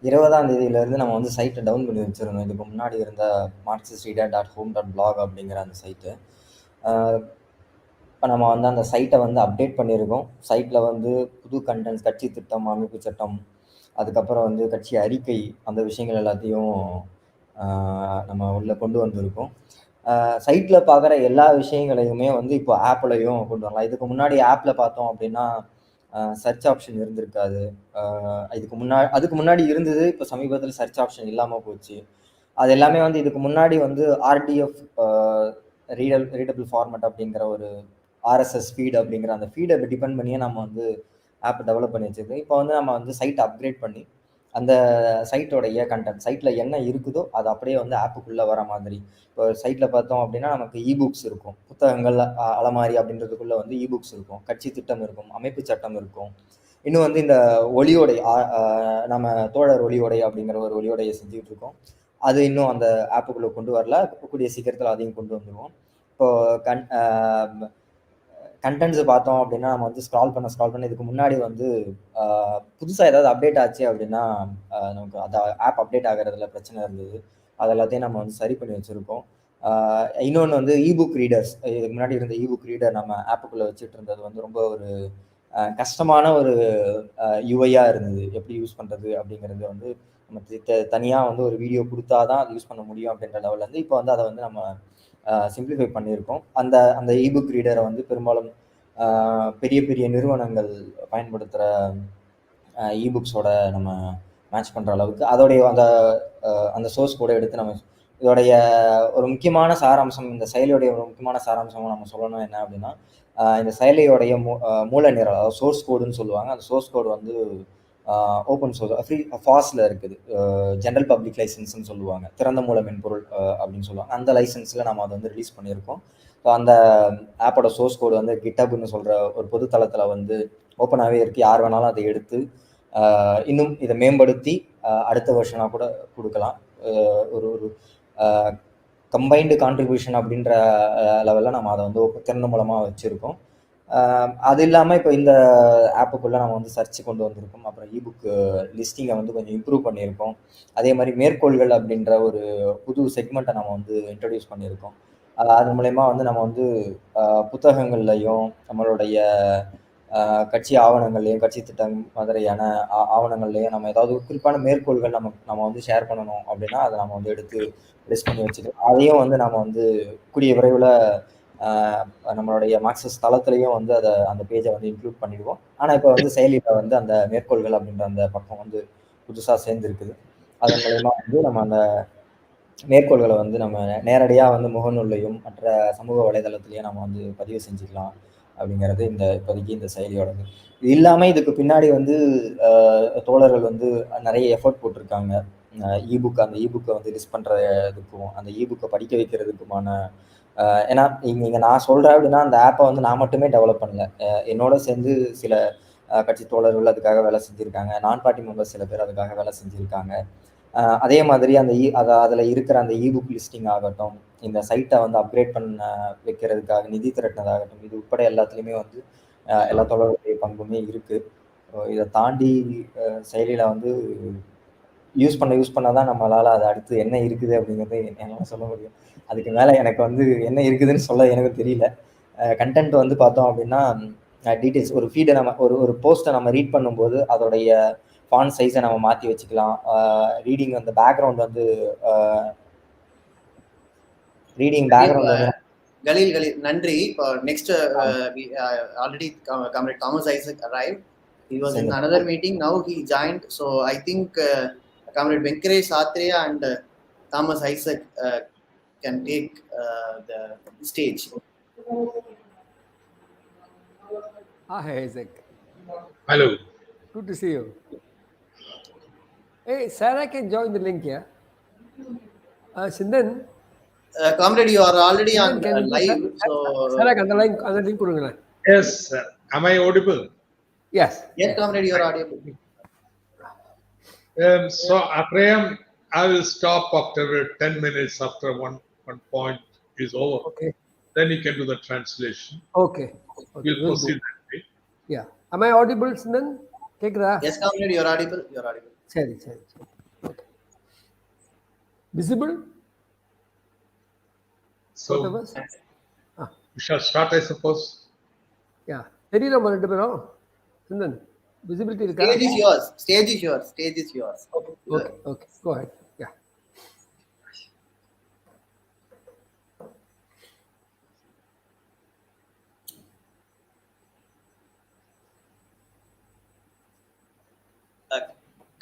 Speaker 4: 20ஆம் தேதியிலேருந்து நம்ம சைட்டை டவுன் பண்ணி வச்சுருந்தோம். இதுக்கு முன்னாடி இருந்த marxistreader.home.blog அப்படிங்கிற அந்த சைட்டு. இப்போ நம்ம அந்த சைட்டை அப்டேட் பண்ணியிருக்கோம். சைட்டில் புது கண்டென்ட்ஸ், கட்சி திட்டம், அமைப்பு சட்டம், அதுக்கப்புறம் கட்சி அறிக்கை, அந்த விஷயங்கள் எல்லாத்தையும் நம்ம உள்ளே கொண்டு வந்திருக்கோம். சைட்டில் பார்க்குற எல்லா விஷயங்களையுமே இப்போ ஆப்லையும் கொண்டு வரலாம். இதுக்கு முன்னாடி ஆப்பில் பார்த்தோம் அப்படின்னா சர்ச் ஆப்ஷன் இருந்திருக்காது. அதுக்கு முன்னாடி இருந்தது, இப்போ சமீபத்தில் சர்ச் ஆப்ஷன் இல்லாமல் போச்சு. அது எல்லாமே இதுக்கு முன்னாடி ஆர்டிஎஃப் ரீடபிள் ஃபார்மேட் அப்படிங்கிற ஒரு ஆர்எஸ்எஸ் ஃபீட் அப்படிங்கிற அந்த ஃபீடை டிபெண்ட் பண்ணியே நம்ம ஆப் டெவலப் பண்ணி வச்சிருக்கு. இப்போ நம்ம சைட்டை அப்கிரேட் பண்ணி அந்த சைட்டோடைய கண்டென்ட் சைட்டில் என்ன இருக்குதோ அது அப்படியே வந்து ஆப்புக்குள்ளே வர மாதிரி. இப்போ சைட்டில் பார்த்தோம் அப்படின்னா நமக்கு இபுக்ஸ் இருக்கும், புத்தகங்கள் அலமாரி அப்படின்றதுக்குள்ளே வந்து இபுக்ஸ் இருக்கும், கட்சி திட்டம் இருக்கும், அமைப்பு சட்டம் இருக்கும். இன்னும் வந்து இந்த ஒளியோடை நம்ம தோழர் ஒளியோடை அப்படிங்கிற ஒரு ஒளியோடையை செஞ்சுக்கிட்டு இருக்கோம். அது இன்னும் அந்த ஆப்புக்குள்ளே கொண்டு வரல, கூடிய சீக்கிரத்தில் அதையும் கொண்டு வந்துடுவோம். இப்போ கண்டென்ட்ஸ் பார்த்தோம் அப்படின்னா நம்ம வந்து ஸ்க்ரால் பண்ண இதுக்கு முன்னாடி வந்து புதுசாக ஏதாவது அப்டேட் ஆச்சு அப்படின்னா நமக்கு அந்த ஆப் அப்டேட் ஆகிறதுல பிரச்சனை இருந்தது. அது எல்லாத்தையும் நம்ம வந்து சரி பண்ணி வச்சுருக்கோம். இன்னொன்று வந்து இபுக் ரீடர்ஸ், இதுக்கு முன்னாடி இருந்த இபுக் ரீடர் நம்ம ஆப்புக்குள்ளே வச்சுட்டு இருந்தது வந்து ரொம்ப ஒரு கஷ்டமான ஒரு யூஐயாக இருந்தது. எப்படி யூஸ் பண்ணுறது அப்படிங்கிறது வந்து நம்ம தனியாக வந்து ஒரு வீடியோ கொடுத்தா தான் அது யூஸ் பண்ண முடியும் அப்படின்ற லெவல்லேருந்து இப்போ வந்து அதை வந்து நம்ம சிம்பிளிஃபை பண்ணியிருக்கோம். அந்த இபுக் ரீடரை வந்து பெரும்பாலும் பெரிய பெரிய நிறுவனங்கள் பயன்படுத்துகிற இபுக்ஸோட நம்ம மேட்ச் பண்ணுற அளவுக்கு அதோடைய அந்த சோர்ஸ் கூட எடுத்து நம்ம இதோடைய ஒரு முக்கியமான சாராம்சம், இந்த செயலியோடைய ஒரு முக்கியமான சாராம்சம் நம்ம சொல்லணும் என்ன அப்படின்னா, இந்த செயலியோடைய மூல நிரல், அதாவது சோர்ஸ் கோடுன்னு சொல்லுவாங்க. அந்த சோர்ஸ் கோடு வந்து ஓப்பன் சோர்ஸ் ஃப்ரீ ஃபாஸ்டில் இருக்குது. ஜென்ரல் பப்ளிக் லைசன்ஸ்ன்னு சொல்லுவாங்க, திறந்த மூல மென்பொருள் அப்படின்னு சொல்லுவாங்க. அந்த லைசன்ஸில் நம்ம அதை வந்து ரிலீஸ் பண்ணியிருக்கோம். ஸோ அந்த ஆப்போட சோர்ஸ் கோடு வந்து கிட்டப்னு சொல்கிற ஒரு பொது தளத்தில் வந்து ஓப்பனாகவே இருக்குது. யார் வேணாலும் அதை எடுத்து இன்னும் இதை மேம்படுத்தி அடுத்த வருஷனாக கூட கொடுக்கலாம். ஒரு ஒரு கம்பைன்டு கான்ட்ரிபியூஷன் அப்படின்ற லெவலில் நம்ம அதை வந்து திறந்த மூலமாக வச்சுருக்கோம். அது இல்லாமல் இப்போ இந்த ஆப்புக்குள்ளே நம்ம வந்து சர்ச் கொண்டு வந்திருக்கோம். அப்புறம் இபுக் லிஸ்டிங்கை வந்து கொஞ்சம் இம்ப்ரூவ் பண்ணியிருக்கோம். அதே மாதிரி மேற்கோள்கள் அப்படின்ற ஒரு புது செக்மெண்ட்டை நம்ம வந்து இன்ட்ரடியூஸ் பண்ணியிருக்கோம். அது மூலயமா வந்து நம்ம வந்து புத்தகங்கள்லையும் நம்மளுடைய கட்சி ஆவணங்கள்லையும் கட்சி திட்டம் மாதிரியான ஆவணங்கள்லையும் நம்ம ஏதாவது குறிப்பான மேற்கோள்கள் நம்ம வந்து ஷேர் பண்ணணும் அப்படின்னா அதை நம்ம வந்து எடுத்து லிஸ்ட் பண்ணி வச்சுக்கலாம். அதையும் வந்து நம்ம வந்து கூடிய விரைவில் நம்மளுடைய மார்க்சிஸ்ட் தளத்துலையும் வந்து அந்த பேஜை வந்து இன்க்ளூட் பண்ணிடுவோம். ஆனால் இப்போ வந்து செயலியில் வந்து அந்த மேற்கோள்கள் அப்படின்ற அந்த பக்கம் வந்து புதுசாக சேர்ந்துருக்குது. அதன் மூலயமா வந்து நம்ம அந்த மேற்கோள்களை வந்து நம்ம நேரடியாக வந்து முகநூல்லையும் மற்ற சமூக வலைதளத்திலையும் நம்ம வந்து பதிவு செஞ்சுக்கலாம் அப்படிங்கிறது இப்போதைக்கு இந்த செயலியோடது. இது இல்லாமல் இதுக்கு பின்னாடி வந்து தோழர்கள் வந்து நிறைய எஃபர்ட் போட்டிருக்காங்க. அந்த இபுக்கை வந்து லிஸ்ட் பண்ணுறதுக்கும் அந்த இபுக்கை படிக்க வைக்கிறதுக்குமான ஏன்னா இங்கே நான் சொல்கிறேன் அப்படின்னா அந்த ஆப்பை வந்து நான் மட்டுமே டெவலப் பண்ணல. என்னோட சேர்ந்து சில கட்சி தோழர்கள் அதுக்காக வேலை செஞ்சுருக்காங்க, நான் பார்ட்டி மெம்பர்ஸ் சில பேர் அதுக்காக வேலை செஞ்சுருக்காங்க. அதே மாதிரி அதில் இருக்கிற அந்த இபுக் லிஸ்டிங் ஆகட்டும், இந்த சைட்டை வந்து அப்கிரேட் பண்ண வைக்கிறதுக்காக நிதி திரட்டினதாகட்டும், இது உட்பட எல்லாத்துலேயுமே வந்து எல்லா தோழர்களுடைய பங்குமே இருக்குது. இதை தாண்டி செயலியில் வந்து யூஸ் பண்ண தான் நம்மளால் அது அடுத்து என்ன இருக்குது அப்படிங்கிறது என்னால் சொல்ல முடியும். அதுக்கு மேலே எனக்கு வந்து என்ன இருக்குதுன்னு சொல்ல எனக்கு தெரியல. கண்டென்ட் வந்து பார்த்தோம் அப்படின்னா டீட்டெயில்ஸ், ஒரு ஃபீடை நம்ம ஒரு போஸ்ட்டை நம்ம ரீட் பண்ணும்போது அதோடைய ஃபாண்ட் சைஸை நம்ம மாற்றி வச்சுக்கலாம். ரீடிங் அந்த பேக்ரவுண்ட் வந்து ரீடிங் பேக்ரவுண்ட் வந்து
Speaker 1: கலீல் நன்றி. Next already comrade Thomas Isaac arrived. He was in another meeting, now he joined. So I think comrade Venkatesh Satreya and Thomas Isaac can take the stage.
Speaker 3: Hi Isaac.
Speaker 5: Hello.
Speaker 3: Good to see you. Hey, Sarah can join the link here. Sindan,
Speaker 1: comrade, you are already on live. So
Speaker 3: Sarah, அந்த link கொடுங்க.
Speaker 5: Yes, sir. Am I audible?
Speaker 3: Yes.
Speaker 1: Yes, comrade, you are audible.
Speaker 5: So, Abraham, I will stop after 10 minutes after one point is over.
Speaker 3: Okay.
Speaker 5: Then you can do the translation.
Speaker 3: Okay.
Speaker 5: We'll proceed that way.
Speaker 3: Yeah. Am I audible, Sindan? கேக்குதா?
Speaker 1: Yes, comrade, you are audible. You are audible.
Speaker 3: சரி. Okay. Visible?
Speaker 5: So, we shall start, I suppose.
Speaker 3: Yeah. தெரியல நம்ம ரெண்டு பேரும். சிந்தன், visibility இருக்கா?
Speaker 1: Stage is yours.
Speaker 3: Okay. Go ahead. Yeah.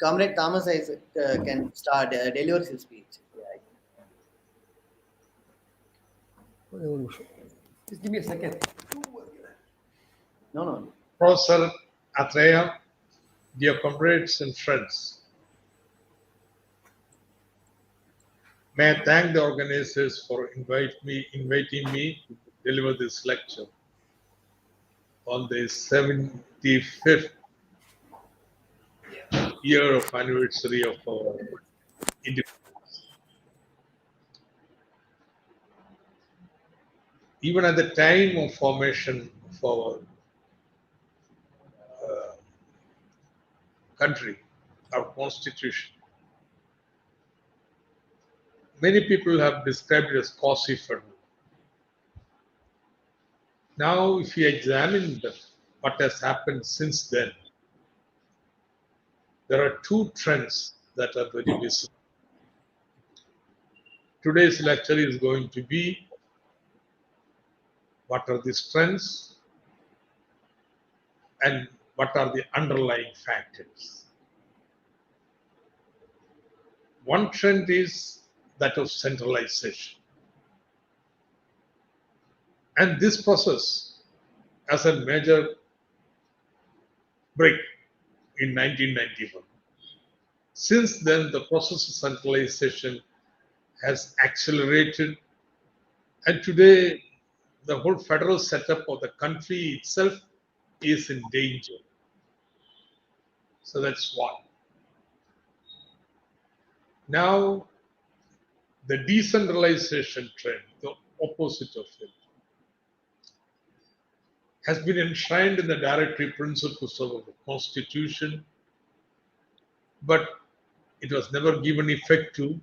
Speaker 1: Comrade Thomas Isaac can start deliver his speech.
Speaker 3: Just give me a second.
Speaker 1: No.
Speaker 5: Professor Atraya, dear comrades and friends, May I thank the organizers for inviting me to deliver this lecture on the 75th year of anniversary of our independence. Even at the time of formation of our country, our constitution, many people have described it as quasi-federal. Now, if you examine what has happened since then, there are two trends that are very visible. Today's lecture is going to be what are these trends and what are the underlying factors. One trend is that of centralization. And this process has a major break in 1991. Since then, the process of centralization has accelerated, and today the whole federal setup of the country itself is in danger. So that's one. Now, the decentralization trend, the opposite of it, has been enshrined in the directory principles of the Constitution, but it was never given effect to.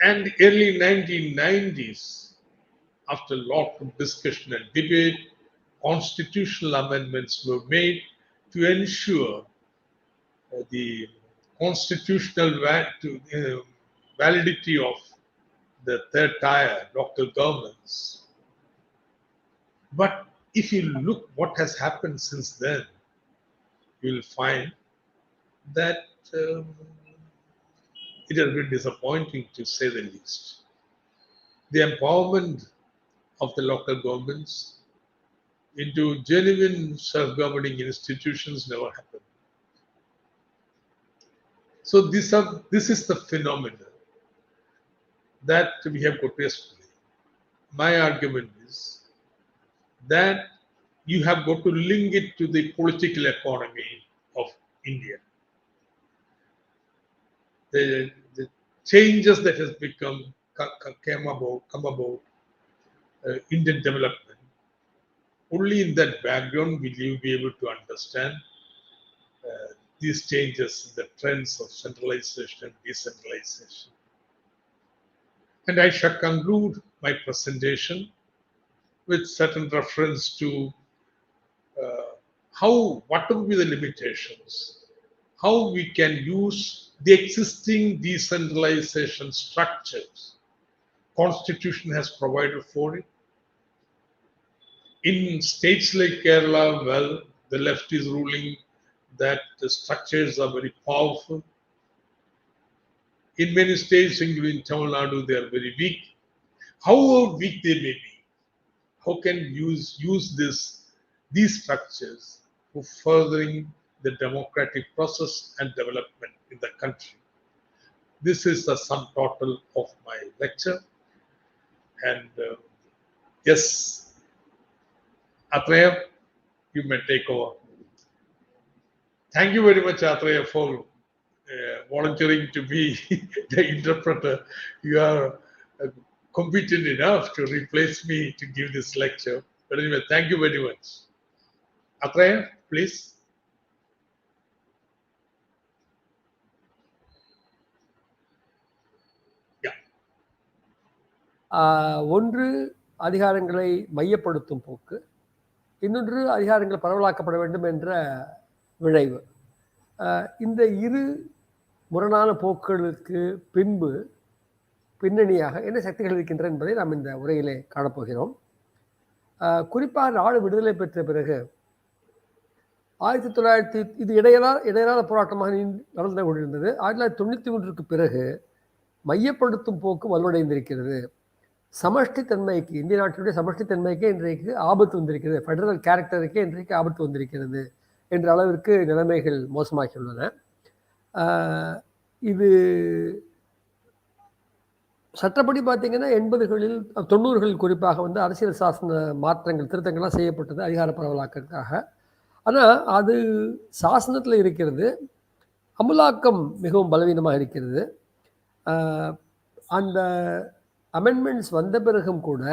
Speaker 5: And early 1990s, after a lot of discussion and debate, constitutional amendments were made to ensure the constitutional validity of the third tier local governments. But if you look what has happened since then, you will find that it has been disappointing, to say the least. The empowerment of the local governments into genuine self-governing institutions never happened. So this is the phenomenon that we have got to explain. My argument is that you have got to link it to the political economy of India. The changes that has come about Indian development. Only in that background will you be able to understand these changes, the trends of centralization and decentralization. And I shall conclude my presentation with certain reference to what will be the limitations, how we can use the existing decentralization structures. Constitution has provided for it. In states like Kerala, well, the left is ruling that the structures are very powerful. In many states, including Tamil Nadu, they are very weak. However weak they may be, how can you use these structures for furthering the democratic process and development in the country? This is the sum total of my lecture. And yes, Atreya, you may take over. Thank you very much, Atreya, for volunteering to be the interpreter. You are competent enough to replace me to give this lecture. But anyway, thank you very much. Atreya, please.
Speaker 3: ஒன்று அதிகாரங்களை மையப்படுத்தும் போக்கு, இன்னொன்று அதிகாரங்கள் பரவலாக்கப்பட வேண்டும் என்ற விளைவு. இந்த இரு முரணான போக்குகளுக்கு பின்னணியாக என்ன சக்திகள் இருக்கின்றன என்பதை நாம் இந்த உரையிலே காணப்போகிறோம். குறிப்பாக நாடு விடுதலை பெற்ற பிறகு 1900 இது இடையறாத போராட்டமாக நடந்து கொண்டிருந்தது. 1991க்கு பிறகு மையப்படுத்தும் போக்கு வலுவடைந்திருக்கிறது. சமஷ்டி தன்மைக்கு, இந்திய நாட்டினுடைய சமஷ்டி தன்மைக்கே இன்றைக்கு ஆபத்து வந்திருக்கிறது, ஃபெடரல் கேரக்டருக்கே இன்றைக்கு ஆபத்து வந்திருக்கிறது என்ற அளவிற்கு நிலைமைகள் மோசமாகியுள்ளன. இது சட்டப்படி பார்த்தீங்கன்னா 80களில் 90களில் குறிப்பாக வந்து அரசியல் சாசன மாற்றங்கள் திருத்தங்கள்லாம் செய்யப்பட்டது அதிகார பரவலாக்கத்துக்காக. ஆனால் அது சாசனத்தில் இருக்கிறது, அமலாக்கம் மிகவும் பலவீனமாக இருக்கிறது. அந்த அமெண்ட்மெண்ட்ஸ் வந்த பிறகும் கூட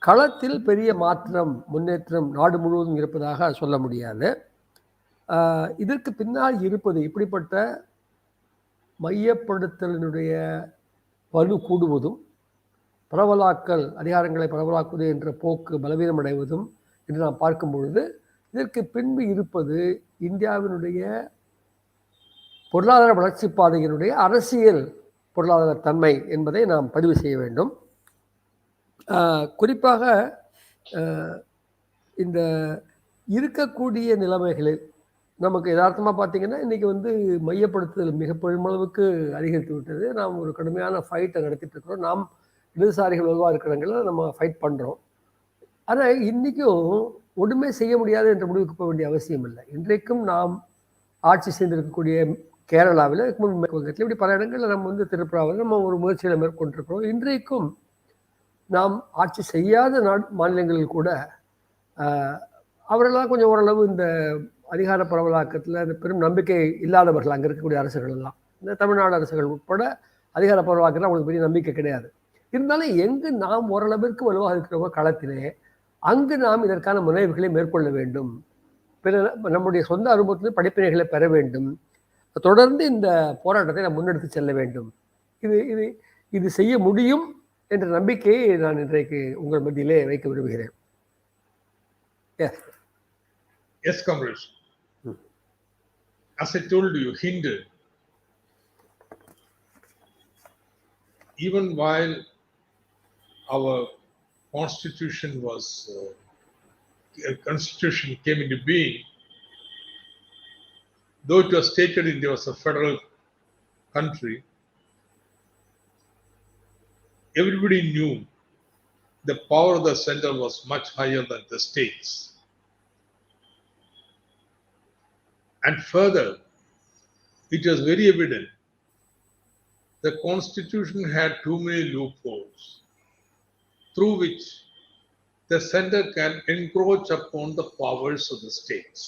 Speaker 3: களத்தில் பெரிய மாற்றம் முன்னேற்றம் நாடு முழுவதும் இருப்பதாக சொல்ல முடியாது. இதற்கு பின்னால் இருப்பது இப்படிப்பட்ட மையப்படுத்தலினுடைய வலு கூடுவதும் பரவலாக்கல் அதிகாரங்களை பரவலாக்குவது என்ற போக்கு பலவீனம் அடைவதும் என்று நாம் பார்க்கும் பொழுது இதற்கு பின்பு இருப்பது இந்தியாவினுடைய பொருளாதார வளர்ச்சி பாதையினுடைய அரசியல் பொருளாதார தன்மை என்பதை நாம் பதிவு செய்ய வேண்டும். குறிப்பாக இந்த இருக்கக்கூடிய நிலைமைகளில் நமக்கு யதார்த்தமாக பார்த்தீங்கன்னா இன்றைக்கி வந்து மையப்படுத்துதல் மிக பெருமளவுக்கு அதிகரித்து விட்டது. நாம் ஒரு கடுமையான ஃபைட்டை நடத்திட்டு இருக்கிறோம். நாம் இடதுசாரிகள் வலுவாக இருக்கிறவங்கள நம்ம ஃபைட் பண்ணுறோம். ஆனால் இன்றைக்கும் ஒன்றுமே செய்ய முடியாது என்ற முடிவுக்கு போக வேண்டிய அவசியம் இல்லை. இன்றைக்கும் நாம் ஆட்சி செய்திருக்கக்கூடிய கேரளாவில் வங்கத்தில் இப்படி பல இடங்களில் நம்ம வந்து திருப்புறாவில் நம்ம ஒரு முயற்சிகளை மேற்கொண்டிருக்கிறோம். இன்றைக்கும் நாம் ஆட்சி செய்யாத மாநிலங்களில் கூட அவர்களெல்லாம் கொஞ்சம் ஓரளவு இந்த அதிகார பரவலாக்கத்தில் இந்த பெரும் நம்பிக்கை இல்லாதவர்கள் அங்கே இருக்கக்கூடிய அரசுகள் எல்லாம், இந்த தமிழ்நாடு அரசுகள் உட்பட அதிகார பரவலாக்கத்தில் அவங்களுக்கு பெரிய நம்பிக்கை கிடையாது. இருந்தாலும் எங்கு நாம் ஓரளவிற்கு வலுவாக இருக்கிறவங்க களத்திலே அங்கு நாம் இதற்கான முனைவுகளை மேற்கொள்ள வேண்டும். பிற நம்முடைய சொந்த அனுபவத்திலிருந்து படிப்பினைகளை பெற வேண்டும். தொடர்ந்து இந்த போராட்டத்தை நாம் முன்னெடுத்து செல்ல வேண்டும். இது இது இது செய்ய முடியும் என்ற நம்பிக்கையை நான் இன்றைக்கு உங்கள் மத்தியிலே வைக்க விரும்புகிறேன்.
Speaker 5: Yes, comrades. As I told you, hindered. Even while our constitution came into being, though it was stated India was a federal country, everybody knew the power of the center was much higher than the states. And further, it was very evident the constitution had too many loopholes through which the center can encroach upon the powers of the states.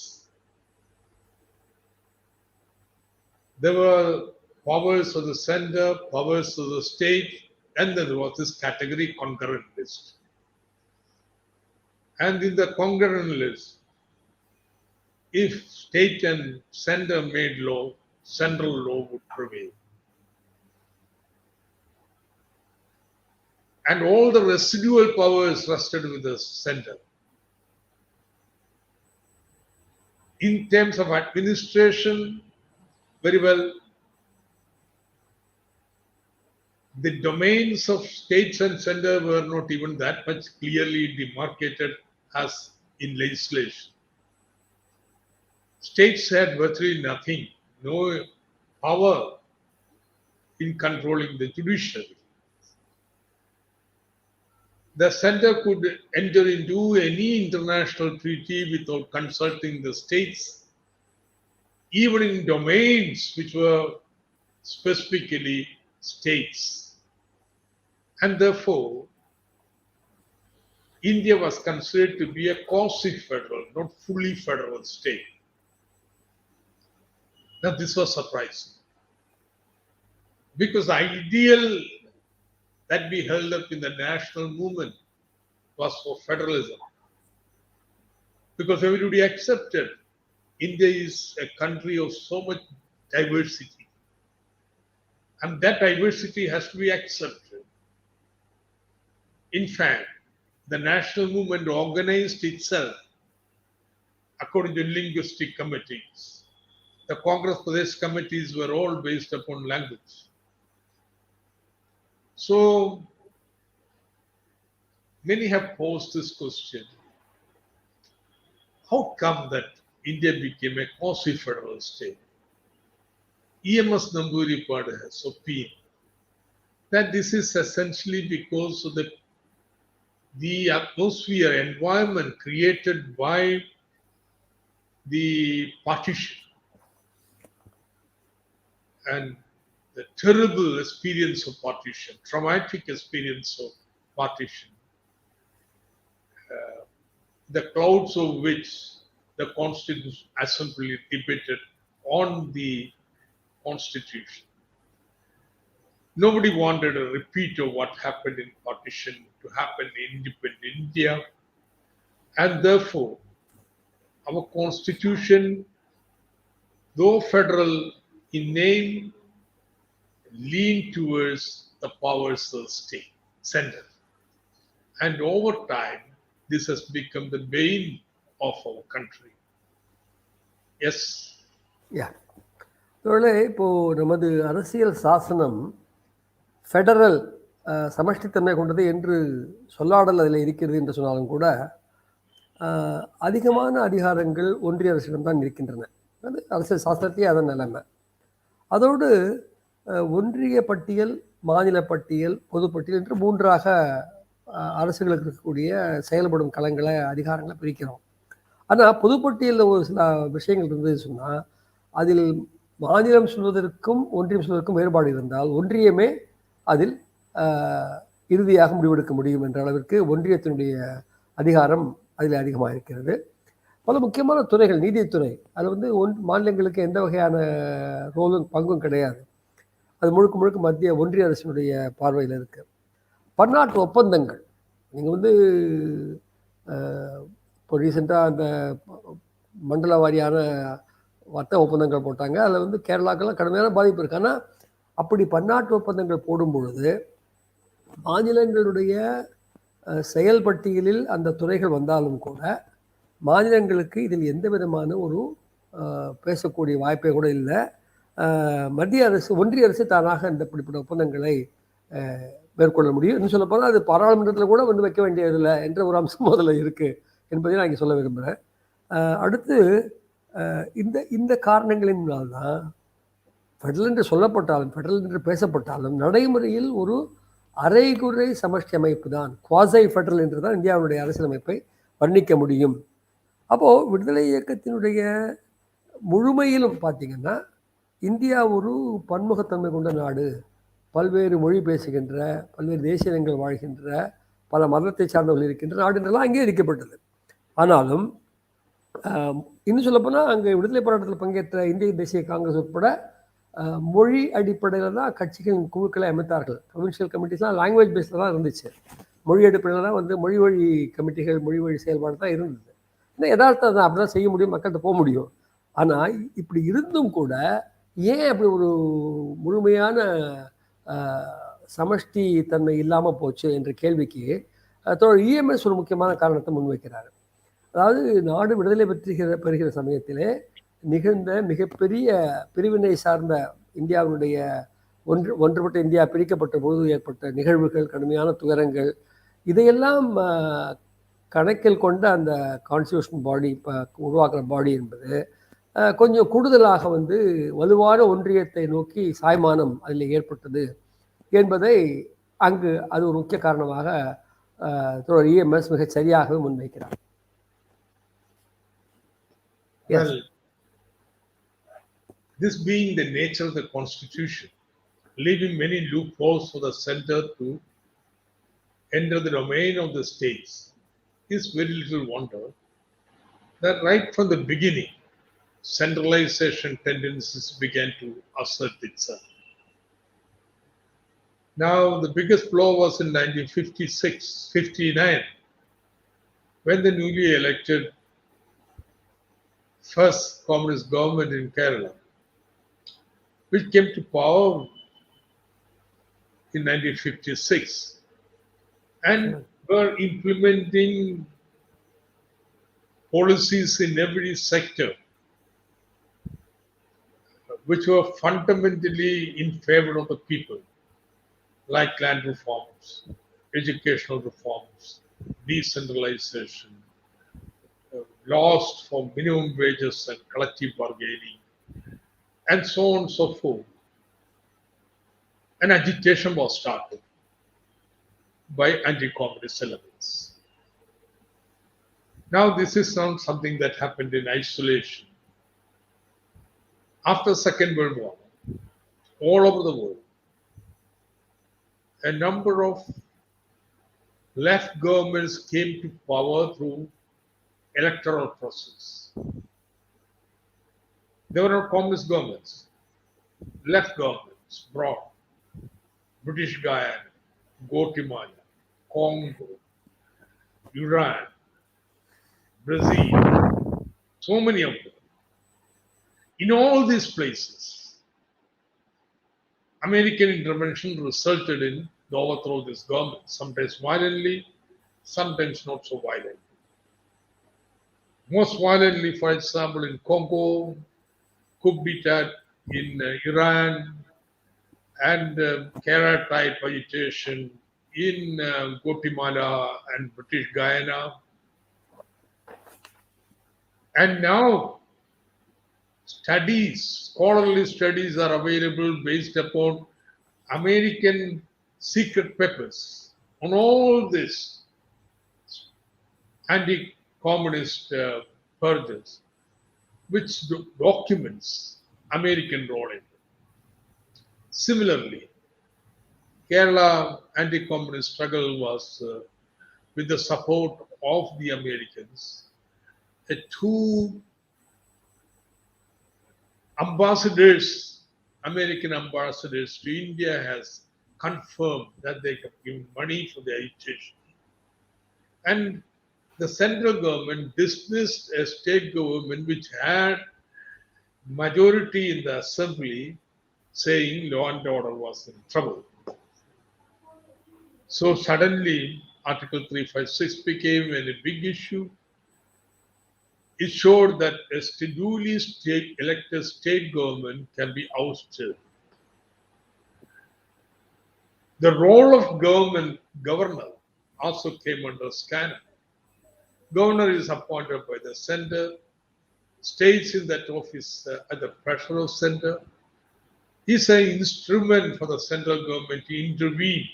Speaker 5: There were powers of the center, powers of the state, and then there was this category concurrent list. And in the concurrent list, if state and center made law, central law would prevail. And all the residual powers rested with the center. In terms of administration, very well, the domains of states and center were not even that much clearly demarcated as in legislation. States had virtually nothing, no power in controlling the judiciary. The center could enter into any international treaty without consulting the states, even in domains which were specifically states. And therefore, India was considered to be a quasi-federal, not fully federal state. Now, this was surprising, because the ideal that we held up in the national movement was for federalism, because everybody accepted India is a country of so much diversity, and that diversity has to be accepted. In fact, the national movement organized itself according to linguistic committees. The Congress Pradesh committees were all based upon language. So, many have posed this question: how come that India became a quasi-federal state? E.M.S. Namboodiripad has opined that this is essentially because of the atmosphere, environment created by the partition. And the terrible experience of partition, traumatic experience of partition, the clouds of which the Constitutional Assembly debated on the Constitution. Nobody wanted a repeat of what happened in partition to happen in independent India. And therefore, our Constitution, though federal in name, leaned towards the powers of the state, center. And over time, this has become the bane of our country. Yes.
Speaker 3: யா தோழே, இப்போது நமது அரசியல் சாசனம் ஃபெடரல் சமஷ்டித்தன்மை கொண்டது என்று சொல்லாடல் அதில் இருக்கிறது என்று சொன்னாலும் கூட அதிகமான அதிகாரங்கள் ஒன்றிய அரசிடம்தான் இருக்கின்றன. அது அரசியல் சாஸ்திரத்தையே அதன் நிலைமை. அதோடு ஒன்றிய பட்டியல், மாநில பட்டியல், பொதுப்பட்டியல் என்று மூன்றாக அரசுகளுக்கு இருக்கக்கூடிய செயல்படும் களங்களை, அதிகாரங்களை பிரிக்கிறோம். ஆனால் பொதுப்பட்டியலில் ஒரு சில விஷயங்கள் இருந்தது சொன்னால், அதில் மாநிலம் சொல்வதற்கும் ஒன்றியம் சொல்வதற்கும் வேறுபாடு இருந்தால் ஒன்றியமே அதில் இறுதியாக முடிவெடுக்க முடியும் என்ற அளவிற்கு ஒன்றியத்தினுடைய அதிகாரம் அதில் அதிகமாக இருக்கிறது. பல முக்கியமான துறைகள், நீதித்துறை, அது வந்து மாநிலங்களுக்கு எந்த வகையான ரோலும் பங்கும் கிடையாது. அது முழுக்க முழுக்க மத்திய ஒன்றிய அரசினுடைய பார்வையில் இருக்குது. பன்னாட்டு ஒப்பந்தங்கள், நீங்கள் வந்து இப்போ ரீசெண்டாக அந்த மண்டல வாரியான வர்த்தக ஒப்பந்தங்கள் போட்டாங்க. அதில் வந்து கேரளாக்கெல்லாம் கடுமையான பாதிப்பு இருக்குது. ஆனால் அப்படி பன்னாட்டு ஒப்பந்தங்கள் போடும் பொழுது மாநிலங்களுடைய செயல் பட்டியலில் அந்த துறைகள் வந்தாலும் கூட மாநிலங்களுக்கு இதில் எந்த விதமான ஒரு பேசக்கூடிய வாய்ப்பே கூட இல்லை. மத்திய அரசு, ஒன்றிய அரசு தானாக இந்த இப்படிப்பட்ட ஒப்பந்தங்களை மேற்கொள்ள முடியும். இன்னும் சொல்ல போனால் அது பாராளுமன்றத்தில் கூட வந்து வைக்க வேண்டியதில்லை என்ற ஒரு அம்சம் முதல்ல இருக்குது என்பதை நான் இங்கே சொல்ல விரும்புகிறேன். அடுத்து இந்த காரணங்களினால்தான் ஃபெடரல் என்று சொல்லப்பட்டாலும், ஃபெடரல் என்று பேசப்பட்டாலும் நடைமுறையில் ஒரு அரைகுறை சமஷ்டி அமைப்பு தான், குவாசை ஃபெடரல் என்று தான் இந்தியாவுடைய அரசியலமைப்பை வர்ணிக்க முடியும். அப்போது விடுதலை இயக்கத்தினுடைய முழுமையிலும் பார்த்திங்கன்னா இந்தியா ஒரு பன்முகத்தன்மை கொண்ட நாடு, பல்வேறு மொழி பேசுகின்ற, பல்வேறு தேசிய இனங்கள் வாழ்கின்ற, பல மதத்தை சார்ந்தவர்கள் இருக்கின்ற நாடு என்றெல்லாம் அங்கீகரிக்கப்பட்டது. ஆனாலும் இன்னும் சொல்லப்போனால் அங்கே விடுதலை போராட்டத்தில் பங்கேற்ற இந்திய தேசிய காங்கிரஸ் உட்பட மொழி அடிப்படையில் தான் கட்சிகளின் குழுக்களை அமைத்தார்கள். ப்ரொவின்ஷியல் கமிட்டிஸ்லாம் லாங்குவேஜ் பேஸில் தான் இருந்துச்சு. மொழி அடிப்படையில் தான் வந்து மொழி வழி கமிட்டிகள், மொழி வழி செயல்பாடு தான் இருந்தது. ஏன்னா யதார்த்தம் தான், அப்படி தான் செய்ய முடியும், மக்கள்கிட்ட போக முடியும். ஆனால் இப்படி இருந்தும் கூட ஏன் அப்படி ஒரு முழுமையான சமஷ்டி தன்மை இல்லாமல் போச்சு என்ற கேள்விக்கு இஎம்எஸ் ஒரு முக்கியமான காரணத்தை முன்வைக்கிறார். அதாவது நாடு விடுதலை பெறுகிற சமயத்திலே நிகழ்ந்த மிகப்பெரிய பிரிவினை சார்ந்த இந்தியாவினுடைய ஒன்றுபட்ட இந்தியா பிரிக்கப்பட்ட பொழுது ஏற்பட்ட நிகழ்வுகள், கடுமையான துயரங்கள், இதையெல்லாம் கணக்கில் கொண்ட அந்த கான்ஸ்டியூஷன் பாடி, இப்போ உருவாக்குற பாடி என்பது கொஞ்சம் கூடுதலாக வந்து வலுவான ஒன்றியத்தை நோக்கி சாய்மானம் அதில் ஏற்பட்டது என்பதை அங்கு அது ஒரு முக்கிய காரணமாக இஎம்எஸ் மிக சரியாகவே முன்வைக்கிறார்.
Speaker 5: Well, this being the nature of the Constitution, leaving many loopholes for the center to enter the domain of the states, is very little wonder that right from the beginning, centralization tendencies began to assert itself. Now, the biggest blow was in 1956-59, when the newly elected first communist government in Kerala, which came to power in 1956 and were implementing policies in every sector which were fundamentally in favor of the people, like land reforms, educational reforms, decentralization, laws for minimum wages and collective bargaining, and so on and so forth. An agitation was started by anti-communist elements. Now, this is not something that happened in isolation. After the Second World War, all over the world. A number of left governments came to power through electoral process. They were not communist governments. Left governments brought British Guyana, Guatemala, Congo, Iran, Brazil, so many of them. In all these places, American intervention resulted in the overthrow of this government, sometimes violently, sometimes not so violently. Most violently, for example, in Congo, coup d'etat in Iran, and Kara-type agitation in Guatemala and British Guyana. And now scholarly studies are available based upon American secret papers on all this anti-communist purges, which documents American role in it. Similarly, Kerala anti-communist struggle was with the support of the Americans. Two American ambassadors to India has confirmed that they have given money for the agitation. And the central government dismissed a state government which had majority in the assembly saying law and order was in trouble. So suddenly Article 356 became a big issue. It showed that a duly elected state government can be ousted. The role of governor also came under scanner. Governor is appointed by the center, stays in that office at the pressure of center. He's an instrument for the central government to intervene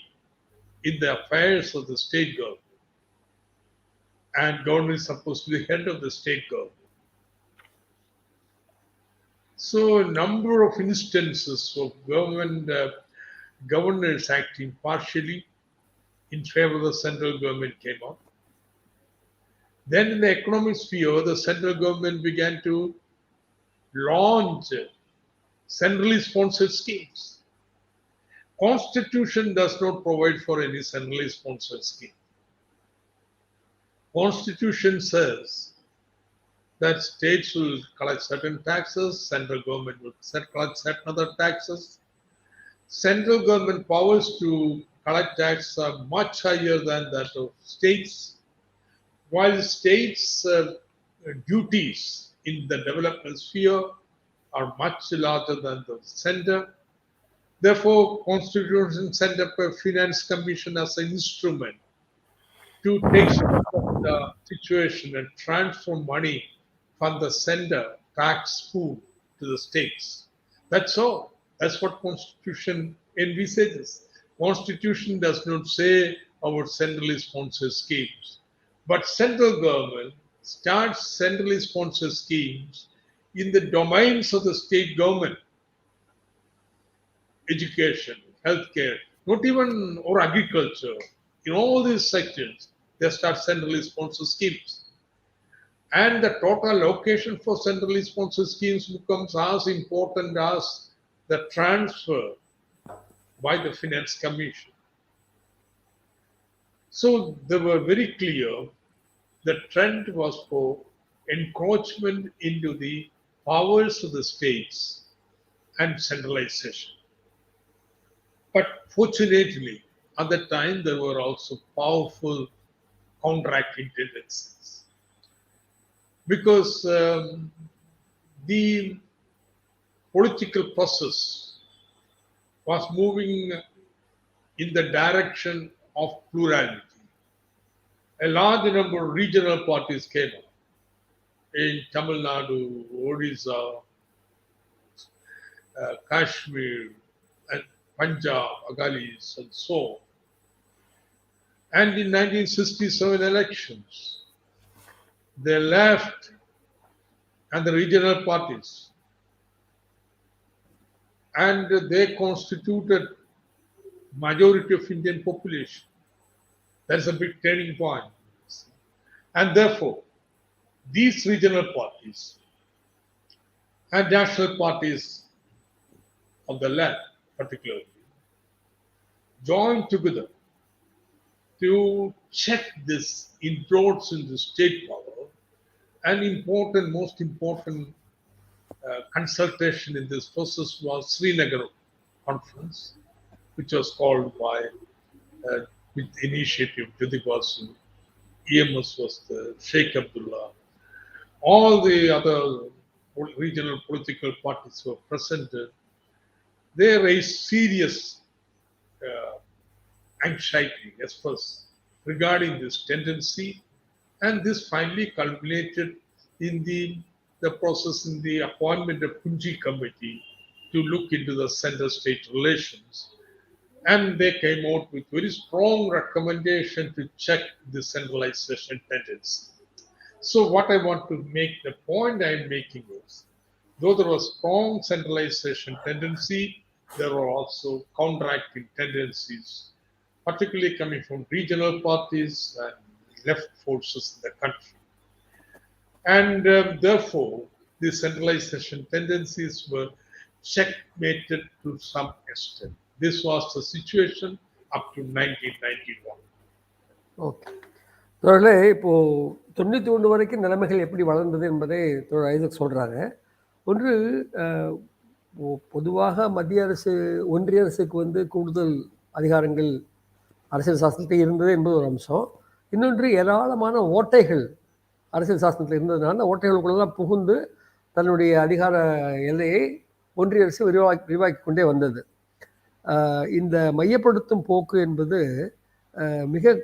Speaker 5: in the affairs of the state government. And governor is supposed to be the head of the state government. So a number of instances of governors acting partially in favor of the central government came up. Then in the economic sphere, the central government began to launch centrally sponsored schemes. Constitution does not provide for any centrally sponsored scheme. Constitution says that states will collect certain taxes, central government will collect certain other taxes. Central government powers to collect tax are much higher than that of states, while states' duties in the development sphere are much larger than the center. Therefore, Constitution set up a finance commission as an instrument to take stock of the situation and transfer money from the center tax pool to the states. That's all. That's what Constitution envisages. Constitution does not say about centrally sponsored schemes, but central government starts centrally sponsored schemes in the domains of the state government. Education, healthcare, not even or agriculture. In all these sectors, they start centrally sponsored schemes. And the total allocation for centrally sponsored schemes becomes as important as the transfer by the Finance Commission. So they were very clear the trend was for encroachment into the powers of the states and centralization. But fortunately, at that time, there were also powerful counteracting tendencies. Because the political process was moving in the direction of plurality. A large number of regional parties came up in Tamil Nadu, Odisha, Kashmir, and Punjab, Agalis, and so on. And in 1967 elections, the left and the regional parties and they constituted majority of Indian population. That's a big turning point. And therefore, these regional parties and national parties of the land, particularly, joined together to check this inroads into state power. An most important consultation in this process was Srinagar conference, which was called by with initiative Jyoti Basu. EMS was the Sheikh Abdullah. All the other regional political parties were presented. They raised serious anxiety as first regarding this tendency, and this finally culminated in the process in the appointment of Kunji committee to look into the center-state relations. And they came out with very strong recommendation to check the centralization tendency. So what I want to make, the point I'm making is, though there was strong centralization tendency, there were also counteracting tendencies, particularly coming from regional parties and left forces in the country. And therefore, the centralization tendencies were checkmated to some extent. This was the situation up to 1991.
Speaker 3: Okay தோழர்களே, இப்போது 91 வரைக்கும் நிலைமைகள் எப்படி வளர்ந்தது என்பதை தோழர் ஐசக் சொல்கிறாங்க. ஒன்று, பொதுவாக மத்திய அரசு ஒன்றிய அரசுக்கு வந்து கூடுதல் அதிகாரங்கள் அரசியல் சாசனத்தில் இருந்தது என்பது ஒரு அம்சம். இன்னொன்று, ஏராளமான ஓட்டைகள் அரசியல் சாசனத்தில் இருந்ததுனால ஓட்டைகளுக்குள்ளெல்லாம் புகுந்து தன்னுடைய அதிகார எல்லையை ஒன்றிய அரசு விரிவாக்கி கொண்டே வந்தது. இந்த மையப்படுத்தும் போக்கு என்பது மிக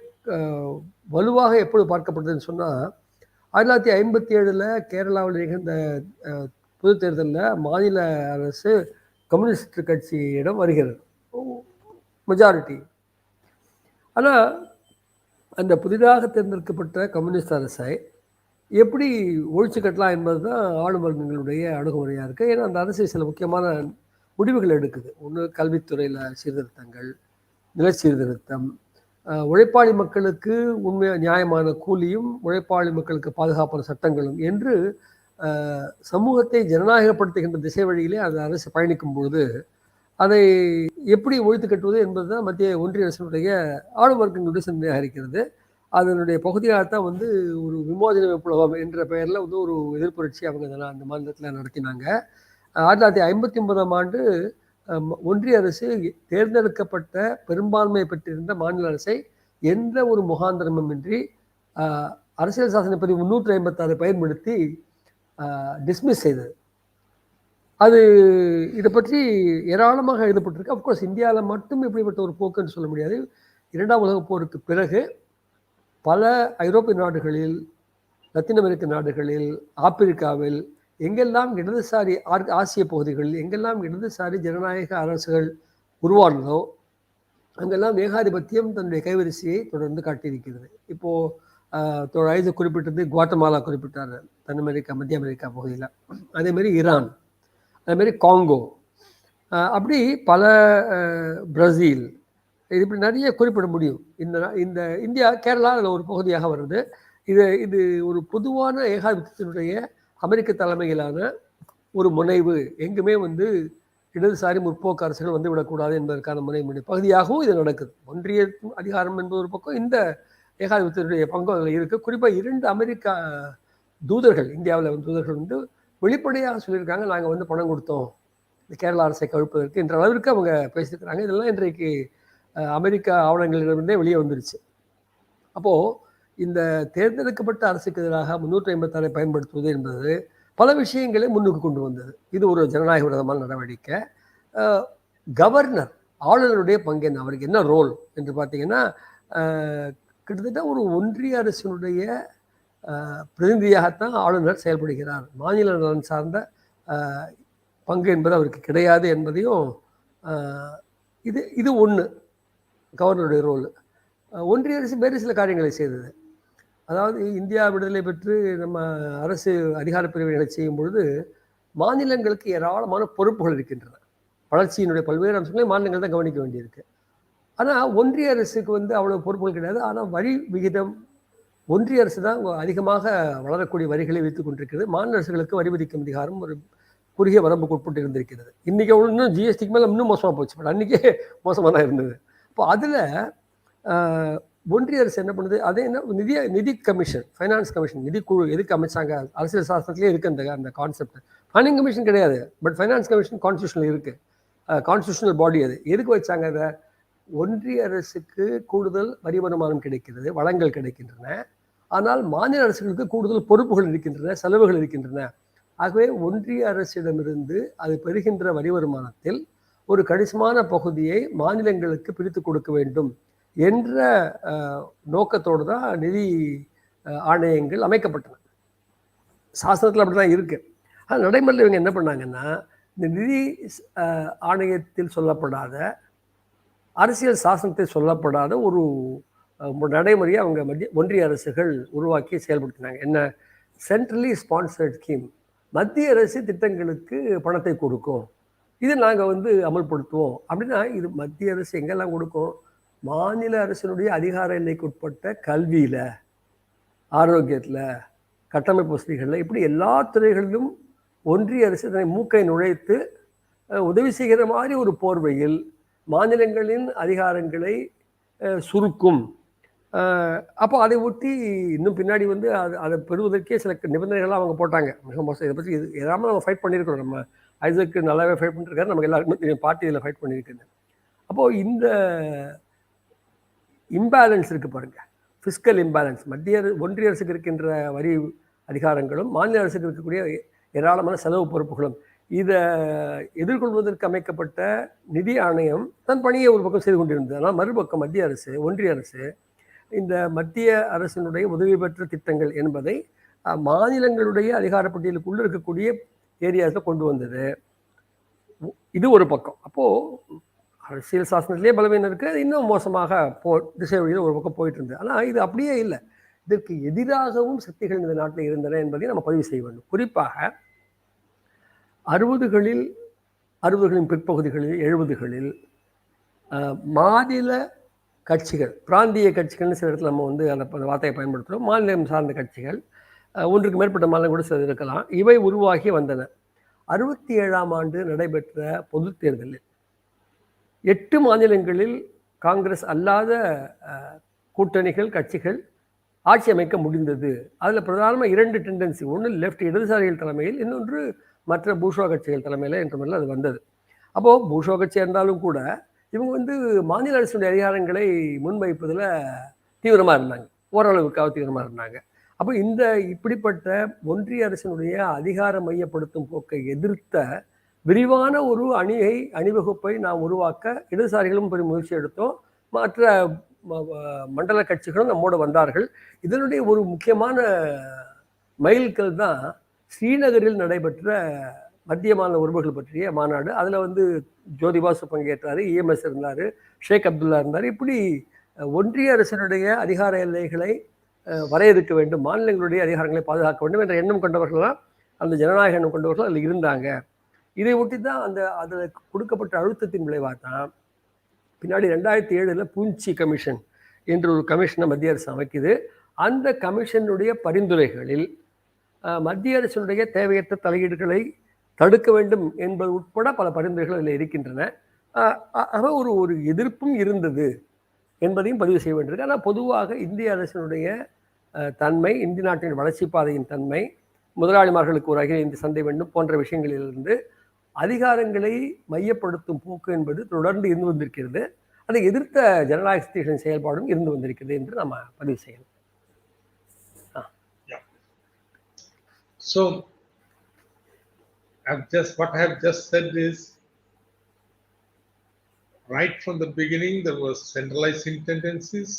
Speaker 3: வலுவாக எப்பொழுது பார்க்கப்பட்டதுன்னு சொன்னால், 1957 கேரளாவில் நிகழ்ந்த பொது தேர்தலில் மாநில அரசு கம்யூனிஸ்ட் கட்சியிடம் வருகிறது, மெஜாரிட்டி. ஆனால் அந்த புதிதாக தேர்ந்தெடுக்கப்பட்ட கம்யூனிஸ்ட் அரசை எப்படி ஒழிச்சு கட்டலாம் என்பது தான் ஆளும் வர்க்கங்களுடைய அணுகுமுறையாக இருக்குது. ஏன்னா அந்த அரசு சில முக்கியமான முடிவுகள் எடுக்குது. ஒன்று, கல்வித்துறையில் சீர்திருத்தங்கள், நில சீர்திருத்தம், உழைப்பாளி மக்களுக்கு உண்மையாக நியாயமான கூலியும் உழைப்பாளி மக்களுக்கு பாதுகாப்பான சட்டங்களும் என்று சமூகத்தை ஜனநாயகப்படுத்துகின்ற திசை வழியிலே அந்த அரசு பயணிக்கும் பொழுது அதை எப்படி ஒழித்து கட்டுவது என்பது தான் மத்திய ஒன்றிய அரசினுடைய ஆளும் வர்க்கங்களுடைய சிந்தனையாக இருக்கிறது. அதனுடைய பகுதியாகத்தான் வந்து ஒரு விமோசன விப்ளவம் என்ற பெயரில் வந்து ஒரு எதிர்ப்புரட்சி அவங்க அந்த மாநிலத்தில் நடத்தினாங்க. 1959 ஒன்றிய அரசு தேர்ந்தெடுக்கப்பட்ட பெரும்பான்மை பெற்றிருந்த மாநில அரசை எந்த ஒரு முகாந்திரமும் இன்றி அரசியல் சாசன பதிவு 356 பயன்படுத்தி டிஸ்மிஸ் செய்தது. அது இதை பற்றி ஏராளமாக எழுதப்பட்டிருக்கு. அஃப்கோர்ஸ் இந்தியாவில் மட்டும் இப்படிப்பட்ட ஒரு போக்குன்னு சொல்ல முடியாது. 2ஆம் உலகப் போருக்கு பிறகு பல ஐரோப்பிய நாடுகளில், லத்தீன் அமெரிக்க நாடுகளில், ஆப்பிரிக்காவில், எங்கெல்லாம் இடதுசாரி ஆசிய பகுதிகளில் எங்கெல்லாம் இடதுசாரி ஜனநாயக அரசுகள் உருவானதோ அங்கெல்லாம் ஏகாதிபத்தியம் தன்னுடைய கைவரிசையை தொடர்ந்து காட்டியிருக்கிறது. இப்போது ஐசக் குறிப்பிட்டது குவாட்டமாலா குறிப்பிட்டார், தென் அமெரிக்கா, மத்திய அமெரிக்கா பகுதியில். அதேமாரி ஈரான், அதேமாரி காங்கோ, அப்படி பல பிரேசில், இது இப்படி நிறைய குறிப்பிட முடியும். இந்த இந்தியா, கேரளா அதில் ஒரு பகுதியாக வருது. இது ஒரு பொதுவான ஏகாதிபத்தியத்தினுடைய அமெரிக்க தலைமையிலான ஒரு முனைவு. எங்குமே வந்து இடதுசாரி முற்போக்கு அரசுகள் வந்து விடக்கூடாது என்பதற்கான முனைவுடைய பகுதியாகவும் இது நடக்குது. ஒன்றிய அதிகாரம் என்பது ஒரு பக்கம், இந்த ஏகாதிபத்தியத்துடைய பங்கு அதில் இருக்குது. குறிப்பாக 2 அமெரிக்கா தூதர்கள், இந்தியாவில் தூதர்கள் வந்து வெளிப்படையாக சொல்லியிருக்காங்க, நாங்கள் வந்து பணம் கொடுத்தோம் இந்த கேரளா அரசை கவிழ்ப்பதற்கு என்ற அளவிற்கு அவங்க பேசியிருக்கிறாங்க. இதெல்லாம் இன்றைக்கு அமெரிக்கா ஆவணங்களிலிருந்தே வெளியே வந்துருச்சு. அப்போது இந்த தேர்ந்தெடுக்கப்பட்ட அரசுக்கு எதிராக 356 பயன்படுத்துவது என்பது பல விஷயங்களை முன்னுக்கு கொண்டு வந்தது. இது ஒரு ஜனநாயக விரோதமான நடவடிக்கை. கவர்னர், ஆளுநருடைய பங்கு என்ன, அவருக்கு என்ன ரோல் என்று பார்த்தீங்கன்னா, கிட்டத்தட்ட ஒரு ஒன்றிய அரசினுடைய பிரதிநிதியாகத்தான் ஆளுநர் செயல்படுகிறார். மாநில நலன் சார்ந்த பங்கு என்பது அவருக்கு கிடையாது என்பதையும் இது ஒன்று கவர்னருடைய ரோல். ஒன்றிய அரசு வேறு சில காரியங்களை செய்தது. அதாவது இந்தியா விடுதலை பெற்று நம்ம அரசு அதிகார பிரிவினை செய்யும் பொழுது மாநிலங்களுக்கு ஏராளமான பொறுப்புகள் இருக்கின்றன. வளர்ச்சியினுடைய பல்வேறு அம்சங்களையும் மாநிலங்கள் தான் கவனிக்க வேண்டியிருக்கு. ஆனால் ஒன்றிய அரசுக்கு வந்து அவ்வளோ பொறுப்புகள் கிடையாது. ஆனால் வரி விகிதம் ஒன்றிய அரசு தான் அதிகமாக வளரக்கூடிய வரிகளை வைத்துக் கொண்டிருக்கிறது. மாநில அரசுகளுக்கு வரி விதிக்கும் அதிகாரம் ஒரு குறுகிய வரம்புக்கு உட்பட்டு இருந்திருக்கிறது. இன்னைக்கு இன்னும் ஜிஎஸ்டிக்கு மேலே இன்னும் மோசமாக போச்சு. பட் அன்றைக்கே மோசமாக தான் இருந்தது. இப்போ அதில் ஒன்றிய அரசு என்ன பண்ணுது, அதே என்ன நிதி கமிஷன், ஃபைனான்ஸ் கமிஷன், நிதி குழு எதுக்கு அமைச்சாங்க? அரசியல் சாஸ்திரத்திலே இருக்கு அந்த கான்செப்ட். ஃபண்டிங் கமிஷன் கிடையாது, பட் ஃபைனான்ஸ் கமிஷன் கான்ஸ்டியூஷனில் இருக்கு. கான்ஸ்டியூஷனல் பாடி அது. எதுக்கு வச்சாங்க அதை? ஒன்றிய அரசுக்கு கூடுதல் வரி வருமானம் கிடைக்கிறது, வளங்கள் கிடைக்கின்றன. ஆனால் மாநில அரசுகளுக்கு கூடுதல் பொறுப்புகள் இருக்கின்றன, செலவுகள் இருக்கின்றன. ஆகவே ஒன்றிய அரசிடமிருந்து அது பெறுகின்ற வரி வருமானத்தில் ஒரு கணிசமான பகுதியை மாநிலங்களுக்கு பிரித்து கொடுக்க வேண்டும் என்ற நோக்கத்தோடு தான் நிதி ஆணையங்கள் அமைக்கப்பட்டன. சாஸ்திரத்தில் அப்படிதான் இருக்கு. ஆனால் நடைமுறையில் இவங்க என்ன பண்ணாங்கன்னா, இந்த நிதி ஆணையத்தில் சொல்லப்படாத, அரசியல் சாசனத்தில் சொல்லப்படாத ஒரு நடைமுறையை அவங்க ஒன்றிய அரசுகள் உருவாக்கி செயல்படுத்தினாங்க. என்ன? Centrally sponsored scheme. மத்திய அரசு திட்டங்களுக்கு பணத்தை கொடுக்கும், இது நாங்கள் வந்து அமல்படுத்துவோம் அப்படின்னா, இது மத்திய அரசு எங்கெல்லாம் கொடுக்கும்? மாநில அரசினுடைய அதிகார எல்லைக்கு உட்பட்ட கல்வியில், ஆரோக்கியத்தில், கட்டமைப்பு வசதிகளில், இப்படி எல்லா துறைகளிலும் ஒன்றிய அரசு தன்னை மூக்கை நுழைத்து உதவி செய்கிற மாதிரி ஒரு போர்வையில் மாநிலங்களின் அதிகாரங்களை சுருக்கும். அப்போ அதை ஒட்டி இன்னும் பின்னாடி வந்து அதை பெறுவதற்கே சில நிபந்தனைகள்லாம் அவங்க போட்டாங்க. மிக மோசம். இதை பற்றி எதாமல் நம்ம ஃபைட் பண்ணியிருக்கிறோம். நம்ம ஐசக்கு நல்லாவே ஃபைட் பண்ணிருக்காரு, நமக்கு எல்லாருக்குமே தெரியும், பார்ட்டி இதில் ஃபைட் பண்ணியிருக்குது. அப்போது இந்த இம்பேலன்ஸ் இருக்குது பாருங்கள், ஃபிஸ்கல் இம்பேலன்ஸ். ஒன்றிய அரசுக்கு இருக்கின்ற வரி அதிகாரங்களும் மாநில அரசுக்கு இருக்கக்கூடிய ஏராளமான செலவு பொறுப்புகளும், இதை எதிர்கொள்வதற்கு அமைக்கப்பட்ட நிதி ஆணையம் தன் பணியை ஒரு பக்கம் செய்து கொண்டிருந்தது. ஆனால் மறுபக்கம் மத்திய அரசு, ஒன்றிய அரசு இந்த மத்திய அரசினுடைய உதவி பெற்ற திட்டங்கள் என்பதை மாநிலங்களுடைய அதிகாரப்பட்டியலுக்குள்ள இருக்கக்கூடிய ஏரியாஸில் கொண்டு வந்தது. இது ஒரு பக்கம். அப்போது அரசியல் சாசனத்திலே பலவீனம் இருக்குது, அது இன்னும் மோசமாக திசை வழியில் ஒரு பக்கம் போயிட்டு இருந்தது. ஆனால் இது அப்படியே இல்லை. இதற்கு எதிராகவும் சக்திகள் இந்த நாட்டில் இருந்தன என்பதை நம்ம பதிவு செய்ய வேண்டும். குறிப்பாக 60களின் பிற்பகுதிகளில் 70களில் மாநில கட்சிகள், பிராந்திய கட்சிகள்னு சில இடத்துல நம்ம வந்து அந்த வார்த்தையை பயன்படுத்துகிறோம். மாநிலம் சார்ந்த கட்சிகள், ஒன்றுக்கு மேற்பட்ட மாநிலம் கூட சில இருக்கலாம், இவை உருவாகி வந்தன. 67ஆம் ஆண்டு நடைபெற்ற பொது தேர்தலில் 8 மாநிலங்களில் காங்கிரஸ் அல்லாத கூட்டணிகள், கட்சிகள் ஆட்சி அமைக்க முடிந்தது. அதில் பிரதானமாக 2 டெண்டன்சி, ஒன்று லெஃப்ட் இடதுசாரிகள் தலைமையில், இன்னொன்று மற்ற பூர்ஷ்வா கட்சிகள் தலைமையில் என்ற மாதிரிலாம் அது வந்தது. அப்போது பூர்ஷ்வா கட்சியாக இருந்தாலும் கூட இவங்க வந்து மாநில அரசுடைய அதிகாரங்களை முன்வைப்பதில் தீவிரமாக இருந்தாங்க, ஓரளவுக்காக தீவிரமாக இருந்தாங்க. அப்போ இப்படிப்பட்ட ஒன்றிய அரசினுடைய அதிகார மையப்படுத்தும் போக்கை எதிர்த்த விரிவான ஒரு அணிவகுப்பை நாம் உருவாக்க இடதுசாரிகளும் பெரும் முயற்சி எடுத்தோம், மற்ற மண்டல கட்சிகளும் நம்மோடு வந்தார்கள். இதனுடைய ஒரு முக்கியமான மைல்கல் தான் ஸ்ரீநகரில் நடைபெற்ற மத்திய மாநில உறவுகள் பற்றிய மாநாடு. அதில் வந்து ஜோதிபாசு பங்கேற்றார், இஎம்எஸ் இருந்தார், ஷேக் அப்துல்லா இருந்தார். இப்படி ஒன்றிய அரசினுடைய அதிகார எல்லைகளை வரையறுக்க வேண்டும், மாநிலங்களுடைய அதிகாரங்களை பாதுகாக்க வேண்டும் என்ற எண்ணம் கொண்டவர்கள்லாம், அந்த ஜனநாயக எண்ணம் கொண்டவர்கள் அதில் இருந்தாங்க. இதை ஒட்டி தான் அதில் கொடுக்கப்பட்ட அழுத்தத்தின் விளைவாக தான் பின்னாடி 2007 பூஞ்சி கமிஷன் என்று ஒரு கமிஷனை மத்திய அரசு அமைக்குது. அந்த கமிஷனுடைய பரிந்துரைகளில் மத்திய அரசினுடைய தேவையற்ற தலையீடுகளை தடுக்க வேண்டும் என்பது உட்பட பல பரிந்துரைகள் அதில் இருக்கின்றன. ஒரு எதிர்ப்பும் இருந்தது என்பதையும் பதிவு செய்ய வேண்டியிருக்கு. ஆனால் பொதுவாக இந்திய அரசினுடைய தன்மை, இந்திய நாட்டின் வளர்ச்சி பாதையின் தன்மை, முதலாளிமார்களுக்கு ஒரு அகில இந்திய சந்தை வேண்டும் போன்ற விஷயங்களிலிருந்து அதிகாரங்களை மையப்படுத்தும் போக்கு என்பது தொடர்ந்து இருந்து வந்திருக்கிறது. அதை எதிர்த்த ஜனநாயக சக்திகளின் செயல்பாடும் இருந்து வந்திருக்கிறது என்று நம்ம பதிவு செய்யணும்.
Speaker 5: So, what I have just said is, right from the beginning, there was centralizing tendencies,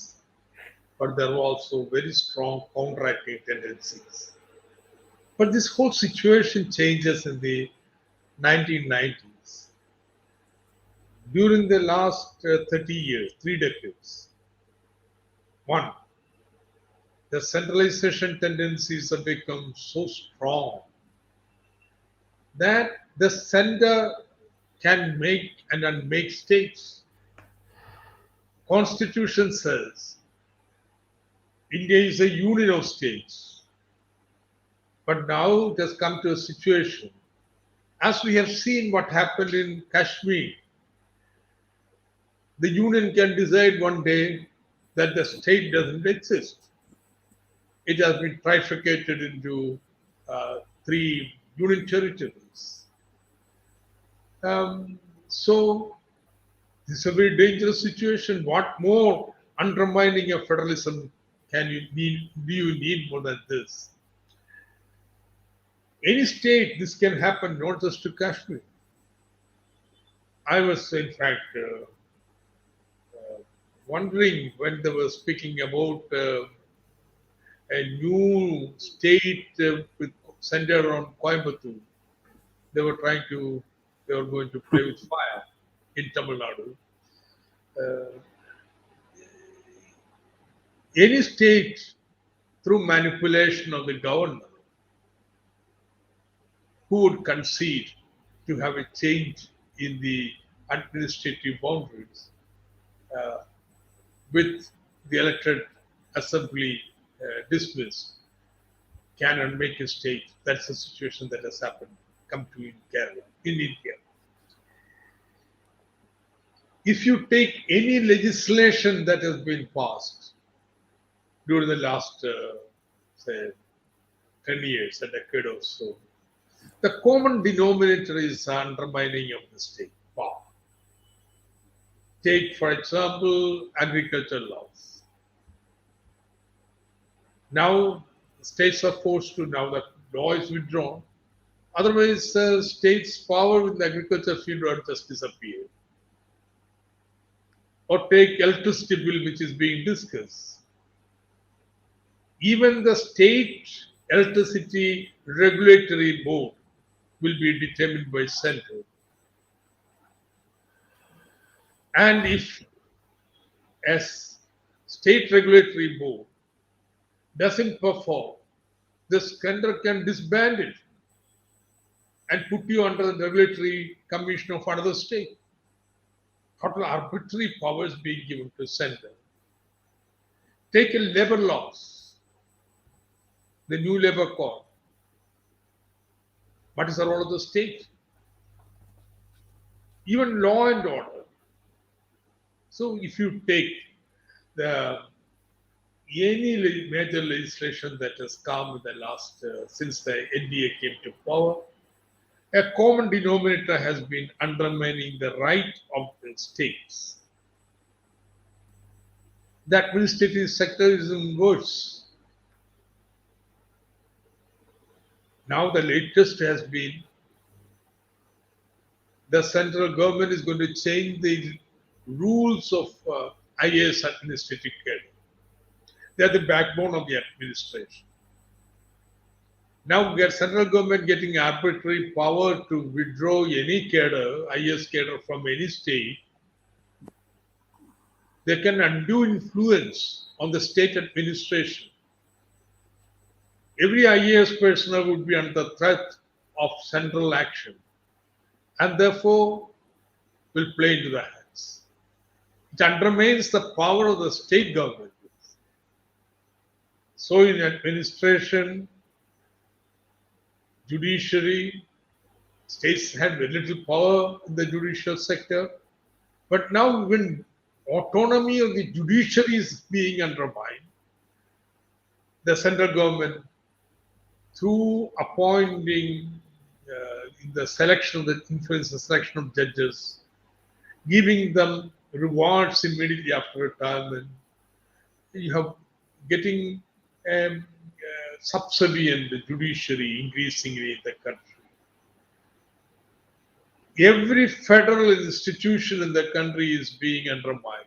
Speaker 5: but there were also very strong counteracting tendencies. But this whole situation changes in the 1990s. During the last 30 years, 3 decades, one, the centralization tendencies have become so strong that the center can make and unmake states. Constitution says India is a union of states. But now it has come to a situation, as we have seen what happened in Kashmir, the union can decide one day that the state doesn't exist. It has been trifurcated into 3 union territories. So this is a very dangerous situation. What more undermining of federalism do you need more than this? Any state, this can happen, not just to Kashmir. I was, in fact, wondering when they were speaking about a new state with center on Coimbatore. They were going to play with fire in Tamil Nadu. Any state, through manipulation of the governor, who would concede to have a change in the administrative boundaries with the elected assembly dismissed, can unmake a state. That's the situation that has come to in Kerala, in India. If you take any legislation that has been passed during the last, say, 10 years, a decade or so, the common denominator is undermining of the state power. Take, for example, agricultural laws. Now, states are forced to, now that law is withdrawn, otherwise, states' power in the agriculture field will just disappear. Or take electricity bill, which is being discussed. Even the state electricity regulatory board will be determined by center. And if a state regulatory board doesn't perform, the center can disband it and put you under the regulatory commission of another state. Total arbitrary powers being given to center. Take a labor laws, the new labor code. What is the role of the state? Even law and order. So if you take any major legislation that has come in the last, since the NDA came to power, a common denominator has been undermining the right of the states. The administrative sector is even worse. Now the latest has been the central government is going to change the rules of IAS administrative cadre. They are the backbone of the administration. Now we have central government getting arbitrary power to withdraw any cadre, IAS cadre from any state. They can undo influence on the state administration. Every IAS personnel would be under threat of central action and therefore will play into the hands. It undermines the power of the state government. So in administration, judiciary, states had very little power in the judicial sector, but now when autonomy of the judiciary is being undermined, the central government, through appointing in the selection of the influence the selection of judges, giving them rewards immediately after retirement, you have getting subservient the judiciary increasingly in the country. Every federal institution in the country is being undermined.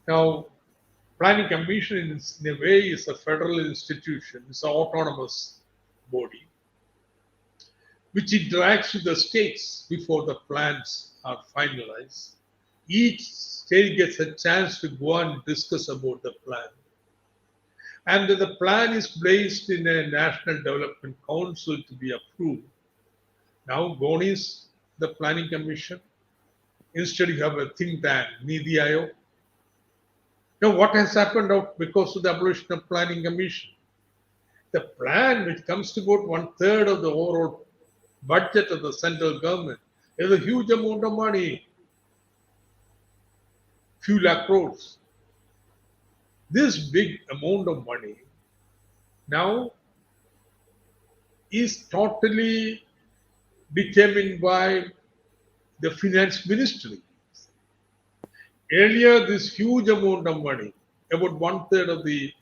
Speaker 5: Now, Planning Commission in a way is a federal institution, it's an autonomous body, which interacts with the states before the plans are finalized. Each state gets a chance to go and discuss about the plan. And the plan is placed in a National Development Council to be approved. Now gone is the planning commission. Instead you have a think tank, Nidhi Aayog. Now what has happened out because of the abolition of planning commission? The plan, which comes to about 1/3 of the overall budget of the central government, is a huge amount of money, few lakh crores. This big amount of money now is totally determined by the finance ministry. Earlier, this huge amount of money, about 1/3 of the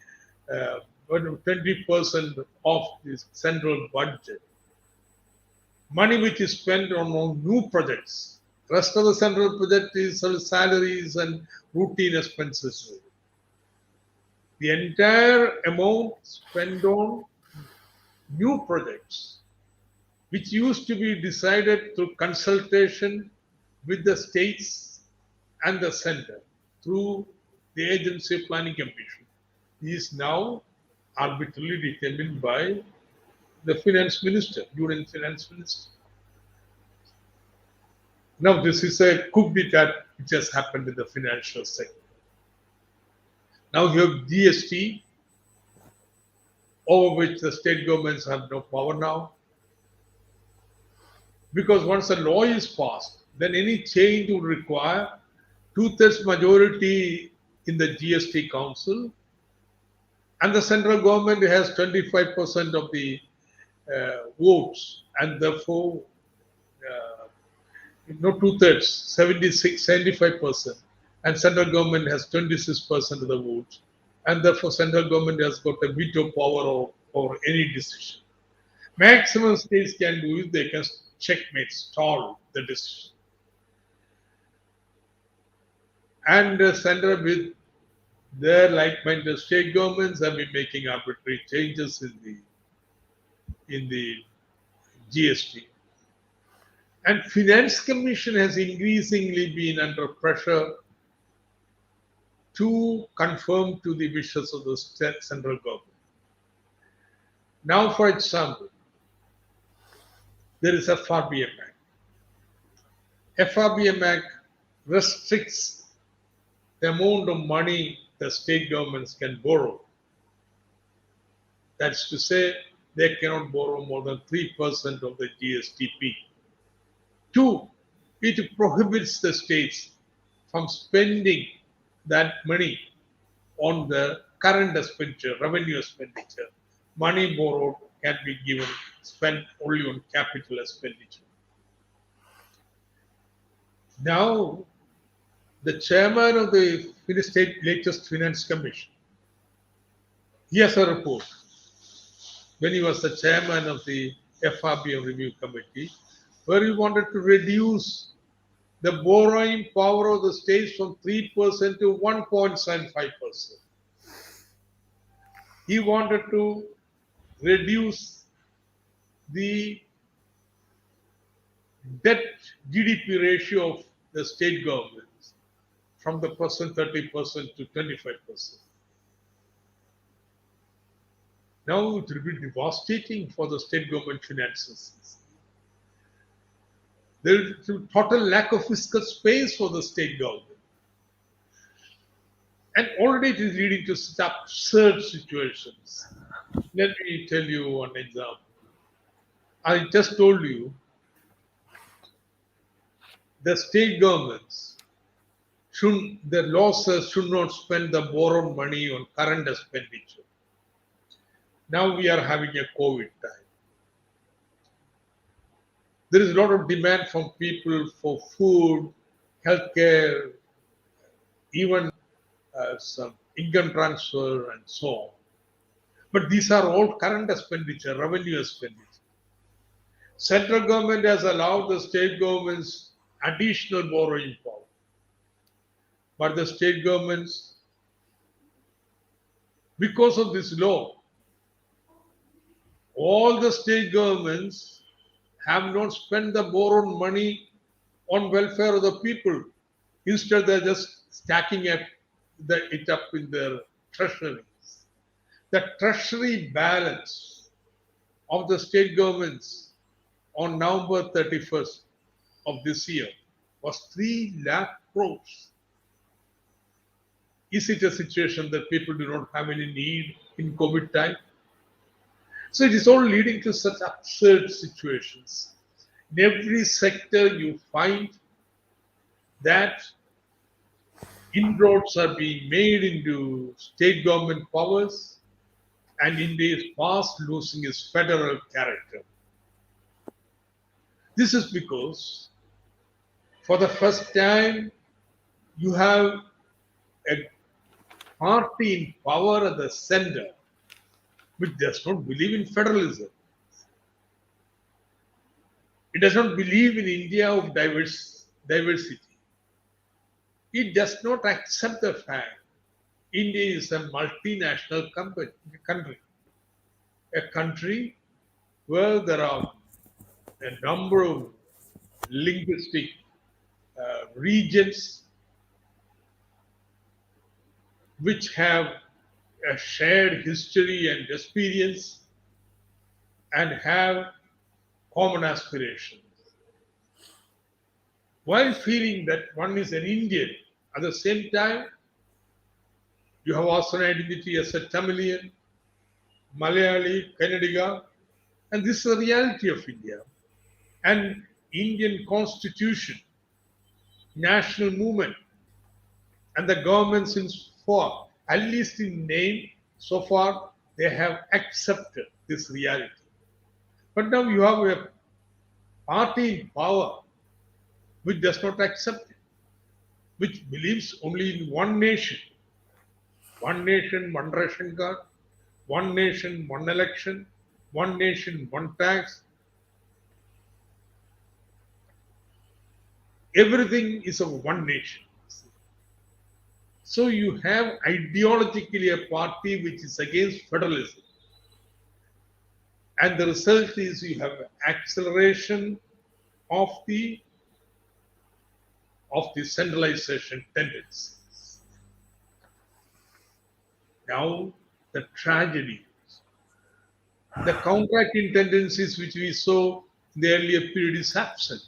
Speaker 5: 20% of the central budget, money which is spent on new projects. Rest of the central budget is salaries and routine expenses. The entire amount spent on new projects, which used to be decided through consultation with the states and the center through the agency of planning commission, is now arbitrarily determined by the finance minister, union finance minister. Now this is a coup d'etat which has happened in the financial sector. Now you have GST, over which the state governments have no power now. Because once a law is passed, then any change would require 2/3 majority in the GST council, and the central government has 25% of the votes, and therefore, no 2/3, 75%, and central government has 26% of the votes, and therefore central government has got a veto power over any decision. Maximum states can do is they can checkmate, stall the decision. And the center with their like-minded state governments have been making arbitrary changes in the GST. And Finance Commission has increasingly been under pressure to conform to the wishes of the central government. Now, for example, there is a FRBM Act. FRBM Act restricts the amount of money the state governments can borrow. That's to say, they cannot borrow more than 3% of the GSTP. 2, it prohibits the states from spending that money on the current expenditure, revenue expenditure. Money borrowed can be spent only on capital expenditure. Now, the chairman of the state latest finance commission, he has a report. When he was the chairman of the FRBM review committee, where he wanted to reduce the borrowing power of the states from 3% to 1.75%. He wanted to reduce the debt GDP ratio of the state governments from the present 30% to 25%. Now it will be devastating for the state government finances. There is a total lack of fiscal space for the state government. And already it is leading to absurd situations. Let me tell you one example. I just told you the state governments the law says should not spend the borrowed money on current expenditure. Now we are having a COVID time. There is a lot of demand from people for food, healthcare, even some income transfer and so on. But these are all current expenditure, revenue expenditure. Central government has allowed the state governments additional borrowing power. But the state governments, because of this law, all the state governments have not spent the borrowed money on welfare of the people. Instead, they're just stacking it up in their treasuries. The treasury balance of the state governments on November 31st of this year was 3 lakh crores. Is it a situation that people do not have any need in COVID time? So it is all leading to such absurd situations. In every sector you find that inroads are being made into state government powers, and India is fast losing its federal character. This is because for the first time you have a party in power at the center which does not believe in federalism. It does not believe in India of diversity. It does not accept the fact India is a multinational country, a country where there are a number of linguistic regions which have a shared history and experience and have common aspirations. While feeling that one is an Indian, at the same time, you have also an identity as a Tamilian, Malayali, Kannadiga, and this is the reality of India. And Indian constitution, national movement, and the government since far, at least in name, so far, they have accepted this reality. But now you have a party in power which does not accept it, which believes only in one nation, one ration card, one nation, one election, one nation, one tax. Everything is of one nation. So you have ideologically a party which is against federalism. And the result is you have acceleration of the centralization tendencies. Now the tragedy, the contracting tendencies which we saw in the earlier period is absent.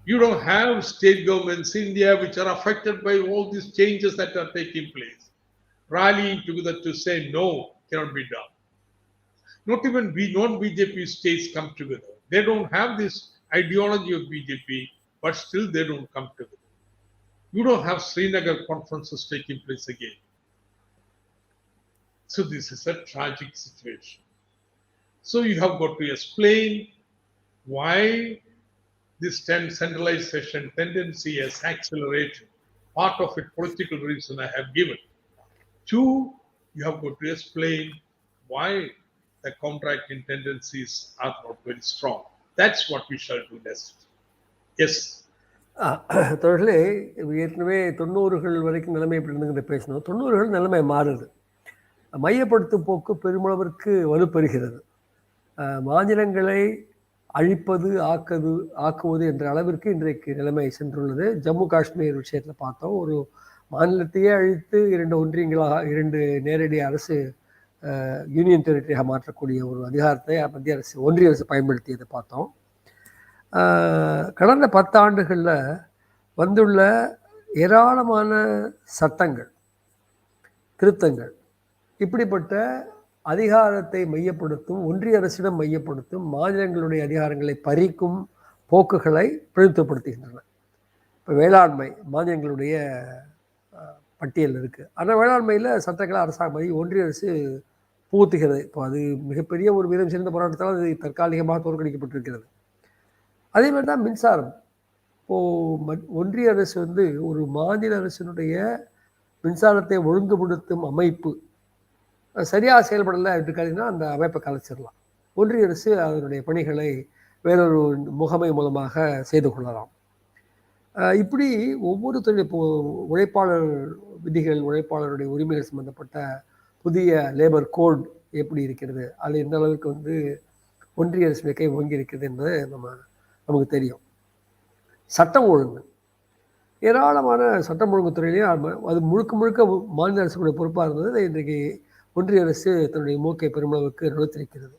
Speaker 5: You don't have state governments in India which are affected by all these changes that are taking place, rallying together to say no, cannot be done. Not even non-BJP states come together. They don't have this ideology of BJP, but still they don't come together. You don't have Srinagar conferences taking place again. So this is a tragic situation. So you have got to explain why this centralization tendency has accelerated. Part of it, political reason I have given. Two, you have got to explain why the contracting tendencies are not very strong. That's what we shall do next. Yes.
Speaker 3: தொடர்களே ஏற்கனவே 90கள் வரைக்கும் நிலைமை எப்படி இருந்துங்கிட்ட பேசணும். 90கள் நிலைமை மாறுது. மையப்படுத்தும் போக்கு பெருமளவிற்கு வலுப்பெறுகிறது. மாநிலங்களை அழிப்பது ஆக்குவது என்ற அளவிற்கு இன்றைக்கு நிலைமை சென்றுள்ளது. ஜம்மு காஷ்மீர் விஷயத்தில் பார்த்தோம், ஒரு மாநிலத்தையே அழித்து 2 ஒன்றியங்களாக 2 நேரடி அரசு யூனியன் டெரிட்டரியாக மாற்றக்கூடிய ஒரு அதிகாரத்தை மத்திய அரசு ஒன்றிய அரசு பயன்படுத்தியதை பார்த்தோம். கடந்த 10 ஆண்டுகளில் வந்துள்ள ஏராளமான சட்டங்கள், திருத்தங்கள் இப்படிப்பட்ட அதிகாரத்தை மையப்படுத்தும், ஒன்றிய அரசிடம் மையப்படுத்தும், மாநிலங்களுடைய அதிகாரங்களை பறிக்கும் போக்குகளை பிரதித்துவப்படுத்துகின்றன. இப்போ வேளாண்மை மாநிலங்களுடைய பட்டியல் இருக்குது. ஆனால் வேளாண்மையில் சட்டங்களை அரசாங்கம் ஒன்றிய அரசு புகுத்துகிறது. இப்போ அது மிகப்பெரிய ஒரு வீரம் சேர்ந்த போராட்டத்தால் அது தற்காலிகமாக தோற்கடிக்கப்பட்டிருக்கிறது. அதே மாதிரி தான் மின்சாரம். இப்போது ஒன்றிய அரசு ஒரு மாநில அரசினுடைய மின்சாரத்தை ஒழுங்குபடுத்தும் அமைப்பு சரியாக செயல்படலை அப்படின்னா அந்த அமைப்பை கலைச்சிடலாம். ஒன்றிய அரசு அதனுடைய பணிகளை வேறொரு முகமை மூலமாக செய்து கொள்ளலாம். இப்படி ஒவ்வொரு தொழில், இப்போது உழைப்பாளர் விதிகள், உழைப்பாளருடைய உரிமைகள் சம்பந்தப்பட்ட புதிய லேபர் கோட் எப்படி இருக்கிறது, அதில் எந்த அளவுக்கு ஒன்றிய அரசுடைய கை ஓங்கி இருக்கிறது என்பது நமக்கு தெரியும். சட்டம் ஒழுங்கு, ஏராளமான சட்டம் ஒழுங்கு துறையிலையும் அது முழுக்க மாநில அரசுடைய பொறுப்பாக இருந்தது. இன்றைக்கு ஒன்றிய அரசு தன்னுடைய மூக்கை பெருமளவுக்கு நுழைத்திருக்கிறது.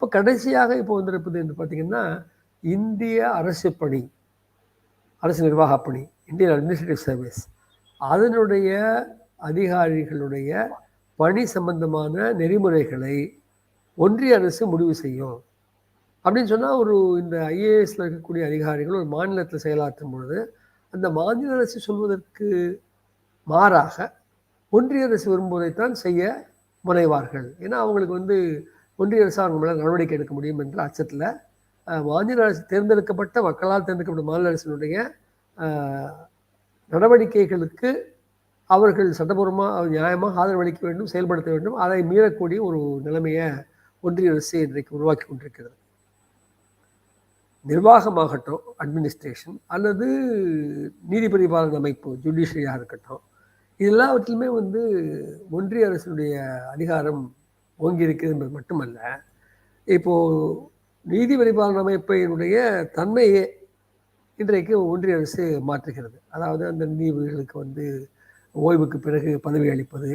Speaker 3: இப்போ கடைசியாக இப்போ வந்திருப்பது என்று பார்த்தீங்கன்னா, இந்திய அரசு பணி, அரசு நிர்வாக பணி, இந்தியன் அட்மினிஸ்ட்ரேட்டிவ் சர்வீஸ், அதனுடைய அதிகாரிகளுடைய பணி சம்பந்தமான நெறிமுறைகளை ஒன்றிய அரசு முடிவு செய்யும் அப்படின்னு சொன்னால், ஒரு இந்த ஐஏஎஸ்ல இருக்கக்கூடிய அதிகாரிகள் ஒரு மாநிலத்தில் செயலாற்றும் பொழுது அந்த மாநில அரசு சொல்வதற்கு மாறாக ஒன்றிய அரசு விரும்புவதைத்தான் செய்ய முனைவார்கள். ஏன்னா அவங்களுக்கு வந்து ஒன்றிய அரசு அவங்க மேலே நடவடிக்கை எடுக்க முடியும் என்ற அச்சத்தில் மாநில அரசு தேர்ந்தெடுக்கப்பட்ட மக்களால் தேர்ந்தெடுக்கப்பட்ட மாநில அரசினுடைய நடவடிக்கைகளுக்கு அவர்கள் சட்டபூர்வமாக நியாயமாக ஆதரவளிக்க வேண்டும், செயல்படுத்த வேண்டும். அதை மீறக்கூடிய ஒரு நிலைமையை ஒன்றிய அரசு இன்றைக்கு உருவாக்கி கொண்டிருக்கிறது. நிர்வாகமாகட்டும், அட்மினிஸ்ட்ரேஷன், அல்லது நீதிபதி பாலன அமைப்பு, ஜுடிஷியரியாக இருக்கட்டும், எல்லாவற்றிலுமே வந்து ஒன்றிய அரசினுடைய அதிகாரம் ஓங்கி இருக்கிறது என்பது மட்டுமல்ல, இப்போது நீதி பரிபாலன அமைப்பினுடைய தன்மையே இன்றைக்கு ஒன்றிய அரசு மாற்றுகிறது. அதாவது அந்த நீதிபதிகளுக்கு வந்து ஓய்வுக்கு பிறகு பதவி அளிப்பது,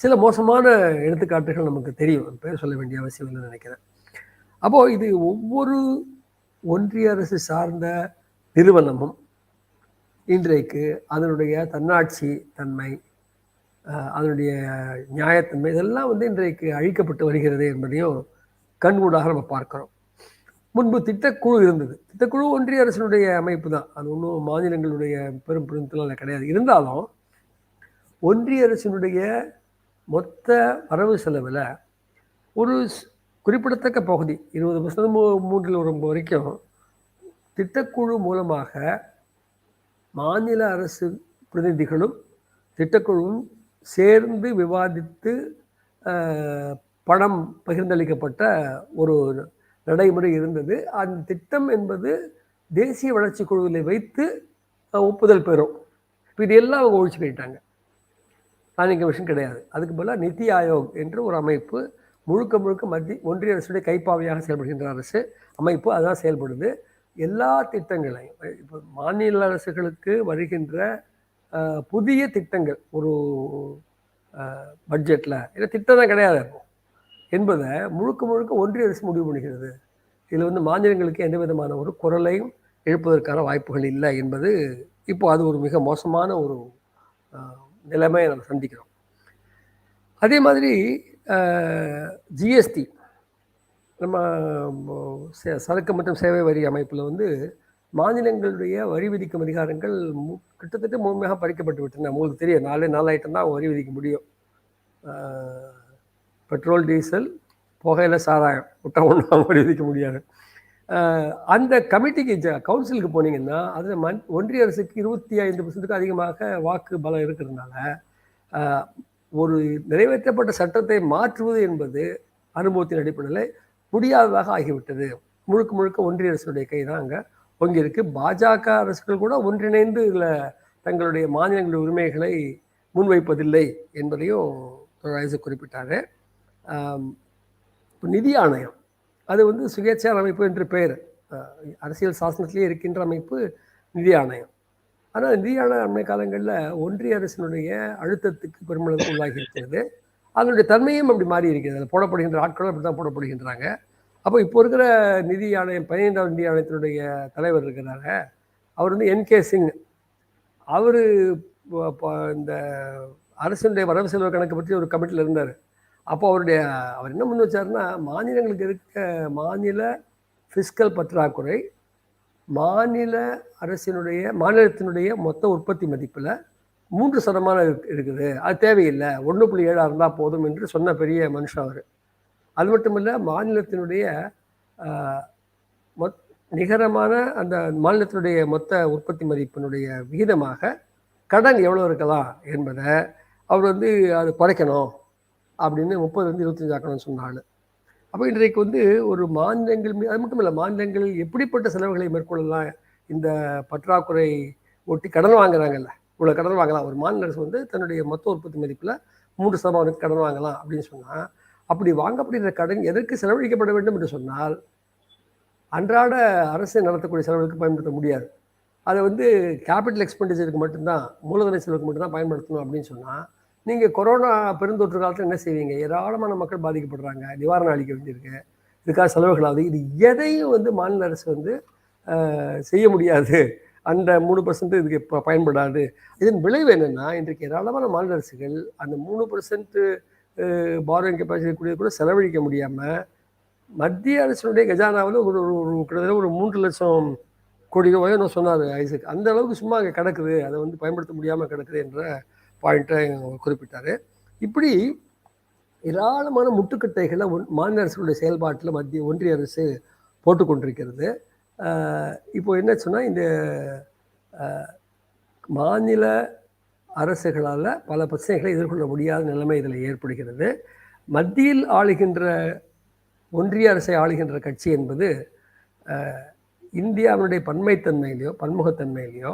Speaker 3: சில மோசமான எடுத்துக்காட்டுகள் நமக்கு தெரியும், பேர் சொல்ல வேண்டிய அவசியம் இல்லைன்னு நினைக்கிறேன். அப்போது இது ஒவ்வொரு ஒன்றிய அரசு சார்ந்த நிறுவனமும் இன்றைக்கு அதனுடைய தன்னாட்சி தன்மை, அதனுடைய நியாயத்தன்மை, இதெல்லாம் வந்து இன்றைக்கு அழிக்கப்பட்டு வருகிறது என்பதையும் கண்கூடாக நம்ம பார்க்கிறோம். முன்பு திட்டக்குழு இருந்தது. திட்டக்குழு ஒன்றிய அரசினுடைய அமைப்பு தான், அது ஒன்றும் மாநிலங்களுடைய பெரும் பெருந்தெல்லாம் கிடையாது. இருந்தாலும் ஒன்றிய அரசினுடைய மொத்த வரவு செலவில் ஒரு குறிப்பிடத்தக்க பகுதி 20% 3 வரைக்கும் திட்டக்குழு மூலமாக மாநில அரசு பிரதிநிதிகளும் திட்டக்குழுவும் சேர்ந்து விவாதித்து பணம் பகிர்ந்தளிக்கப்பட்ட ஒரு நடைமுறை இருந்தது. அந்த திட்டம் என்பது தேசிய வளர்ச்சி குழுவில் வைத்து ஒப்புதல் பெறும். இப்போ இது எல்லாம் அவங்க ஒழிச்சு போயிட்டாங்க. பிளானிங் கமிஷன் கிடையாது. அதுக்கு பதிலாக நிதி ஆயோக் என்று ஒரு அமைப்பு, முழுக்க முழுக்க ஒன்றிய அரசுடைய கைப்பாவையாக செயல்படுகின்ற அரசு அமைப்பு அதுதான் செயல்படுது. எல்லா திட்டங்களையும் இப்போ மாநில அரசுகளுக்கு வருகின்ற புதிய திட்டங்கள் ஒரு பட்ஜெட்டில் இல்லை திட்டம் தான் கிடையாது என்பதை முழுக்க முழுக்க ஒன்றிய அரசு முடிவு பண்ணுகிறது. இதில் வந்து மாநிலங்களுக்கு எந்த விதமான ஒரு குரலையும் எழுப்பதற்கான வாய்ப்புகள் இல்லை என்பது இப்போ அது ஒரு மிக மோசமான ஒரு நிலைமையை நம்ம சந்திக்கிறோம். அதே மாதிரி ஜிஎஸ்டி, நம்ம சரக்கு மற்றும் சேவை வரி அமைப்பில் வந்து மாநிலங்களுடைய வரி விதிக்கும் அதிகாரங்கள் கிட்டத்தட்ட முழுமையாக பறிக்கப்பட்டு விட்டன. உங்களுக்கு தெரியும், 4 ஐட்டம் தான் வரி விதிக்க முடியும். பெட்ரோல், டீசல், புகையில, சாராயம் விட்டா ஒன்றும் வரி விதிக்க முடியாது. அந்த கமிட்டிக்கு கவுன்சிலுக்கு போனீங்கன்னா அதில் ஒன்றிய அரசுக்கு 25% அதிகமாக வாக்கு பலம் இருக்கிறதுனால ஒரு நிறைவேற்றப்பட்ட சட்டத்தை மாற்றுவது என்பது அனுபவத்தின் அடிப்படையில் முடியாததாக ஆகிவிட்டது. முழுக்க முழுக்க ஒன்றிய அரசுடைய கை தான் அங்கே ஒங்கி இருக்கு. பாஜக அரசுகள் கூட ஒன்றிணைந்து இதில் தங்களுடைய மாநிலங்களுடைய உரிமைகளை முன்வைப்பதில்லை என்பதையும் அரசு குறிப்பிட்டாரு. நிதி ஆணையம் அது வந்து சுயேட்சையான அமைப்பு என்று பெயர், அரசியல் சாசனத்திலே இருக்கின்ற அமைப்பு நிதி ஆணையம். ஆனால் நிதி ஆணைய அண்மை காலங்களில் ஒன்றிய அரசினுடைய அழுத்தத்துக்கு பெருமளவுக்கு உள்ளாகி இருக்கிறது. அதனுடைய தன்மையும் அப்படி மாறி இருக்கிறது. அதில் போடப்படுகின்ற ஆட்களும் அப்படி தான் போடப்படுகின்றாங்க. அப்போ இப்போ இருக்கிற நிதி ஆணையம் 15வது நிதி ஆணையத்தினுடைய தலைவர் இருக்கிறாங்க, அவர் வந்து என்.கே. சிங். அவர் இந்த அரசினுடைய வரவு செலவு கணக்கு பற்றி ஒரு கமிட்டியில் இருந்தார். அப்போ அவர் என்ன முன் வச்சாருன்னா, மாநிலங்களுக்கு இருக்க மாநில ஃபிஸ்கல் பற்றாக்குறை மாநிலத்தினுடைய மொத்த உற்பத்தி மதிப்பில் 3% இருக்குது, அது தேவையில்லை, 1.7 இருந்தால் போதும் என்று சொன்ன பெரிய மனுஷன் அவர். அது மட்டும் இல்லை, மாநிலத்தினுடைய நிகரமான அந்த மாநிலத்தினுடைய மொத்த உற்பத்தி மதிப்பினுடைய விகிதமாக கடன் எவ்வளோ இருக்கலாம் என்பதை அவர் வந்து அது குறைக்கணும் அப்படின்னு 30 25 ஆக்கணும்னு சொன்னாள். அப்போ இன்றைக்கு வந்து ஒரு மாநிலங்கள், அது மட்டும் இல்லை, மாநிலங்கள் எப்படிப்பட்ட செலவுகளை மேற்கொள்ளலாம், இந்த பற்றாக்குறை ஒட்டி கடன் வாங்குறாங்கல்ல, இவ்வளோ கடன் வாங்கலாம், ஒரு மாநில அரசு வந்து தன்னுடைய மொத்த உற்பத்தி மதிப்பில் 3% கடன் வாங்கலாம் அப்படின்னு சொன்னால், அப்படி வாங்கப்படுகிற கடன் எதற்கு செலவழிக்கப்பட வேண்டும் என்று சொன்னால், அன்றாட அரசு நடத்தக்கூடிய செலவுகளுக்கு பயன்படுத்த முடியாது. அதை வந்து கேபிட்டல் எக்ஸ்பெண்டிச்சருக்கு மட்டும்தான், மூலதன செலவுக்கு மட்டும்தான் பயன்படுத்தணும் அப்படின்னு சொன்னால், நீங்கள் கொரோனா பெருந்தொற்று காலத்தில் என்ன செய்வீங்க? ஏராளமான மக்கள் பாதிக்கப்படுறாங்க, நிவாரணம் அளிக்க வேண்டியிருக்கு. இதுக்காக செலவுகள் ஆகுது. இது எதையும் வந்து மாநில அரசு வந்து செய்ய முடியாது, அந்த 3% இதுக்கு பயன்படாது. இதன் விளைவு என்னென்னா, இன்றைக்கு ஏராளமான மாநில அரசுகள் அந்த 3% பாரோயிங் கெப்பாசிட்டி கூடிய கூட செலவழிக்க முடியாமல் மத்திய அரசினுடைய கஜானாவில் ஒரு கிட்டத்தட்ட ஒரு 3 லட்சம் கோடி ரூபாயோ சொன்னார் ஐசக், அந்த அளவுக்கு சும்மா அங்கே கிடக்குது, அதை வந்து பயன்படுத்த முடியாமல் கிடக்குது என்ற பாயிண்ட்டை குறிப்பிட்டார். இப்படி ஏராளமான முட்டுக்கட்டைகளை மாநில அரசுடைய செயல்பாட்டில் ஒன்றிய அரசு போட்டுக்கொண்டிருக்கிறது. இப்போ என்ன சொன்னால், இந்த மாநில அரசுகளால் பல பிரச்சனைகளை எதிர்கொள்ள முடியாத நிலைமை இதில் ஏற்படுகிறது. மத்தியில் ஆளுகின்ற ஒன்றிய அரசை ஆளுகின்ற கட்சி என்பது இந்தியாவினுடைய பன்மைத்தன்மையிலையோ பன்முகத்தன்மையிலையோ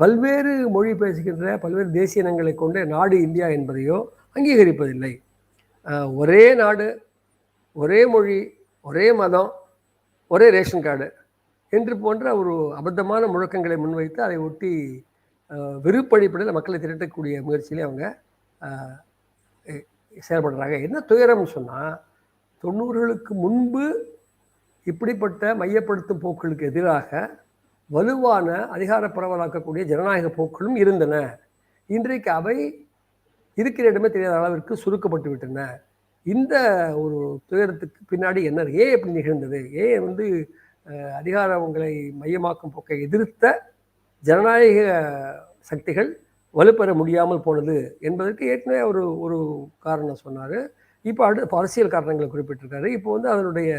Speaker 3: பல்வேறு மொழி பேசுகின்ற பல்வேறு தேசிய இனங்களை கொண்ட நாடு இந்தியா என்பதையோ அங்கீகரிப்பதில்லை. ஒரே நாடு, ஒரே மொழி, ஒரே மதம், ஒரே ரேஷன் கார்டு என்று போன்ற ஒரு அபத்தமான முழக்கங்களை முன்வைத்து அதை ஒட்டி வெறுப்படிப்படையில் மக்களை திரட்டக்கூடிய முயற்சியிலே அவங்க செயல்படுறாங்க. என்ன துயரம்னு சொன்னால், 90களுக்கு முன்பு இப்படிப்பட்ட மையப்படுத்தும் போக்குகளுக்கு எதிராக வலுவான அதிகார பரவலாக்கக்கூடிய ஜனநாயக போக்குகளும் இருந்தன. இன்றைக்கு அவை இருக்கிற இடமே தெரியாத அளவிற்கு சுருக்கப்பட்டு விட்டன. இந்த ஒரு துயரத்துக்கு பின்னாடி என்ன, ஏன் எப்படி நிகழ்ந்தது, ஏன் வந்து அதிகாரங்களை மையமாக்கும் போக்கை எதிர்த்த ஜனநாயக சக்திகள் வலுப்பெற முடியாமல் போனது என்பதற்கு ஏற்கனவே ஒரு காரணம் சொன்னார். இப்போ அரசியல் காரணங்களை குறிப்பிட்டிருக்காரு. இப்போ வந்து அதனுடைய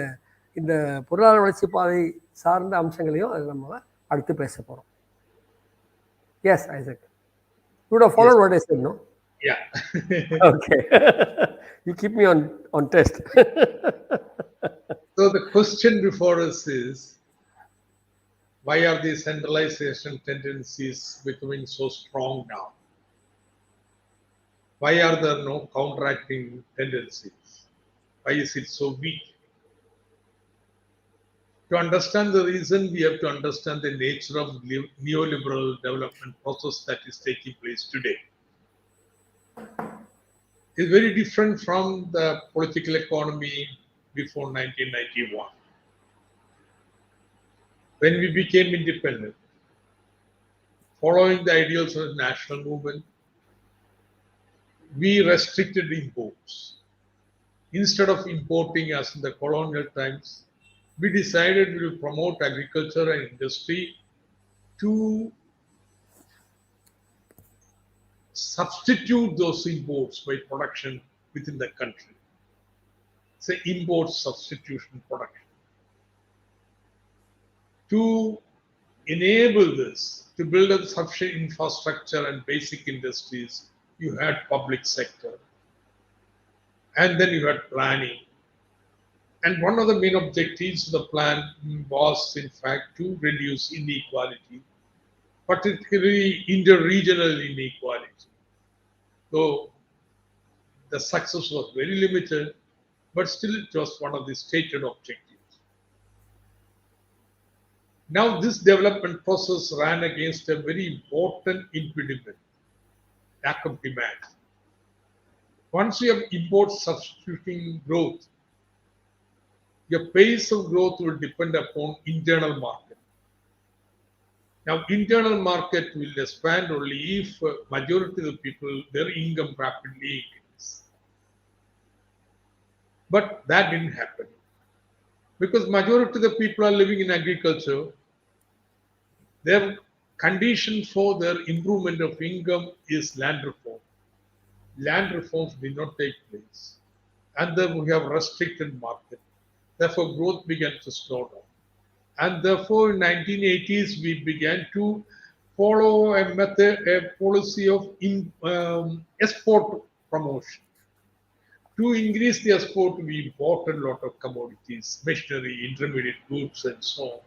Speaker 3: இந்த பொருளாதார வளர்ச்சி பாதை சார்ந்த அம்சங்களையும் அதை நம்ம அடுத்து பேச போகிறோம். Yes Isaac, you would have followed what I said, no?
Speaker 5: Yeah.
Speaker 3: Okay. You keep me on test.
Speaker 5: So the question before us is, why are these centralization tendencies becoming so strong now? Why are there no counteracting tendencies? Why is it so weak? To understand the reason, we have to understand the nature of neoliberal development process that is taking place today. It's very different from the political economy before 1991. When we became independent, following the ideals of the national movement, we restricted imports. Instead of importing as in the colonial times, we decided we will promote agriculture and industry to substitute those imports by production within the country. Say import substitution production. To enable this, to build up sufficient infrastructure and basic industries, you had public sector. And then you had planning. And one of the main objectives of the plan was, in fact, to reduce inequality, particularly inter-regional inequality. Though the success was very limited, but still it was one of the stated objectives. Now this development process ran against a very important impediment, lack of demand. Once you have import substituting growth, your pace of growth will depend upon internal market. Now, internal market will expand only if majority of the people, their income rapidly increase. But that didn't happen. Because majority of the people are living in agriculture, their condition for their improvement of income is land reform. Land reforms did not take place. And then we have restricted market. Therefore, growth began to slow down. And therefore, in 1980s, we began to follow a policy of export promotion. To increase the export, we imported a lot of commodities, machinery, intermediate goods, and so on.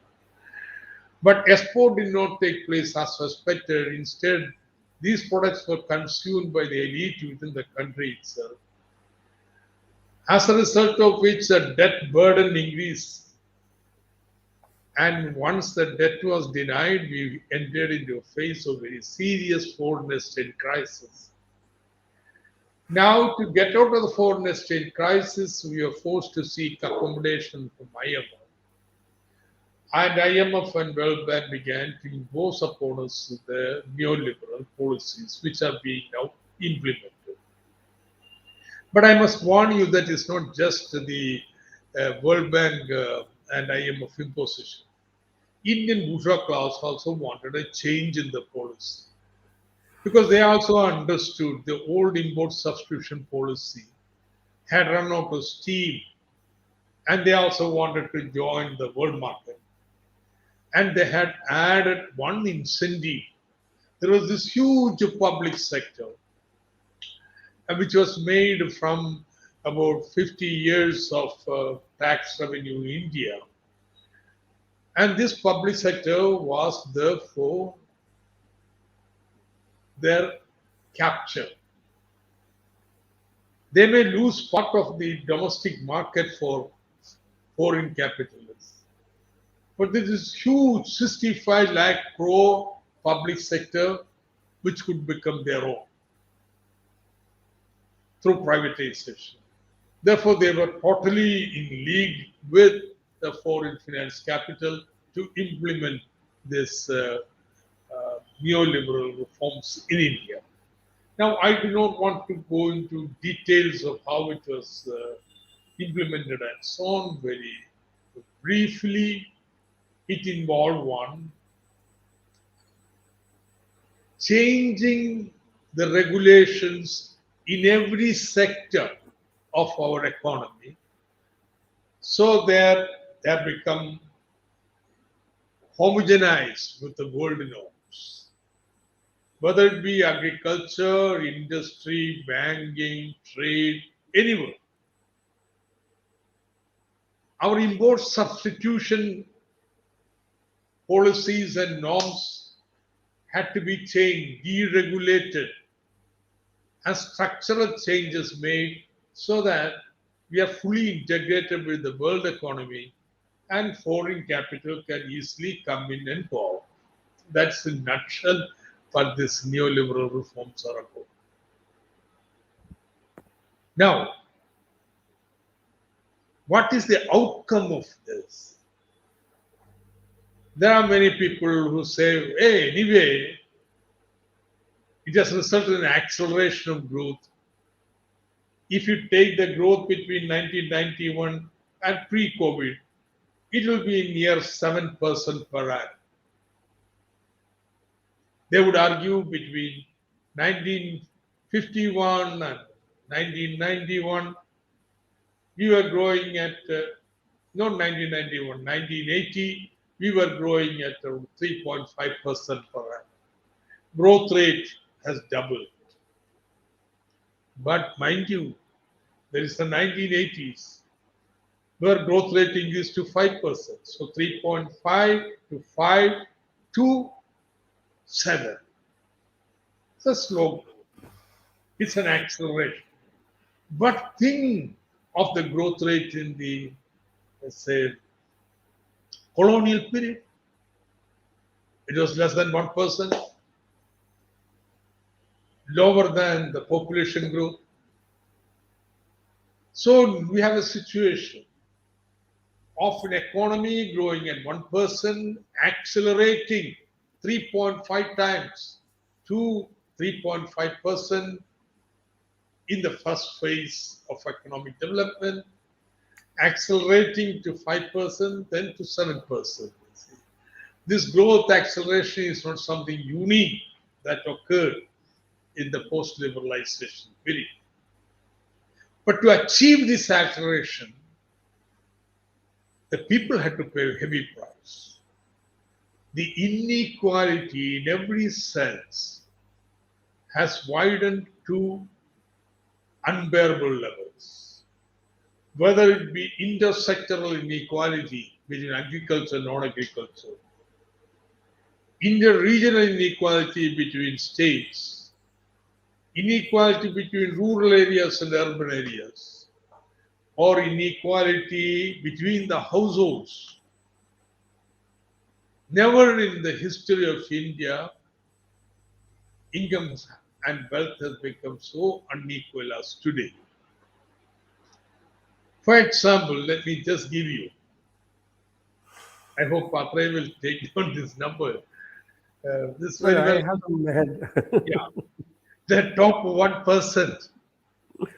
Speaker 5: But export did not take place as expected. Instead, these products were consumed by the elite within the country itself. As a result of which the debt burden increased. And once the debt was denied, we entered into a phase of very serious foreign exchange crisis. Now, to get out of the foreign exchange crisis, we are forced to seek accommodation from IMF. And IMF and World Bank began to impose upon us the neoliberal policies which are being now implemented. But I must warn you that it's not just the World Bank and IMF imposition. Indian bourgeois class also wanted a change in the policy because they also understood the old import substitution policy had run out of steam, and they also wanted to join the world market. And they had added one incentive. There was this huge public sector which was made from about 50 years of tax revenue in India. And this public sector was there for their capture. They may lose part of the domestic market for foreign capitalists. But there is huge 65 lakh crore public sector which could become their own through privatization. Therefore, they were totally in league with the foreign finance capital to implement this neoliberal reforms in India. Now, I do not want to go into details of how it was implemented and so on. Very briefly, it involved one, changing the regulations in every sector of our economy so that they have become homogenized with the world norms. Whether it be agriculture, industry, banking, trade, anywhere. Our import substitution policies and norms had to be changed, deregulated, and structural changes made so that we are fully integrated with the world economy and foreign capital can easily come in and go out. That's in a nutshell what this neoliberal reforms are about. Now, what is the outcome of this? There are many people who say, hey, anyway, it has resulted in acceleration of growth. If you take the growth between 1991 and pre-COVID, it will be near 7% per annum. They would argue between 1951 and 1991, we were growing at, not 1991, 1980, we were growing at 3.5% per annum. Growth rate has doubled. But mind you, there is the 1980s where growth rate increased to 5%. So 3.5 to 5 to 7. It's a slow growth. It's an acceleration. But think of the growth rate in the, let's say, colonial period. It was less than 1%, lower than the population growth. So we have a situation of an economy growing at 1%, accelerating 3.5 times to 3.5% in the first phase of economic development, accelerating to 5%, then to 7%. This growth acceleration is not something unique that occurred in the post-liberalization period. But to achieve this acceleration, the people had to pay a heavy price. The inequality in every sense has widened to unbearable levels. Whether it be intersectoral inequality between agriculture and non-agriculture, inter-regional inequality between states, inequality between rural areas and urban areas, or inequality between the households. Never in the history of India, income and wealth has become so unequal as today. For example, let me just give you, I hope Patre will take down this number. This very
Speaker 3: I
Speaker 5: well,
Speaker 3: have in my head.
Speaker 5: yeah, the top 1%,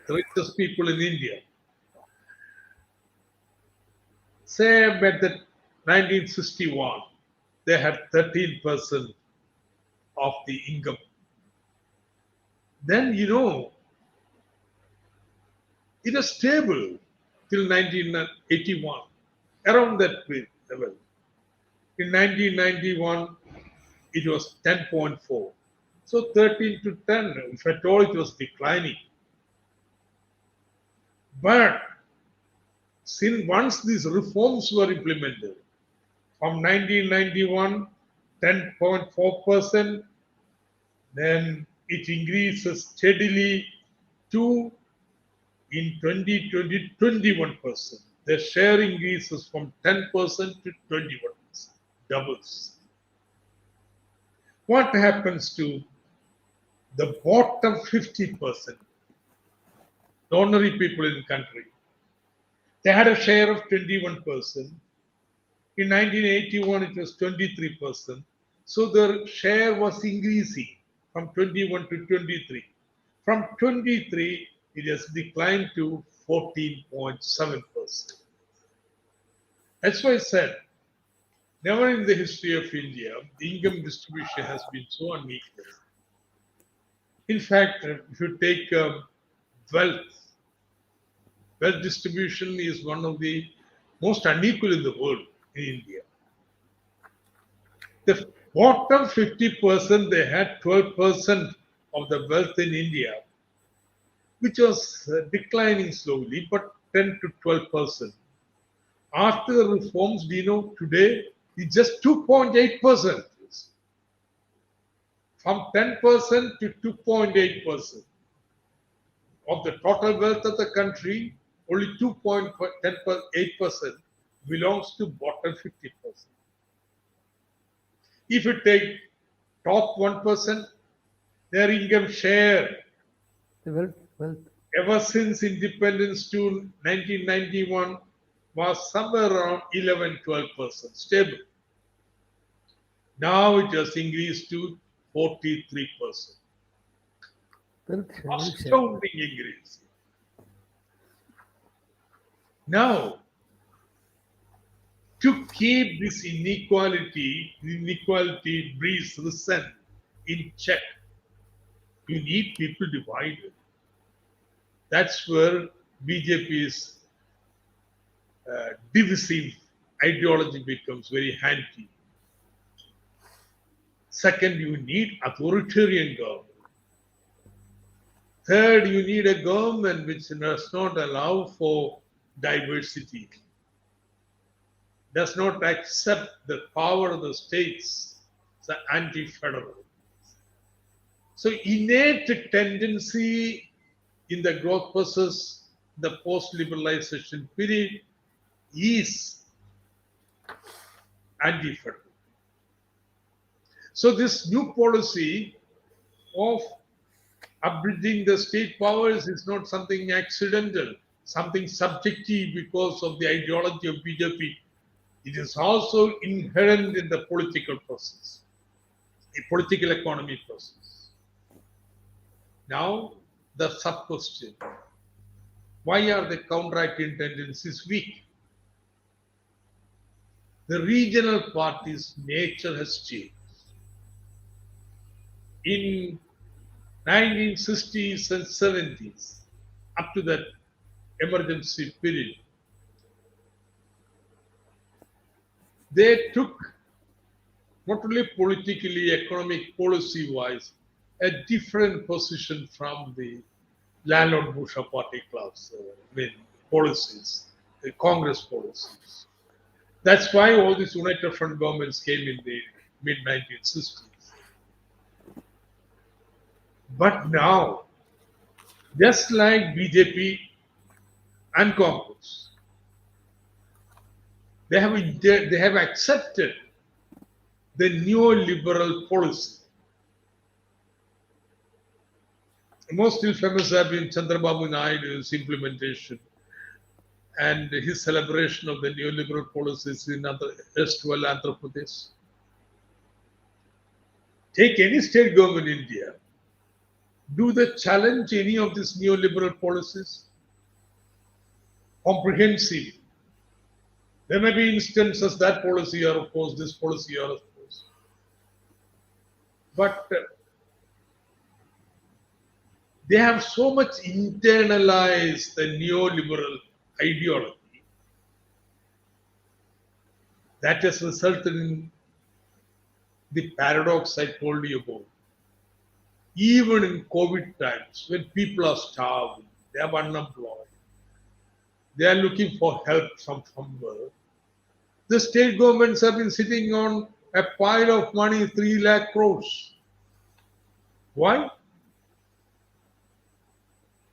Speaker 5: the richest people in India. Say at the 1961, they had 13% of the income. Then, you know, it was stable till 1981, around that level. In 1991, it was 10.4. So 13 to 10, if at all, it was declining. But since once these reforms were implemented, from 1991, 10.4%, then it increases steadily to, in 2020, 21%. The share increases from 10% to 21%, doubles. What happens to the bottom 50%, the ordinary people in the country? They had a share of 21%. In 1981, it was 23%. So their share was increasing from 21 to 23. From 23, it has declined to 14.7%. That's why I said, never in the history of India, the income distribution has been so unequal. In fact, if you take wealth distribution is one of the most unequal in the world in India. The bottom 50%, they had 12% of the wealth in India, which was declining slowly, but 10 to 12%. After the reforms, we know today it's just 2.8%. From 10% to 2.8%. Of the total wealth of the country, only 2.8% belongs to bottom 50%. If you take top 1%, their income share
Speaker 3: The wealth.
Speaker 5: ever since independence to 1991 was somewhere around 11-12%, stable. Now it has increased to 43%. Astounding increase. Now, to keep this inequality breeds resent in check, you need people divided. That's where BJP's divisive ideology becomes very handy. Second, you need authoritarian government. Third, you need a government which does not allow for diversity, does not accept the power of the states, the anti-federal. So innate tendency in the growth process, the post-liberalization period is anti-federal. So this new policy of abridging the state powers is not something accidental, something subjective because of the ideology of BJP. It is also inherent in the political process, the political economy process. Now, the sub-question, why are the counteracting tendencies weak? The regional parties' nature has changed. In 1960s and 70s, up to that emergency period, they took, not only politically, economic policy-wise, a different position from the landlord bourgeois party class policies, the Congress policies. That's why all these United Front governments came in the mid-1960s. But now, just like BJP and Congress, they have accepted the neoliberal policy. Most still famous have been Chandrababu Naidu's implementation and his celebration of the neoliberal policies in erstwhile Andhra Pradesh. Take any state government in India. Do they challenge any of these neoliberal policies? Comprehensive. There may be instances that policy are opposed, this policy are opposed. But they have so much internalized the neoliberal ideology that has resulted in the paradox I told you about. Even in COVID times, when people are starving, they are unemployed, they are looking for help from somewhere, the state governments have been sitting on a pile of money, 3 lakh crores. Why?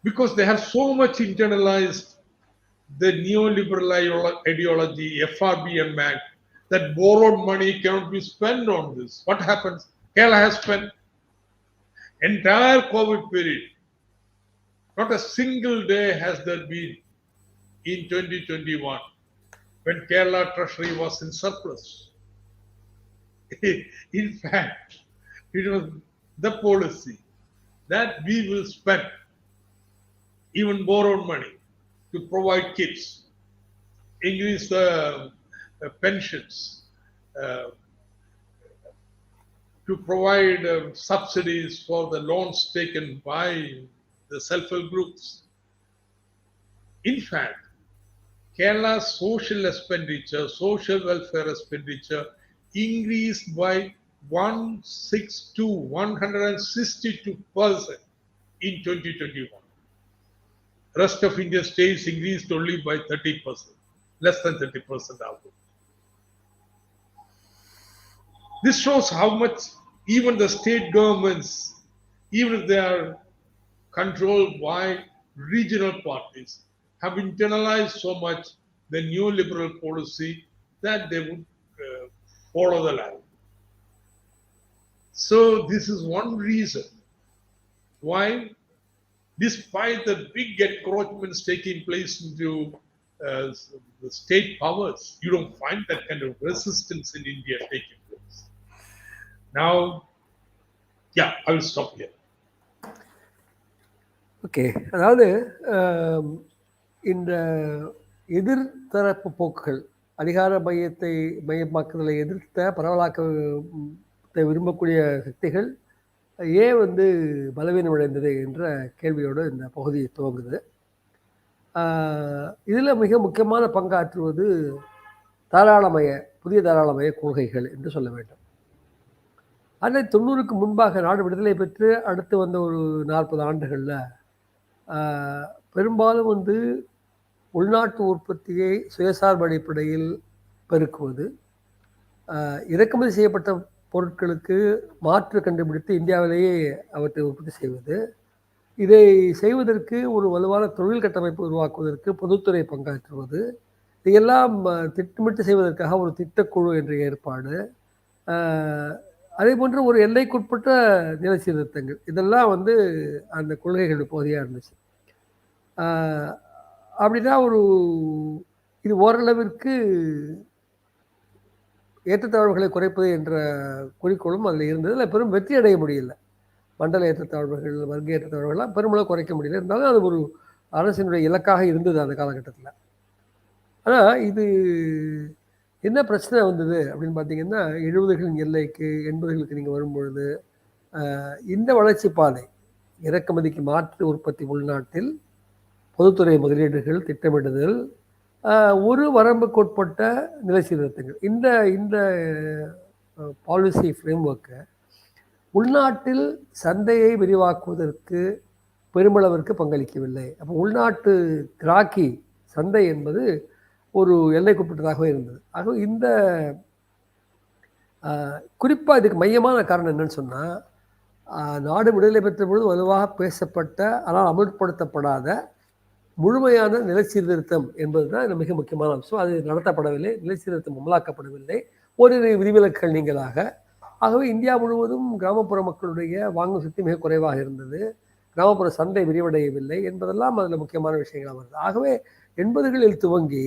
Speaker 5: Because they have so much internalized the neoliberal ideology, FRBM Act, that borrowed money cannot be spent on this. What happens? Kerala has spent entire COVID period. Not a single day has there been in 2021 when Kerala Treasury was in surplus. In fact, it was the policy that we will spend even borrowed money to provide kits, increase the pensions, to provide subsidies for the loans taken by the self-help groups. In fact, Kerala's social expenditure, social welfare expenditure increased by 162% in 2021. Rest of India states increased only by 30%, less than 30% output. This shows how much even the state governments, even if they are controlled by regional parties, have internalized so much the neoliberal policy that they would follow the line. So this is one reason why, despite the big encroachments taking place into the state powers, you don't find that kind of resistance in India taking place. Now, yeah, I will stop here.
Speaker 3: Okay, அதாவது இந்த எதிர்த்தரப்பு போக்குகள், அதிகார மையமாக்குதலை எதிர்த்த பரவலாக்கத்தை விரும்பக்கூடிய சக்திகள் ஏன் பலவீனம் அடைந்தது என்ற கேள்வியோடு இந்த பகுதி துவங்குது. இதில் மிக முக்கியமான பங்காற்றுவது புதிய தாராளமய கொள்கைகள் என்று சொல்ல வேண்டும். 1990க்கு முன்பாக நாடு விடுதலை பெற்று அடுத்து வந்த ஒரு 40 ஆண்டுகளில் பெரும்பாலும் உள்நாட்டு உற்பத்தியை சுயசார்பு அடிப்படையில் பெருக்குவது, இறக்குமதி செய்யப்பட்ட பொருட்களுக்கு மாற்று கண்டுபிடித்து இந்தியாவிலேயே அவற்றை உற்பத்தி செய்வது, இதை செய்வதற்கு ஒரு வலுவான தொழில் கட்டமைப்பு உருவாக்குவதற்கு பொதுத்துறை பங்காற்றுவது, இதையெல்லாம் திட்டமிட்டு செய்வதற்காக ஒரு திட்டக்குழு என்ற ஏற்பாடு, அதே போன்று ஒரு எல்லைக்குட்பட்ட நில சீர்திருத்தங்கள், இதெல்லாம் அந்த கொள்கைகள் பகுதியாக இருந்துச்சு. அப்படின்னா இது ஓரளவிற்கு ஏற்றத்தாழ்வுகளை குறைப்பது என்ற குறிக்கோளும் அதில் இருந்தது. அதில் பெரும் வெற்றி அடைய முடியல. மண்டல ஏற்றத்தாழ்வுகள், வர்க்க ஏற்றத்தாழ்வுகள்லாம் பெருமளவு குறைக்க முடியல. இருந்தாலும் அது ஒரு அரசினுடைய இலக்காக இருந்தது அந்த காலகட்டத்தில். ஆனால் இது என்ன பிரச்சனை வந்தது அப்படின்னு பார்த்தீங்கன்னா, 70களின் எல்லைக்கு 80களுக்கு நீங்கள் வரும்பொழுது இந்த வளர்ச்சி பாதை, இறக்குமதிக்கு மாற்று உற்பத்தி உள்நாட்டில், பொதுத்துறை முதலீடுகள், திட்டமிடுதல், ஒரு வரம்புக்குட்பட்ட நிலை சீர்திருத்தங்கள், இந்த பாலிசி ஃப்ரேம்வொர்க்கை உள்நாட்டில் சந்தையை விரிவாக்குவதற்கு பெருமளவிற்கு பங்களிக்கவில்லை. அப்போ உள்நாட்டு கிராக்கி சந்தை என்பது ஒரு எல்லைக்குட்பட்டதாகவே இருந்தது. ஆக இந்த குறிப்பாக இதுக்கு மையமான காரணம் என்னன்னு சொன்னால், நாடு விடுதலை பெற்ற பொழுது வலுவாக பேசப்பட்ட ஆனால் அமல்படுத்தப்படாத முழுமையான நில சீர்திருத்தம் என்பது தான் மிக முக்கியமான அம்சம். அது நடத்தப்படவில்லை, நில சீர்திருத்தம் அமலாக்கப்படவில்லை, ஓரிரு விதிவிலக்குகள் நீங்களாக. ஆகவே இந்தியா முழுவதும் கிராமப்புற மக்களுடைய வாங்கும் சக்தி மிக குறைவாக இருந்தது. கிராமப்புற சந்தை விரிவடையவில்லை என்பதெல்லாம் அதில் முக்கியமான விஷயங்களாக வருது. ஆகவே 80களில் துவங்கி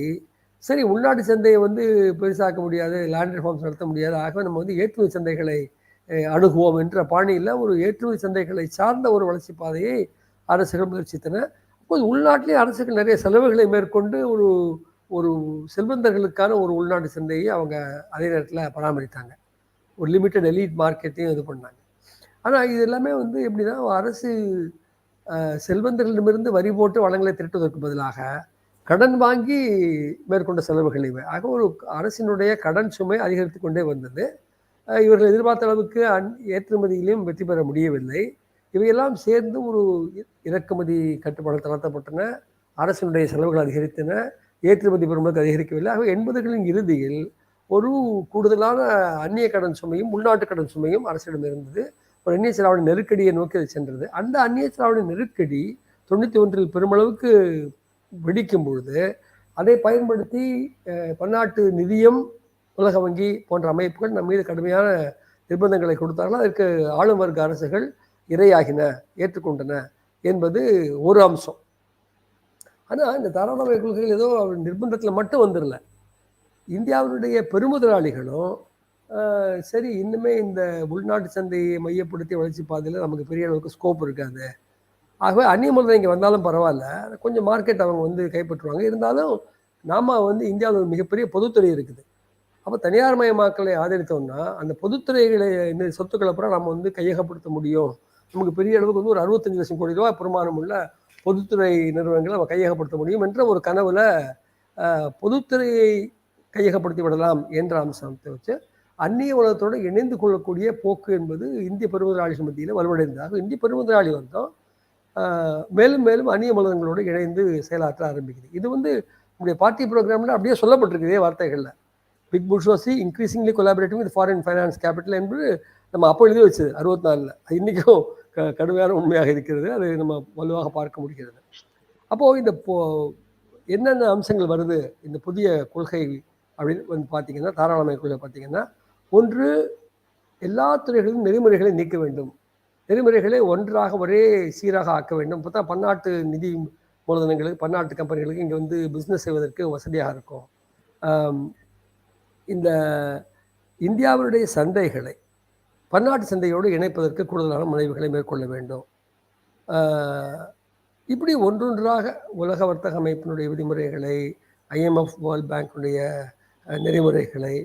Speaker 3: சரி உள்நாட்டு சந்தையை வந்து பெருசாக்க முடியாது, லேண்ட் ரிஃபார்ம்ஸ் நடத்த முடியாது, ஆகவே நம்ம வந்து ஏற்றுமதி சந்தைகளை அணுகுவோம் என்ற பாணியில் ஒரு ஏற்றுமதி சந்தைகளை சார்ந்த ஒரு வளர்ச்சி பாதையை அரசுகள் முயற்சித்தன. அப்போது உள்நாட்டிலே அரசுகள் நிறைய செலவுகளை மேற்கொண்டு ஒரு ஒரு செல்வந்தர்களுக்கான ஒரு உள்நாட்டு சந்தையை அவங்க அதே நேரத்தில் பராமரித்தாங்க. ஒரு லிமிட்டட் எலீட் மார்க்கெட்டையும் இது பண்ணாங்க. ஆனால் இது எல்லாமே வந்து எப்படின்னா அரசு செல்வந்தர்களிடமிருந்து வரி போட்டு வளங்களை திரட்டுவதற்கு பதிலாக கடன் வாங்கி மேற்கொண்ட செலவுகள் இவை. ஆக ஒரு அரசினுடைய கடன் சுமை அதிகரித்து கொண்டே வந்தது. இவர்கள் எதிர்பார்த்த அளவுக்கு ஏற்றுமதியிலும் வெற்றி பெற முடியவில்லை. இவையெல்லாம் சேர்ந்து ஒரு இறக்குமதி கட்டுப்பாடு தளர்த்தப்பட்டன, அரசினுடைய செலவுகள் அதிகரித்தன, ஏற்றுமதி பெறும்போது அதிகரிக்கவில்லை. ஆக 80களின் இறுதியில் ஒரு கூடுதலான அந்நிய கடன் சுமையும் உள்நாட்டு கடன் சுமையும் அரசிடம் இருந்தது. ஒரு அந்நிய செலாவணி நெருக்கடியை நோக்கி அது சென்றது. அந்த அந்நிய செலாவணி நெருக்கடி 91 பெருமளவுக்கு வெடிக்கும் பொழுது அதை பயன்படுத்தி பன்னாட்டு நிதியம், உலக வங்கி போன்ற அமைப்புகள் நம் மீது கடுமையான நிர்பந்தங்களை கொடுத்தார்கள். அதற்கு ஆளும் வர்க்க அரசுகள் இரையாகின, ஏற்றுக்கொண்டன என்பது ஒரு அம்சம். ஆனால் இந்த தாராளமய கொள்கைகள் ஏதோ நிர்பந்தத்தில் மட்டும் வந்துடல. இந்தியாவினுடைய பெருமுதலாளிகளும் சரி இன்னுமே இந்த உள்நாட்டு சந்தையை மையப்படுத்தி வளர்ச்சி பாதையில் நமக்கு பெரிய அளவுக்கு ஸ்கோப் இருக்காது, ஆகவே அந்நிய முதலீடு இங்கே வந்தாலும் பரவாயில்ல, கொஞ்சம் மார்க்கெட் அவங்க வந்து கைப்பற்றுவாங்க, இருந்தாலும் நாம வந்து இந்தியாவில் மிகப்பெரிய பொதுத்துறை இருக்குது, அப்போ தனியார் மயமாக்கலை ஆதரித்தோம்னா அந்த பொதுத்துறைகளை சொத்துக்களை அப்புறம் நம்ம வந்து கையகப்படுத்த முடியும், நமக்கு பெரிய அளவுக்கு வந்து ஒரு 65 லட்சம் கோடி ரூபாய் பெருமானம் உள்ள பொதுத்துறை நிறுவனங்களை நம்ம கையகப்படுத்த முடியும் என்ற ஒரு கனவுல பொதுத்துறையை கையகப்படுத்தி விடலாம் என்ற அம்சத்தை வச்சு அந்நிய உலகத்தோடு இணைந்து கொள்ளக்கூடிய போக்கு என்பது இந்திய பெருமுதலாளிகள் மத்தியில் வலுவடைந்ததாக இந்திய பெருமுதலாளி வர்க்கம் மேலும் மேலும் அந்நிய மூலதனங்களோடு இணைந்து செயலாற்ற ஆரம்பிக்குது. இது வந்து நம்முடைய பார்ட்டி ப்ரோக்ராமில் அப்படியே சொல்லப்பட்டிருக்கு இதே வார்த்தைகளில். Big bourgeoisie increasingly collaborating with foreign finance capital என்பது நம்ம அப்போ எழுதி வச்சது 64. அது இன்றைக்கும் கடுமையான உண்மையாக இருக்கிறது, அது நம்ம வலுவாக பார்க்க முடிகிறது. அப்போது இந்த என்னென்ன அம்சங்கள் வருது இந்த புதிய கொள்கை அப்படின்னு வந்து பார்த்தீங்கன்னா, தாராளமய கொள்கை பார்த்தீங்கன்னா, ஒன்று எல்லா துறைகளிலும் நெறிமுறைகளை நீக்க வேண்டும், நெறிமுறைகளை ஒன்றாக ஒரே சீராக ஆக்க வேண்டும். பார்த்தா பன்னாட்டு நிதி மூலதனங்களுக்கு, பன்னாட்டு கம்பெனிகளுக்கு இங்கே வந்து பிஸ்னஸ் செய்வதற்கு வசதியாக இருக்கும். இந்த இந்தியாவுடைய சந்தைகளை பன்னாட்டு சந்தையோடு இணைப்பதற்கு கூடுதலான முனைவுகளை மேற்கொள்ள வேண்டும். இப்படி ஒன்றொன்றாக உலக வர்த்தக அமைப்பினுடைய விதிமுறைகளை, IMF வேர்ல்ட் பேங்க்குடைய நெறிமுறைகளை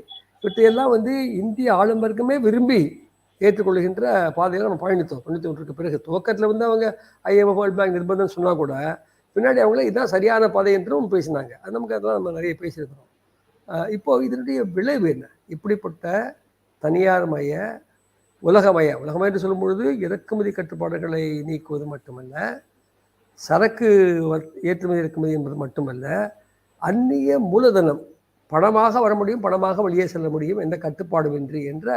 Speaker 3: இவற்றையெல்லாம் வந்து இந்திய ஆளும் வர்க்கமே விரும்பி ஏற்றுக்கொள்கின்ற பாதையில் நம்ம பயணித்தோம் 91 பிறகு. துவக்கத்தில் வந்து அவங்க IMF வேர்ல்ட் பேங்க் நிர்பந்தம் சொன்னால் கூட பின்னாடி அவங்களே இதுதான் சரியான பாதை என்றும் பேசினாங்க. அது நமக்கு அதெல்லாம் நம்ம நிறைய பேசியிருக்கிறோம். இப்போது இதனுடைய விளைவு என்ன? இப்படிப்பட்ட தனியார்மய உலகமயம் என்று சொல்லும் பொழுது இறக்குமதி கட்டுப்பாடுகளை நீக்குவது மட்டுமல்ல, சரக்கு ஏற்றுமதி இறக்குமதி என்பது மட்டுமல்ல, அந்நிய மூலதனம் பணமாக வர முடியும், பணமாக வெளியே செல்ல முடியும், எந்த கட்டுப்பாடுமின்றி என்ற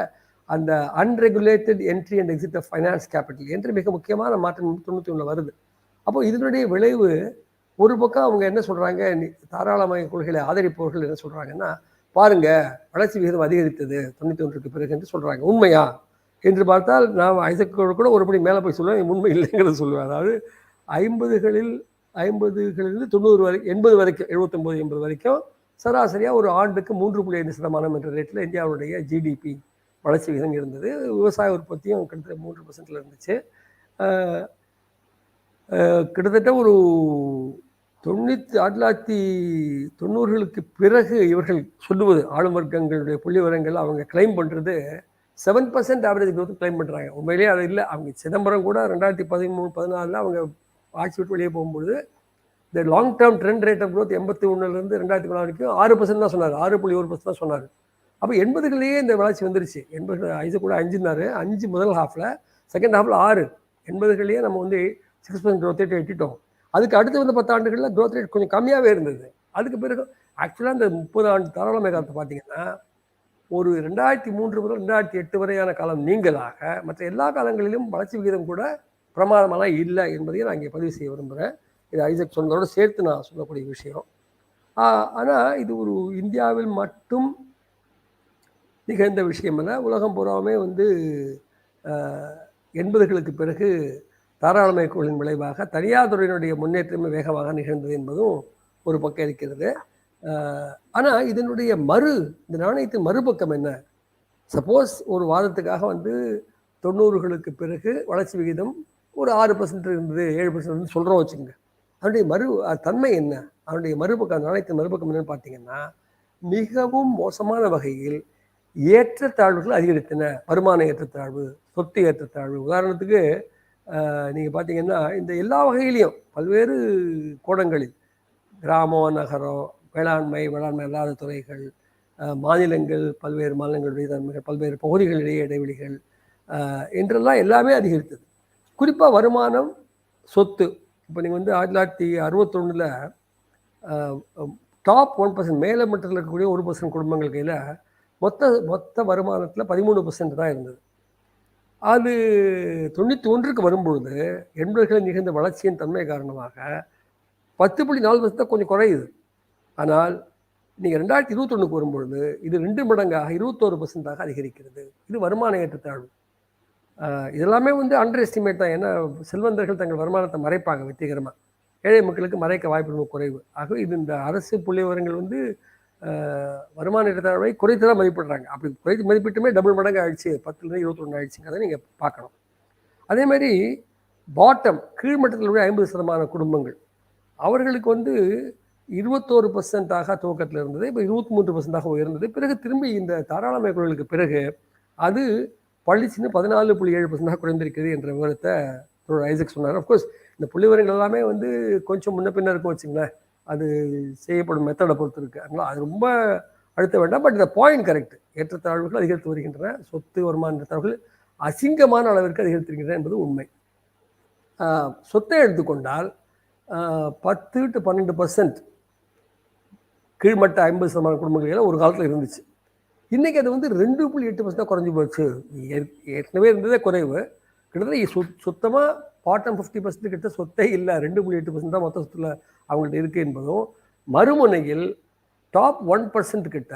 Speaker 3: அந்த unregulated entry and exit of finance capital என்று மிக முக்கியமான மாற்றம் 91 வருது. அப்போ இதனுடைய விளைவு ஒரு பக்கம் அவங்க என்ன சொல்கிறாங்க, தாராளமய கொள்கைகளை ஆதரிப்பவர்கள் என்ன சொல்கிறாங்கன்னா, பாருங்க வளர்ச்சி விகிதம் அதிகரித்தது 91 பிறகு என்று சொல்கிறாங்க. உண்மையா என்று பார்த்தால் நான் ஐசக்கோடு கூட ஒருபடி மேலே போய் சொல்லுவேன், உண்மை இல்லைங்கிறத சொல்லுவேன். அதாவது 50களிலிருந்து 90 வரை 80 வரைக்கும் 79 80 வரைக்கும் சராசரியாக ஒரு ஆண்டுக்கு 3.5% என்ற ரேட்டில் இந்தியாவுடைய ஜிடிபி வளர்ச்சி விகிதம் இருந்தது. விவசாய உற்பத்தியும் கிட்டத்தட்ட 3% இருந்துச்சு. கிட்டத்தட்ட ஒரு 1990களுக்கு பிறகு இவர்கள் சொல்லுவது, ஆளும் வர்க்கங்களுடைய புள்ளி விவரங்கள் அவங்க கிளைம் பண்ணுறது 7% ஆவரேஜ் growth கிளைம் பண்ணுறாங்க. உண்மையிலேயே அது இல்லை. அவங்க சிதம்பரம் கூட 2013-14 அவங்க ஆட்சி விட்டு வெளியே போகும்போது இந்த long term trend rate of growth 81லேருந்து 2014 வரைக்கும் 6% தான் சொன்னார், 6.1% தான் சொன்னார். அப்போ 80களிலேயே இந்த வளர்ச்சி வந்துருச்சு. 80 ஐசு கூட 5ன்னாரு, 5 முதல் ஹாஃபில், செகண்ட் ஹாஃபில் 6. 80களிலேயே நம்ம வந்து 6% growth rate எட்டிட்டோம். அதுக்கு அடுத்து வந்து 10 ஆண்டுகளில் growth rate கொஞ்சம் கம்மியாகவே இருந்தது. அதுக்கு பிறகு ஆக்சுவலாக இந்த 30 ஆண்டு தாராளமய காலத்தை பார்த்தீங்கன்னா, ஒரு 2003 முதல் 2008 வரையான காலம் நீங்களாக மற்ற எல்லா காலங்களிலும் வளர்ச்சி விகிதம் கூட பிரமாதமெல்லாம் இல்லை என்பதையும் நான் இங்கே பதிவு செய்ய விரும்புகிறேன். இது ஐசக் சொன்னதோடு சேர்த்து நான் சொல்லக்கூடிய விஷயம். ஆனால் இது ஒரு இந்தியாவில் மட்டும் நிகழ்ந்த விஷயம் அல்ல. உலகம் பூராவுமே வந்து 80களுக்கு பிறகு தாராளமய கொள்கையின் விளைவாக தனியார் துறையினுடைய முன்னேற்றமே வேகமாக நிகழ்ந்தது என்பதும் ஒரு பக்கம் இருக்கிறது. ஆனால் இதனுடைய இந்த நாணயத்தின் மறுபக்கம் என்ன? சப்போஸ் ஒரு வாதத்துக்காக 90களுக்கு பிறகு வளர்ச்சி விகிதம் ஒரு 6% இருந்தது, 7% சொல்கிறோம் வச்சுக்கோங்க. அதனுடைய தன்மை என்ன? அதனுடைய மறுபக்கம், நாணயத்தின் மறுபக்கம் என்னன்னு பார்த்தீங்கன்னா, மிகவும் மோசமான வகையில் ஏற்றத்தாழ்வுகள் அதிகரித்தன. வருமான ஏற்றத்தாழ்வு, சொத்து ஏற்றத்தாழ்வு. உதாரணத்துக்கு நீங்கள் பார்த்தீங்கன்னா, இந்த எல்லா வகையிலையும் பல்வேறு கோணங்களில் கிராமம், நகரம், வேளாண்மை அல்லாத துறைகள், மாநிலங்கள், பல்வேறு மாநிலங்களுடைய தன்மைகள், பல்வேறு பகுதிகளிடையே இடைவெளிகள் என்றெல்லாம் எல்லாமே அதிகரித்தது. குறிப்பாக வருமானம், சொத்து. இப்போ நீங்கள் 1961 டாப் 1%, மேலே மட்டத்தில் இருக்கக்கூடிய 1% குடும்பங்கள் கையில் மொத்த வருமானத்தில் 13% தான் இருந்தது. அது 91க்கு வரும்பொழுது 80களில் நிகழ்ந்த வளர்ச்சியின் தன்மை காரணமாக 10.4% தான் கொஞ்சம் குறையுது. ஆனால் நீங்கள் 2021க்கு வரும்பொழுது இது 2 மடங்காக 21% அதிகரிக்கிறது. இது வருமான ஏற்றத்தாழ்வு. இதெல்லாமே அண்டர் எஸ்டிமேட் தான். ஏன்னா செல்வந்தர்கள் தங்கள் வருமானத்தை மறைப்பாங்க வெற்றிகரமாக. ஏழை மக்களுக்கு மறைக்க வாய்ப்பு ரொம்ப குறைவு. ஆகவே இது இந்த அரசு புள்ளி விவரங்கள் வருமான ஏற்றத்தாழ்வை குறைத்து தான் மதிப்பிடுறாங்க. அப்படி குறைத்து மதிப்பிட்டுமே டபுள் மடங்கு ஆயிடுச்சு, 10லேருந்து 21 ஆயிடுச்சுங்கிறத நீங்கள் பார்க்கணும். அதே மாதிரி பாட்டம், கீழ்மட்டத்தில் உள்ள 50% குடும்பங்கள், அவர்களுக்கு 21% துவக்கத்தில் இருந்தது, இப்போ 23% உயர்ந்தது. பிறகு திரும்பி இந்த தாராளமய கொள்கைகளுக்கு பிறகு அது பள்ளிச்சின்னு 14.7% குறைந்திருக்கிறது என்ற விவரத்தை ஐசக் சொன்னார். அஃப்கோர்ஸ் இந்த புள்ளி விவரங்கள் எல்லாமே கொஞ்சம் முன்ன பின்ன இருக்கும் வச்சுங்களேன். அது செய்யப்படும் மெத்தடை பொறுத்து இருக்கு. அதனால அது ரொம்ப அழுத்த வேண்டாம். பட் இந்த பாயிண்ட் கரெக்ட். ஏற்றத்தாழ்வுகள் அதிகரித்து வருகின்றன. சொத்து வருமான ஏற்றத்தாழ்வுகள் அசிங்கமான அளவிற்கு அதிகரித்திருக்கின்றன என்பது உண்மை. சொத்தை எடுத்துக்கொண்டால் 10 to 12% கீழ்மட்ட 50% குடும்பங்களில் ஒரு காலத்தில் இருந்துச்சு. இன்றைக்கி அது 2.8% குறைஞ்சி போச்சு. ஏற்கனவே இருந்ததே குறைவு. கிட்டத்தட்ட சுத்தமாக பாட்டம் 50% கிட்ட சொத்தே இல்லை, 2.8% தான் மொத்த சொத்தில் அவங்கள்ட்ட இருக்குது என்பதும், மறுமுனையில் டாப் 1% கிட்ட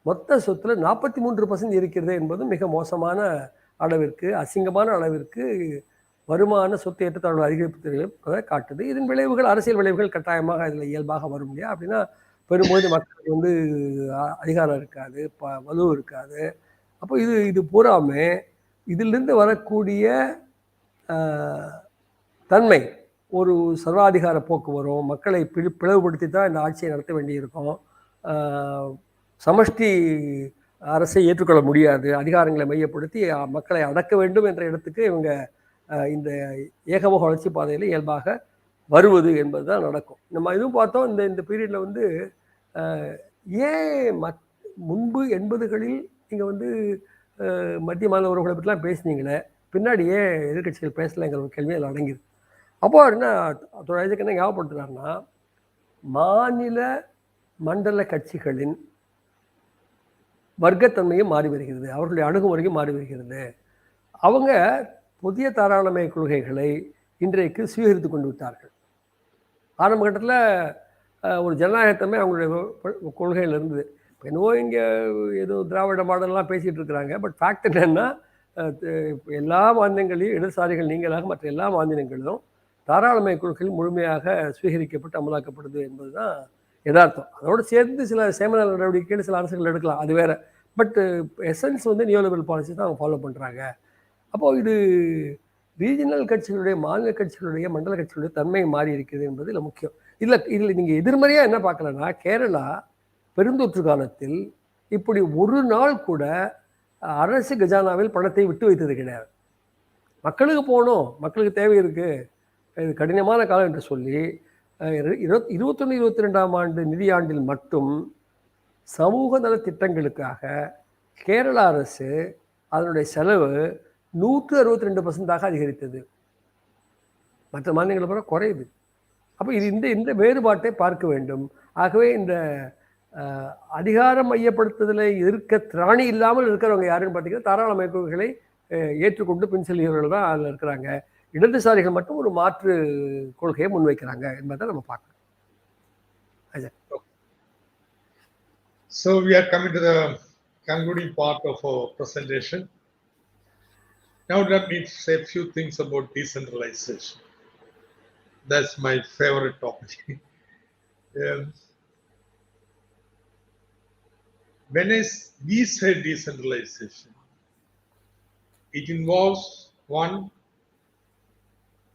Speaker 3: மொத்த சொத்தில் 43% இருக்கிறது என்பதும் மிக மோசமான அளவிற்கு, அசிங்கமான அளவிற்கு வருமான சொத்து ஏற்றத்தாழ்வு அதிகரிப்பு காட்டுது. இதன் விளைவுகள், அரசியல் விளைவுகள் கட்டாயமாக இதில் இயல்பாக வரும் இல்லையா? அப்படின்னா பெரும்போது மக்களுக்கு அதிகாரம் இருக்காது, வலு இருக்காது. அப்போ இது பூராமே இதிலிருந்து வரக்கூடிய தன்மை ஒரு சர்வாதிகார போக்கு வரும். மக்களை பிளவுபடுத்தி தான் இந்த ஆட்சியை நடத்த வேண்டியிருக்கும். சமஷ்டி அரசை ஏற்றுக்கொள்ள முடியாது. அதிகாரங்களை மையப்படுத்தி மக்களை அடக்க வேண்டும் என்ற இடத்துக்கு இவங்க இந்த ஏகமுக வளர்ச்சி பாதையில் இயல்பாக வருவது என்பது தான் நடக்கும். நம்ம இதுவும் பார்த்தோம். இந்த பீரியடில் ஏன் முன்பு 80களில் நீங்கள் மத்திய மாநில உறவுகளை பற்றிலாம் பேசுனீங்களே, பின்னாடி ஏன் எதிர்கட்சிகள் பேசலைங்கிற ஒரு கேள்வி அதில் அடங்கிது. அப்போ என்ன ஐசக் என்ன ஞாபகப்படுத்துறாருன்னா, மாநில மண்டல கட்சிகளின் வர்க்கத்தன்மையும் மாறி வருகிறது, அவர்களுடைய அணுகுமுறையும் மாறி வருகிறது. அவங்க புதிய தாராளமய கொள்கைகளை இன்றைக்கு சுவீகரித்து கொண்டு விட்டார்கள். ஆரம்ப கட்டத்தில் ஒரு ஜனநாயகத்தன்மை அவங்களுடைய கொள்கையில் இருந்தது. என்னவோ இங்கே ஏதோ திராவிட மாடல்லாம் பேசிகிட்டு இருக்கிறாங்க. பட் ஃபேக்ட் என்னென்னா, எல்லா மாநிலங்களையும் இடதுசாரிகள் நீங்களாக மற்ற எல்லா மாநிலங்களிலும் தாராளமய கொள்கைகள் முழுமையாக சுவீகரிக்கப்பட்டு அமலாக்கப்படுது என்பது தான் யதார்த்தம். அதோடு சேர்ந்து சில சேமநல நடவடிக்கைகள் சில அரசுகள் எடுக்கலாம், அது வேறு. பட் எசன்ஸ் நியோலிபரல் பாலிசி தான் அவங்க ஃபாலோ பண்ணுறாங்க. அப்போது இது ரீஜனல் கட்சிகளுடைய, மாநில கட்சிகளுடைய, மண்டல கட்சிகளுடைய தன்மை மாறி இருக்குது என்பது இல்லை முக்கியம். இதில் நீங்கள் எதிர்மறையாக என்ன பார்க்கலன்னா, கேரளா பெருந்தொற்று காலத்தில் இப்படி ஒரு நாள் கூட அரசு கஜானாவில் பணத்தை விட்டு வைத்தது கிடையாது. மக்களுக்கு போகணும், மக்களுக்கு தேவை இருக்குது, இது கடினமான காலம் என்று சொல்லி 21-22ஆம் ஆண்டு நிதியாண்டில் மட்டும் சமூக நல திட்டங்களுக்காக கேரளா அரசு அதனுடைய செலவு 162% அதிகரித்தது. மற்ற மாநிலங்களை போல குறையுது. அப்போ இந்த வேறுபாட்டை பார்க்க வேண்டும். ஆகவே இந்த அதிகாரம் மையப்படுத்துதலை இருக்க திராணி இல்லாமல் இருக்கிறவங்க யாருன்னு பார்த்தீங்கன்னா, தாராளமய கொள்கைகளை ஏற்றுக்கொண்டு பின் செல்கிறவர்கள் தான் அதில் இருக்கிறாங்க. இடதுசாரிகள் மட்டும் ஒரு மாற்று கொள்கையை முன்வைக்கிறாங்க என்பதை நம்ம பார்க்கணும்.
Speaker 5: So we are coming to the concluding part of our presentation. Now let me say a few things about decentralization. That's my favorite topic. Um, when we say decentralization, it involves one,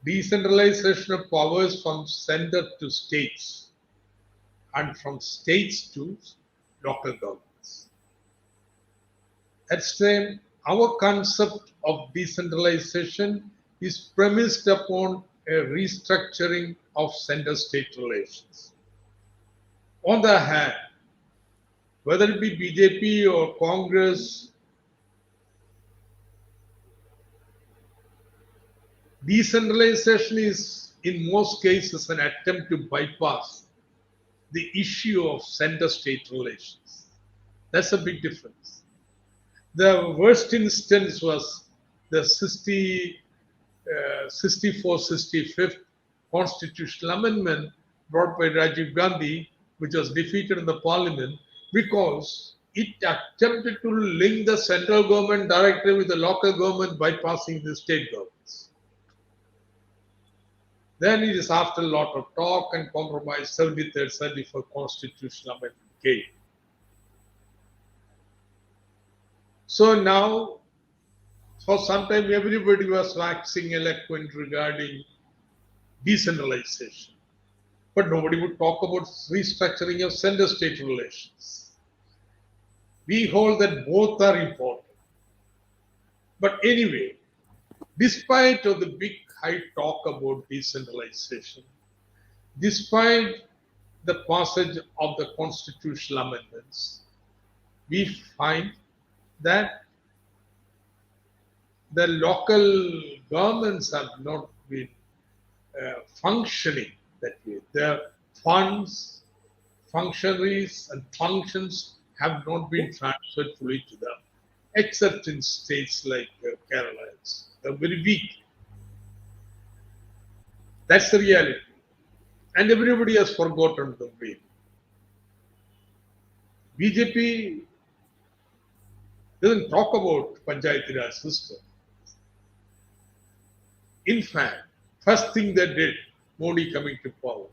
Speaker 5: decentralization of powers from center to states and from states to local governments. At same, our concept of decentralization is premised upon a restructuring of center-state relations. On the other hand, whether it be BJP or Congress, decentralization is in most cases an attempt to bypass the issue of center-state relations. That's a big difference. The worst instance was the 65th constitutional amendment brought by Rajiv Gandhi, which was defeated in the parliament because it attempted to link the central government directly with the local government bypassing the state governments. Then it is after a lot of talk and compromise, 73rd, 74th constitutional amendment came. So now, for some time, everybody was waxing eloquent regarding decentralization. But nobody would talk about restructuring of center-state relations. We hold that both are important. But anyway, despite of the big high talk about decentralization, despite the passage of the constitutional amendments, we find that the local governments have not been functioning that way. Their funds, functionaries, and functions have not been transferred fully to them, except in states like Kerala. They're very weak. That's the reality. And everybody has forgotten the way. BJP doesn't talk about Panchayati Raj system. In fact, first thing they did, Modi coming to power,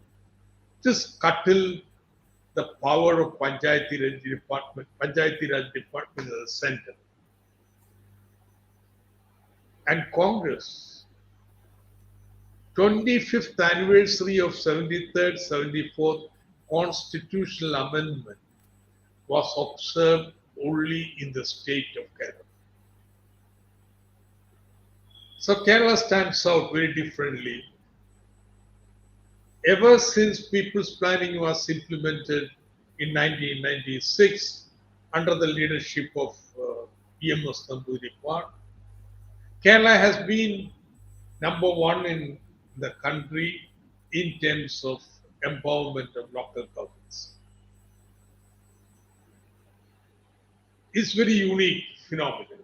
Speaker 5: just curtail the power of Panchayati Raj department in the center. And Congress, 25th anniversary of 73rd, 74th constitutional amendment was observed only in the state of Kerala. So Kerala stands out very differently. Ever since People's Planning was implemented in 1996 under the leadership of E.M.S. Namboodiripad, Kerala has been number one in the country in terms of empowerment of local governments. It's very unique phenomenon.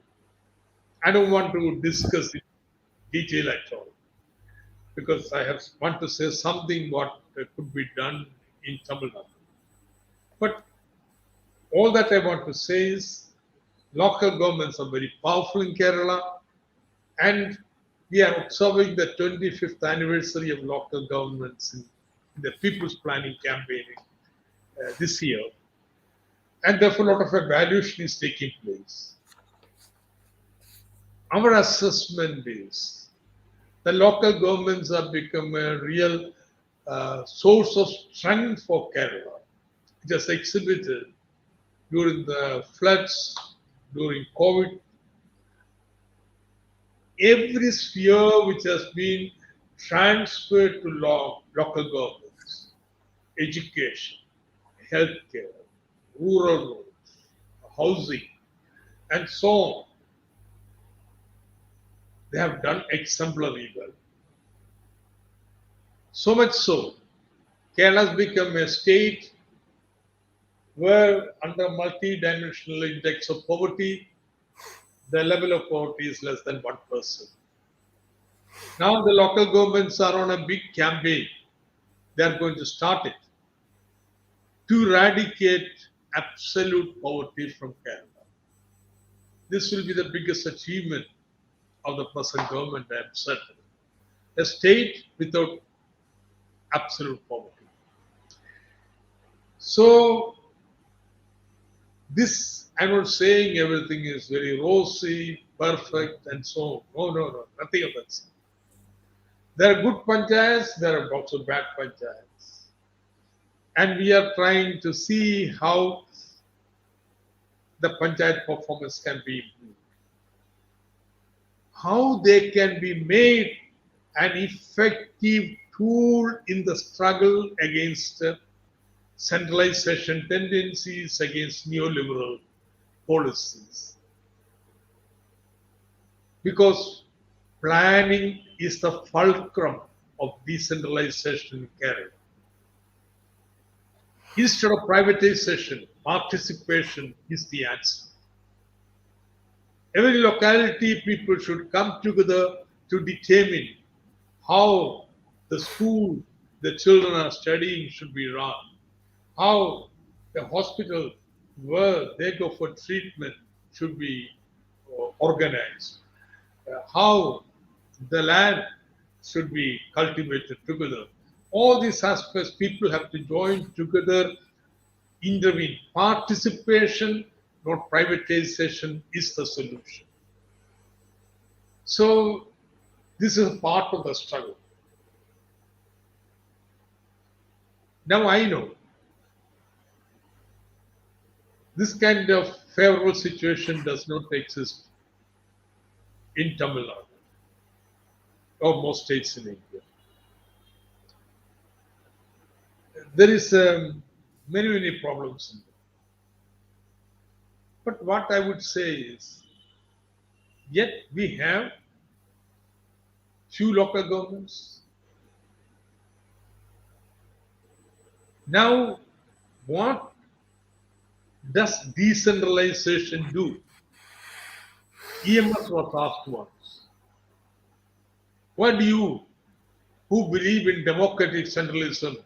Speaker 5: I don't want to discuss it in detail at all because I want to say something what could be done in Tamil Nadu. But all that I want to say is local governments are very powerful in Kerala, and we are observing the 25th anniversary of local governments in the People's Planning campaign this year. And therefore, a lot of evaluation is taking place. Our assessment is the local governments have become a real source of strength for Kerala. It has exhibited during the floods, during COVID, every sphere which has been transferred to local governments, education, healthcare, rural roads, housing, and so on. They have done exemplary well. So much so, Kerala has become a state where under multi-dimensional index of poverty, the level of poverty is less than 1%. Now the local governments are on a big campaign. They are going to start it to eradicate absolute poverty from Kerala. This will be the biggest achievement of the present government, I am certain. A state without absolute poverty. So, this, I'm not saying everything is very rosy, perfect, and so on. No, nothing of that. There are good panchayats, there are also bad panchayats. And we are trying to see how the panchayat performance can be improved. How they can be made an effective tool in the struggle against centralization tendencies, against neoliberal policies. Because planning is the fulcrum of decentralization in Kerala. Instead of privatization, participation is the answer. Every locality, people should come together to determine how the school the children are studying should be run, how the hospital where they go for treatment should be organized, how the land should be cultivated together. All these aspects, people have to join together, intervene. Participation, not privatization, is the solution. So, this is part of the struggle. Now I know this kind of favorable situation does not exist in Tamil Nadu or most states in India. There is many problems in there. But what I would say is, yet we have few local governments. Now, what does decentralization do? EMS was asked once. What do you, who believe in democratic centralism,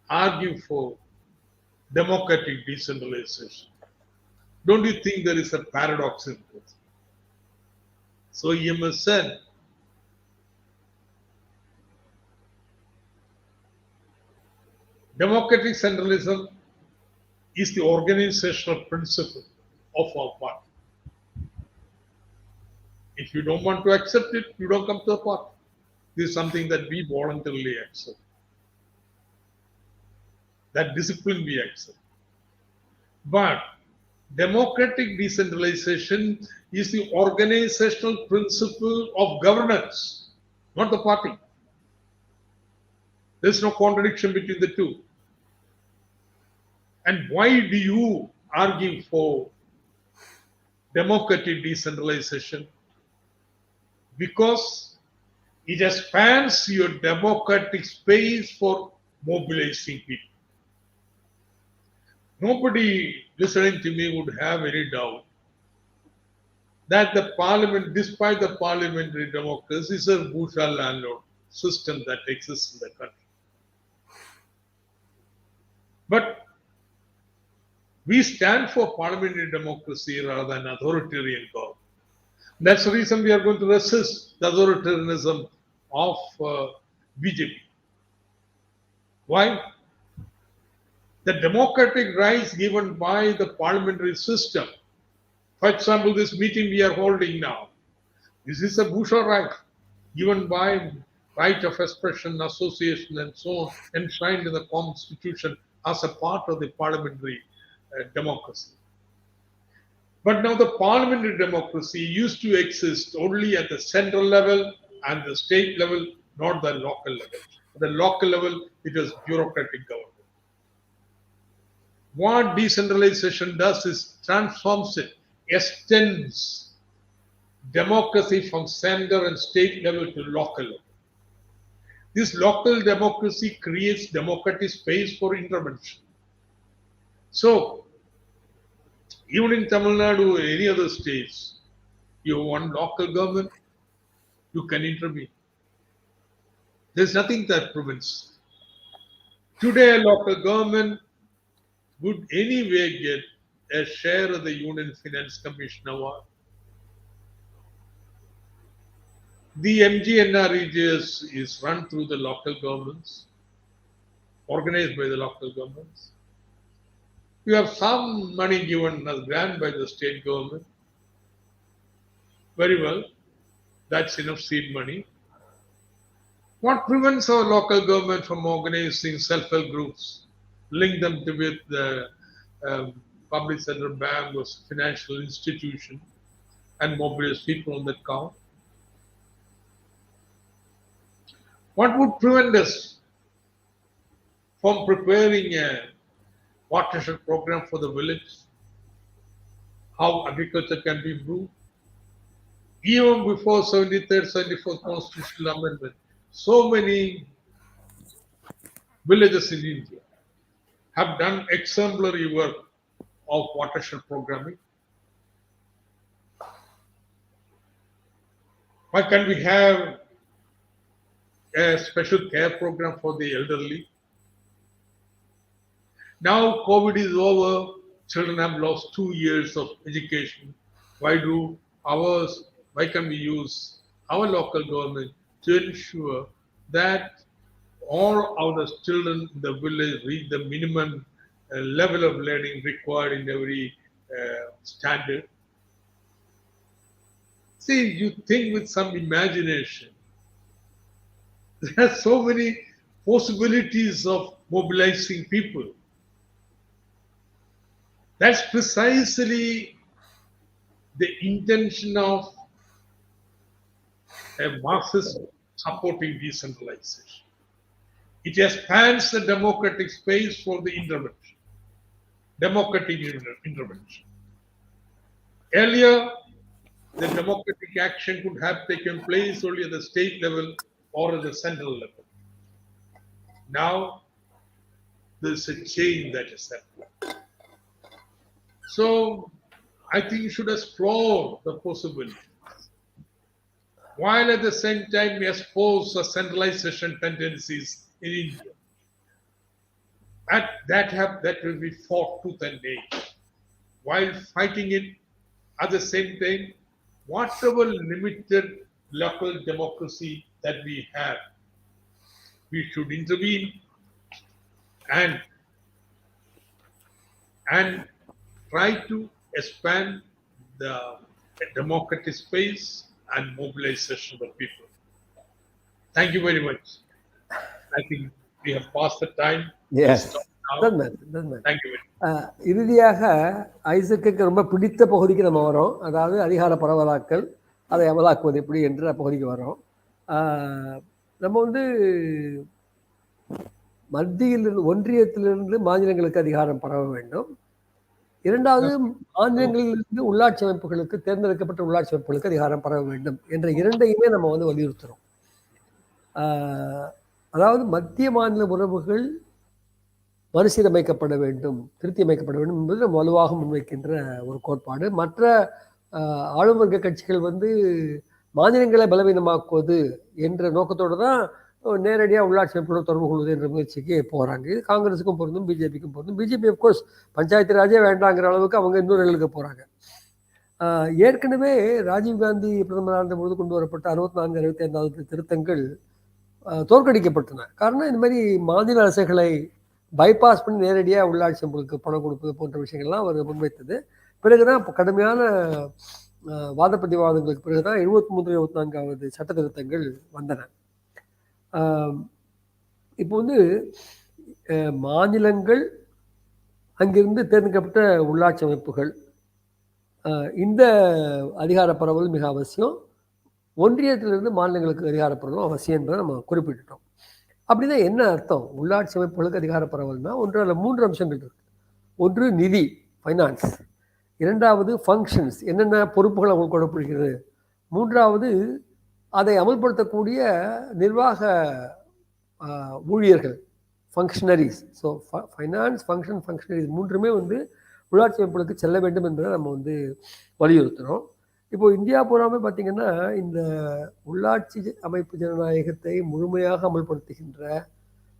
Speaker 5: argue for democratic decentralization? Don't you think there is a paradox in this? So EMS said, democratic centralism is the organizational principle of our party. If you don't want to accept it, you don't come to the party. This is something that we voluntarily accept. That discipline we accept. But democratic decentralization is the organizational principle of governance, not the party. There's no contradiction between the two. And why do you argue for democratic decentralization? Because it expands your democratic space for mobilizing people. Nobody listening to me would have any doubt that the parliament, despite the parliamentary democracy, is a bourgeois landlord system that exists in the country. But we stand for parliamentary democracy rather than authoritarian government. That's the reason we are going to resist the authoritarianism of BJP. Why? The democratic rights given by the parliamentary system. For example, this meeting we are holding now, this is a bourgeois right given by right of expression, association, and so on, enshrined in the Constitution as a part of the parliamentary democracy. But now the parliamentary democracy used to exist only at the central level and the state level, not the local level. At the local level, it was bureaucratic government. What decentralization does is transforms it, extends democracy from center and state level to local level. This local democracy creates democratic space for intervention. So, even in Tamil Nadu or any other states, you want local government, you can intervene. There's nothing that prevents. Today, a local government would anyway get a share of the Union Finance Commission award. The MGNREGS is run through the local governments, organized by the local governments. You have some money given as grant by the state government. Very well, that's enough seed money. What prevents our local government from organizing self-help groups, link them with the public sector bank or financial institution, and mobilize people on that count? What would prevent us from preparing a watershed program for the village? How agriculture can be improved? Even before 73rd, 74th constitutional amendment, so many villages in India have done exemplary work of watershed programming. Why can't we have a special care program for the elderly? Now COVID is over, children have lost 2 years of education. Why can we use our local government to ensure that all our children in the village reach the minimum level of learning required in every standard? See, you think with some imagination. There are so many possibilities of mobilizing people. That's precisely the intention of a Marxist supporting decentralization. It expands the democratic space for the intervention, democratic intervention. Earlier, the democratic action could have taken place only at the state level or at the central level. Now, there's a change that is happening. So, I think you should explore the possibilities, while at the same time we expose the centralization tendencies in India. That will be fought tooth and nail. While fighting it, at the same time, whatever limited local democracy that we have, we should intervene and try to expand the democratic space and mobilization of people. Thank you very much. I think we have passed the time.
Speaker 3: Yes.
Speaker 5: Thank you very much.
Speaker 3: இறுதியாக ஐசக்குக்கு ரொம்ப பிடித்த பகுதிக்கு நம்ம வரோம். அதாவது அதிகார பரவலாக்கல், அதை அமலாக்குவது எப்படி என்ற பகுதிக்கு வரோம். நம்ம வந்து மத்தியிலிருந்து, ஒன்றியத்திலிருந்து மாநிலங்களுக்கு அதிகாரம் பரவ வேண்டும். இரண்டாவது, மாநிலங்களிலிருந்து உள்ளாட்சி அமைப்புகளுக்கு, தேர்ந்தெடுக்கப்பட்ட உள்ளாட்சி அமைப்புகளுக்கு அதிகாரம் பரவ வேண்டும் என்ற இரண்டையுமே நம்ம வந்து வலியுறுத்துறோம். அதாவது மத்திய மாநில உறவுகள் மறுசீரமைக்கப்பட வேண்டும், திருத்தி அமைக்கப்பட வேண்டும் என்பது நம்ம வலுவாக முன்வைக்கின்ற ஒரு கோட்பாடு. மற்ற ஆளும் வர்க்க கட்சிகள் வந்து மாநிலங்களை பலவீனமாக்குவது என்ற நோக்கத்தோடு தான் நேரடியாக உள்ளாட்சி அமைப்புகளோடு தொடர்பு கொள்வது என்ற முயற்சிக்கு போகிறாங்க. இது காங்கிரஸுக்கும் பொருந்தும், பிஜேபிக்கும் பொருந்தும். பிஜேபி அஃப்கோர்ஸ் பஞ்சாயத்து ராஜே வேண்டாங்கிற அளவுக்கு அவங்க இன்னொரு எழுதுக்க போகிறாங்க. ஏற்கனவே ராஜீவ்காந்தி பிரதமராக இருந்தபோது கொண்டு வரப்பட்ட 64, 65வது திருத்தங்கள் தோற்கடிக்கப்பட்டன. காரணம், இந்த மாதிரி மாநில அரசுகளை பைபாஸ் பண்ணி நேரடியாக உள்ளாட்சி அமைப்புகளுக்கு பணம் கொடுப்பது போன்ற விஷயங்கள்லாம் அவர் முன்வைத்தது. பிறகுதான் இப்போ கடுமையான வாத பிரதிவாதங்களுக்கு பிறகுதான் 73, 74வது சட்ட திருத்தங்கள் வந்தன. இப்போ வந்து மாநிலங்கள், அங்கிருந்து தேர்ந்தெடுக்கப்பட்ட உள்ளாட்சி அமைப்புகள், இந்த அதிகார பரவல் மிக அவசியம். ஒன்றியத்திலிருந்து மாநிலங்களுக்கு அதிகார பரவலும் அவசியம் என்பதை நம்ம குறிப்பிட்டுட்டோம். அப்படின்னா என்ன அர்த்தம்? உள்ளாட்சி அமைப்புகளுக்கு அதிகார பரவல்னா ஒன்றில் 3 அம்சங்கள் இருக்கு. ஒன்று நிதி, ஃபைனான்ஸ். இரண்டாவது ஃபங்க்ஷன்ஸ், என்னென்ன பொறுப்புகள் அவங்களுக்கு கொடுக்கப்படுகிறது. மூன்றாவது அதை அமல்படுத்தக்கூடிய நிர்வாக ஊழியர்கள், ஃபங்க்ஷனரிஸ். ஸோ ஃபைனான்ஸ், ஃபங்க்ஷனரிஸ் மூன்றுமே வந்து உள்ளாட்சி அமைப்புகளுக்கு செல்ல வேண்டும் என்பதை நம்ம வந்து வலியுறுத்துகிறோம். இப்போ இந்தியா பூராமே பார்த்தீங்கன்னா இந்த உள்ளாட்சி அமைப்பு ஜனநாயகத்தை முழுமையாக அமல்படுத்துகின்ற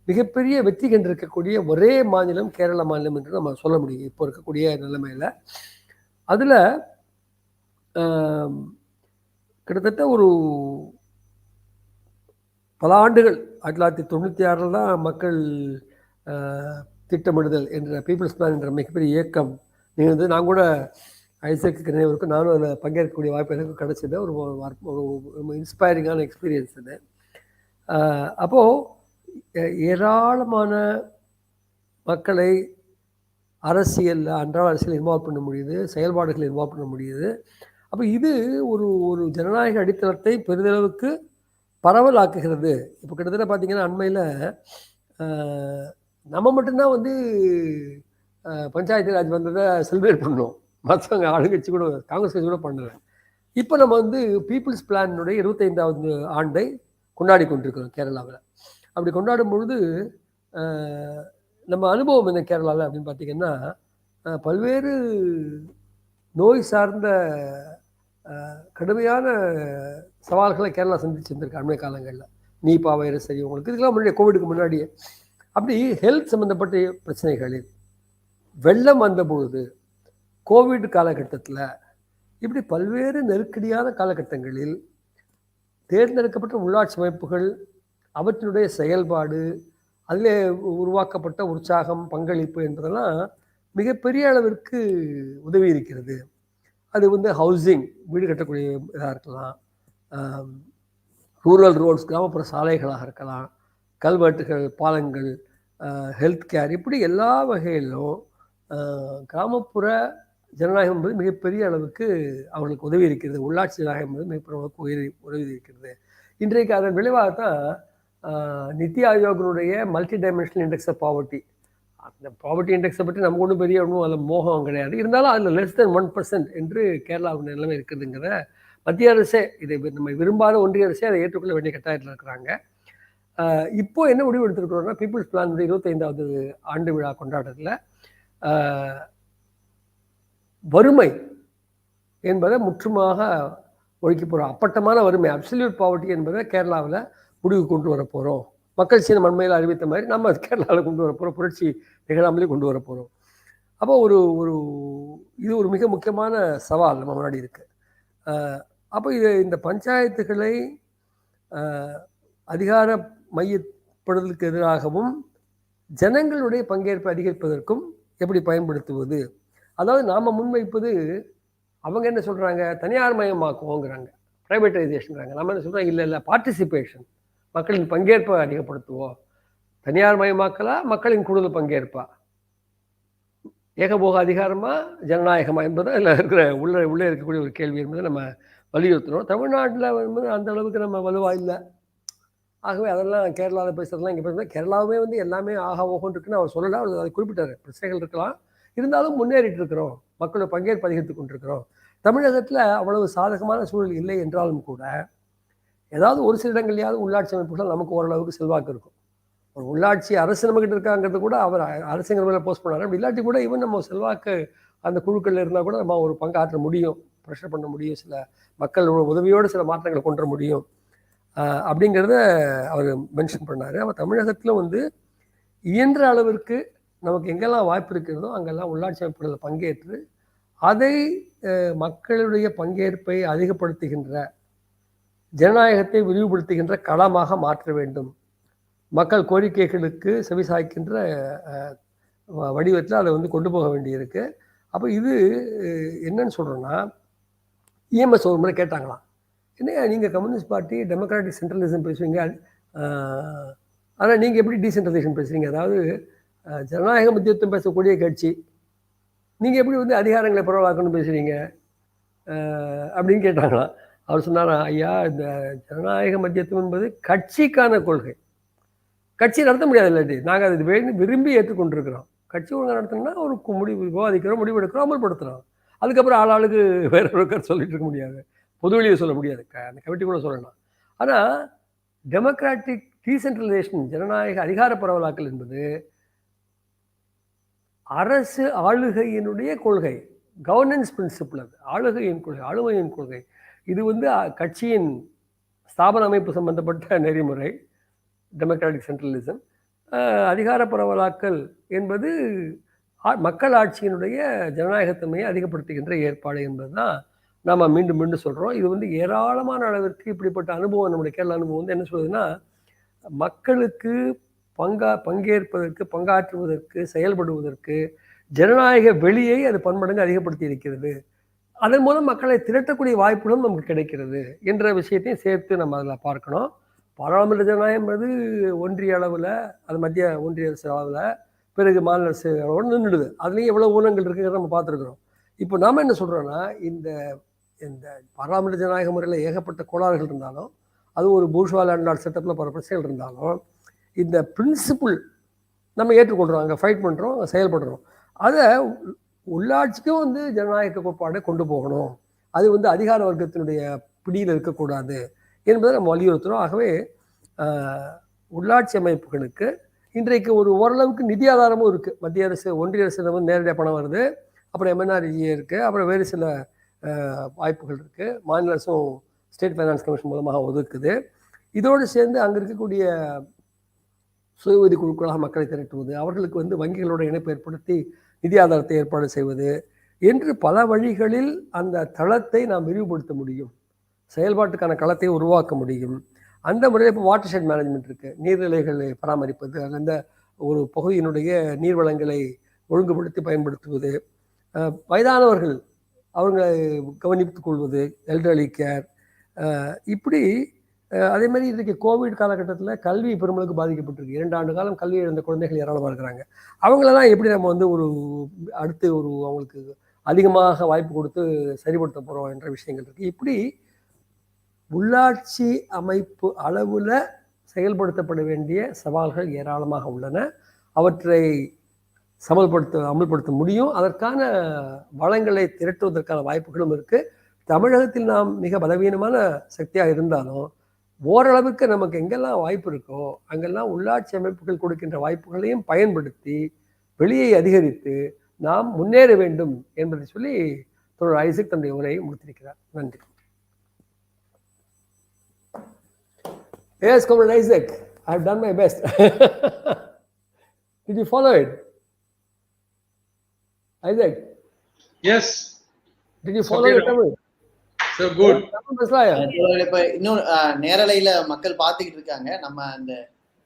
Speaker 3: மிகப்பெரிய வெற்றி கண்டிருக்கக்கூடிய ஒரே மாநிலம் கேரள மாநிலம் என்று நம்ம சொல்ல முடியும் இப்போ இருக்கக்கூடிய நிலைமையில். அதில் கிட்டத்தட்ட ஒரு பல ஆண்டுகள் 1996 தான் மக்கள் திட்டமிடுதல் என்ற பீப்புள்ஸ் பிளான் என்ற மிகப்பெரிய இயக்கம் நிகழ்ந்து, நான் கூட ஐசக்கு நினைவுக்கு நானும் அதில் பங்கேற்கக்கூடிய வாய்ப்பு எனக்கு கிடைச்சது. ஒரு இன்ஸ்பைரிங்கான எக்ஸ்பீரியன்ஸ் அது. அப்போது ஏராளமான மக்களை அரசியலில், அன்றாட அரசியல் இன்வால்வ் பண்ண முடியுது, செயல்பாடுகள் இன்வால்வ் பண்ண முடியுது. அப்போ இது ஒரு ஒரு ஜனநாயக அடித்தளத்தை பெரிதளவுக்கு பரவலாக்குகிறது. இப்போ கிட்டத்தட்ட பார்த்தீங்கன்னா அண்மையில் நம்ம மட்டும்தான் வந்து பஞ்சாயத்து ராஜ் வந்ததை செலிப்ரேட் பண்ணோம். மற்றவங்க ஆளுங்கட்சி கூட, காங்கிரஸ் கட்சி கூட பண்ணல. இப்போ நம்ம வந்து பீப்புள்ஸ் பிளானுடைய 25வது ஆண்டை கொண்டாடி கொண்டிருக்கிறோம் கேரளாவில். அப்படி கொண்டாடும் பொழுது நம்ம அனுபவம் என்ன கேரளாவில் அப்படின்னு பார்த்தீங்கன்னா, பல்வேறு நோய் சார்ந்த கடுமையான சவால்களை கேரளா சந்திச்சிருந்திருக்கு அண்மை காலங்களில். நீபா வைரஸ் சரி, உங்களுக்கு இதுக்கெல்லாம் முன்னாடி கோவிடுக்கு முன்னாடியே. அப்படி ஹெல்த் சம்மந்தப்பட்ட பிரச்சனைகளில், வெள்ளம் வந்த பொழுது, கோவிட் காலகட்டத்தில், இப்படி பல்வேறு நெருக்கடியான காலகட்டங்களில் தேர்ந்தெடுக்கப்பட்ட உள்ளாட்சி அமைப்புகள், அவற்றினுடைய செயல்பாடு, அதில் உருவாக்கப்பட்ட உற்சாகம், பங்களிப்பு என்பதெல்லாம் மிகப்பெரிய அளவிற்கு உதவி இருக்கிறது. அது வந்து ஹவுசிங், வீடு கட்டக்கூடிய இதாக இருக்கலாம், ரூரல் ரோட்ஸ், கிராமப்புற சாலைகளாக இருக்கலாம், கல்வெட்டுகள், பாலங்கள், ஹெல்த் கேர், இப்படி எல்லா வகையிலும் கிராமப்புற ஜனநாயகம் என்பது மிகப்பெரிய அளவுக்கு அவர்களுக்கு உதவி இருக்கிறது. உள்ளாட்சி ஜனநாயகம் என்பது மிகப்பெரிய அளவுக்கு உதவி இருக்கிறது. இன்றைக்கு அதன் விளைவாகத்தான் நித்தி ஆயோகனுடைய multi dimensional index of poverty, அந்த பாவர்ட்டி இண்டெக்ஸை பற்றி நமக்கு ஒன்றும் பெரிய ஒன்றும் அதில் மோகம் கிடையாது. இருந்தாலும் அதில் லெஸ் தென் 1% என்று கேரளாவின் நிலைமை இருக்குதுங்கிற மத்திய அரசே, இதை நம்ம விரும்பாத ஒன்றிய அரசே அதை ஏற்றுக்கொள்ள வேண்டிய கட்டாயத்தில் இருக்கிறாங்க. இப்போ என்ன முடிவு எடுத்திருக்கிறோம்னா, பீப்புள்ஸ் பிளானுடைய 25வது ஆண்டு விழா கொண்டாடுறதுல வறுமை என்பதை முற்றுமாக ஒழிக்க போகிறோம். அப்பட்டமான வறுமை, அப்சல்யூட் பாவர்ட்டி என்பதை கேரளாவில் முடிவு கொண்டு வர போகிறோம். மக்கள் சீன மண்மையில் அறிவித்த மாதிரி நம்ம கேரளாவில் கொண்டு வர போகிறோம், புரட்சி நிகழாமலே கொண்டு வர போகிறோம். அப்போ இது ஒரு மிக முக்கியமான சவால் நம்ம முன்னாடி இருக்கு. அப்போ இந்த பஞ்சாயத்துகளை அதிகார மையப்படுதலுக்கு எதிராகவும் ஜனங்களுடைய பங்கேற்பை அதிகரிப்பதற்கும் எப்படி பயன்படுத்துவது? அதாவது நாம் முன்வைப்பது, அவங்க என்ன சொல்கிறாங்க, தனியார் மயமாக்குவோங்கிறாங்க, ப்ரைவேட்டைசேஷன்ங்கிறாங்க. நம்ம என்ன சொல்கிறோம், இல்லை பார்ட்டிசிபேஷன், மக்களின் பங்கேற்பை அதிகப்படுத்துவோம். தனியார் மயமாக்கலா, மக்களின் கூடுதல் பங்கேற்பா, ஏகபோக அதிகாரமா, ஜனநாயகமா என்பது அதில் இருக்கிற உள்ளே இருக்கக்கூடிய ஒரு கேள்வி என்பதை நம்ம வலியுறுத்துகிறோம். தமிழ்நாட்டில் வந்து அந்த அளவுக்கு நம்ம வலுவாக இல்லை. ஆகவே அதெல்லாம் கேரளாவில் பேசுறதுலாம் இங்கே பேசுகிறது. கேரளாவே வந்து எல்லாமே ஆகா ஓகோன்னு இருக்குன்னு அவர் சொல்லலை. அவர் அதை குறிப்பிட்டார். பிரச்சனைகள் இருக்கலாம், இருந்தாலும் முன்னேறிட்டு இருக்கிறோம், மக்களோட பங்கேற்பு அதிகரித்து கொண்டிருக்கிறோம். தமிழகத்தில் அவ்வளவு சாதகமான சூழல் இல்லை என்றாலும் கூட, ஏதாவது ஒரு சில இடங்கள்லையாவது உள்ளாட்சி அமைப்புகள் நமக்கு ஓரளவுக்கு செல்வாக்கு இருக்கும். ஒரு உள்ளாட்சி அரசு நம்மகிட்ட இருக்காங்கிறது கூட அவர் அரசுங்கிற மேலே போஸ்ட் பண்ணார். அப்படி இல்லாட்டி கூட ஈவன் நம்ம செல்வாக்கு அந்த குழுக்களில் இருந்தால் கூட நம்ம ஒரு பங்காற்ற முடியும், ப்ரெஷர் பண்ண முடியும், சில மக்கள் உதவியோடு சில மாற்றங்களை கொண்டு வர முடியும் அப்படிங்கிறத அவர் மென்ஷன் பண்ணார். அவர் தமிழகத்தில் வந்து இயன்ற அளவிற்கு நமக்கு எங்கெல்லாம் வாய்ப்பு இருக்கிறதோ அங்கெல்லாம் உள்ளாட்சி அமைப்புகளில் பங்கேற்று அதை மக்களுடைய பங்கேற்பை அதிகப்படுத்துகின்ற, ஜனநாயகத்தை விரிவுபடுத்துகின்ற களமாக மாற்ற வேண்டும். மக்கள் கோரிக்கைகளுக்கு செவிசாய்க்கின்ற வடிவத்தில் அதை வந்து கொண்டு போக வேண்டியிருக்கு. அப்போ இது என்னன்னு சொல்கிறோன்னா, இஎம்எஸ் ஒரு முறை கேட்டாங்களாம், என்னையா நீங்கள் கம்யூனிஸ்ட் பார்ட்டி டெமோக்ராட்டிக் சென்ட்ரலிசம் பேசுவீங்க, ஆனால் நீங்கள் எப்படி டீசென்ட்ரலைசேஷன் பேசுகிறீங்க? அதாவது ஜனநாயக மத்தியத்துவம் பேசக்கூடிய கட்சி, நீங்கள் எப்படி வந்து அதிகாரங்களை பரவலாக்கணும்னு பேசுகிறீங்க அப்படின்னு கேட்டாங்களாம். அவர் சொன்னாரா, ஐயா, இந்த ஜனநாயக மத்தியத்துவம் என்பது கட்சிக்கான கொள்கை, கட்சி நடத்த முடியாது. இல்லாட்டி நாங்கள் அதை விரும்பி ஏற்றுக்கொண்டிருக்கிறோம். கட்சி ஒழுங்காக நடத்தணும்னா ஒரு முடிவு விவாதிக்கிறோம், முடிவு எடுக்கிறோம், அமல்படுத்துகிறோம். அதுக்கப்புறம் ஆளாளுக்கு வேற ஒரு சொல்லிட்டு இருக்க முடியாது, பொது வெளியே சொல்ல முடியாது, அந்த கமிட்டி கூட சொல்லலாம். ஆனால் டெமோக்ராட்டிக் டீசென்ட்ரலைசேஷன், ஜனநாயக அதிகார பரவலாக்கல் என்பது அரசு ஆளுகையினுடைய கொள்கை, கவர்னன்ஸ் பிரின்சிபிள். அது ஆளுகையின் கொள்கை, ஆளுமையின் கொள்கை. இது வந்து கட்சியின் ஸ்தாபன அமைப்பு சம்பந்தப்பட்ட நெறிமுறை டெமோக்ராட்டிக் சென்ட்ரலிசம். அதிகார பரவலாக்கல் என்பது மக்கள் ஆட்சியினுடைய ஜனநாயகத்தன்மையை அதிகப்படுத்துகின்ற ஏற்பாடு என்பது தான் நாம் மீண்டும் மீண்டும் சொல்கிறோம். இது வந்து ஏராளமான அளவிற்கு இப்படிப்பட்ட அனுபவம், நம்முடைய கேரள அனுபவம் வந்து என்ன சொல்லுதுன்னா, மக்களுக்கு பங்கேற்பதற்கு, பங்காற்றுவதற்கு, செயல்படுவதற்கு ஜனநாயக வெளியை அது பன்மடங்கு அதிகப்படுத்தி இருக்கிறது. அதன் மூலம் மக்களை திரட்டக்கூடிய வாய்ப்புகளும் நமக்கு கிடைக்கிறது என்ற விஷயத்தையும் சேர்த்து நம்ம அதில் பார்க்கணும். பாராளுமன்ற ஜனநாயகம் என்பது ஒன்றிய அளவில், அது மத்திய ஒன்றிய அரசு அளவில், பிறகு மாநில அரசு அளவோடு நின்றுடுது. அதுலேயும் எவ்வளோ ஊனங்கள் இருக்குங்கிறத நம்ம பார்த்துருக்குறோம். இப்போ நாம் என்ன சொல்கிறோன்னா, இந்த இந்த பாராளுமன்ற ஜனநாயக முறையில் ஏகப்பட்ட கோளாறுகள் இருந்தாலும், அது ஒரு பூர்ஷ்வா லேண்ட்லார்ட் செட்டப்பில் பல பிரச்சனைகள் இருந்தாலும், இந்த பிரின்சிபிள் நம்ம ஏற்றுக்கொள்கிறோம், அங்கே ஃபைட் பண்ணுறோம், அங்கே செயல்படுறோம். அதை உள்ளாட்சிக்கும் வந்து ஜனநாயக கோட்பாடை கொண்டு போகணும். அது வந்து அதிகார வர்க்கத்தினுடைய பிடியில் இருக்கக்கூடாது என்பதை நம்ம வலியுறுத்துகிறோம். ஆகவே உள்ளாட்சி அமைப்புகளுக்கு இன்றைக்கு ஒரு ஓரளவுக்கு நிதி ஆதாரமும் இருக்குது. மத்திய அரசு, ஒன்றிய அரசு வந்து நேரடியாக பணம் வருது, அப்புறம் எம்என்ஆர்இஏ இருக்குது, அப்புறம் வேறு சில வாய்ப்புகள் இருக்குது. மாநில அரசும் ஸ்டேட் ஃபைனான்ஸ் கமிஷன் மூலமாக ஒதுக்குது. இதோடு சேர்ந்து அங்கே இருக்கக்கூடிய சுய உதவி குழுக்களாக மக்களை திரட்டுவது, அவர்களுக்கு வந்து வங்கிகளோட இணைப்பு ஏற்படுத்தி நிதி ஆதாரத்தை ஏற்பாடு செய்வது என்று பல வழிகளில் அந்த தளத்தை நாம் விரிவுபடுத்த முடியும், செயல்பாட்டுக்கான களத்தை உருவாக்க முடியும். அந்த முறையில் இப்போ வாட்டர் ஷெட் மேனேஜ்மெண்ட் இருக்குது, நீர்நிலைகளை பராமரிப்பது, அந்த ஒரு பகுதியினுடைய நீர்வளங்களை ஒழுங்குபடுத்தி பயன்படுத்துவது, வயதானவர்கள் அவங்களை கவனித்துக் கொள்வது, எல்டர்லி கேர், இப்படி அதே மாதிரி இன்றைக்கு கோவிட் காலகட்டத்தில் கல்வி பெருமளவுக்கு பாதிக்கப்பட்டிருக்கு. 2 ஆண்டு காலம் கல்வி இழந்த குழந்தைகள் ஏராளமாக இருக்கிறாங்க. அவங்களெல்லாம் எப்படி நம்ம வந்து அடுத்து அவங்களுக்கு அதிகமாக வாய்ப்பு கொடுத்து சரிப்படுத்த போகிறோம் என்ற விஷயங்கள் இருக்குது. இப்படி உள்ளாட்சி அமைப்பு அளவில் செயல்படுத்தப்பட வேண்டிய சவால்கள் ஏராளமாக உள்ளன. அவற்றை அமல்படுத்த முடியும். அதற்கான வளங்களை திரட்டுவதற்கான வாய்ப்புகளும் இருக்குது. தமிழகத்தில் நாம் மிக பலவீனமான சக்தியாக இருந்தாலும் ஓரளவுக்கு நமக்கு எங்கெல்லாம் வாய்ப்பு இருக்கோ அங்கெல்லாம் உள்ளாட்சி அமைப்புகள் கொடுக்கின்ற வாய்ப்புகளையும் பயன்படுத்தி வெளியை அதிகரித்து நாம் முன்னேற வேண்டும் என்பதை சொல்லி தோழர் ஐசக் தன்னுடைய உரையை முடித்திருக்கிறார். நன்றி. Yes, Comrade Isaac, I have done my best. Did you follow it? Isaac?
Speaker 5: Yes.
Speaker 3: Did you follow it?
Speaker 5: So good.
Speaker 1: இப்ப இன்னும் நேரலையில மக்கள் பார்த்துக்கிட்டு இருக்காங்க. நம்ம அந்த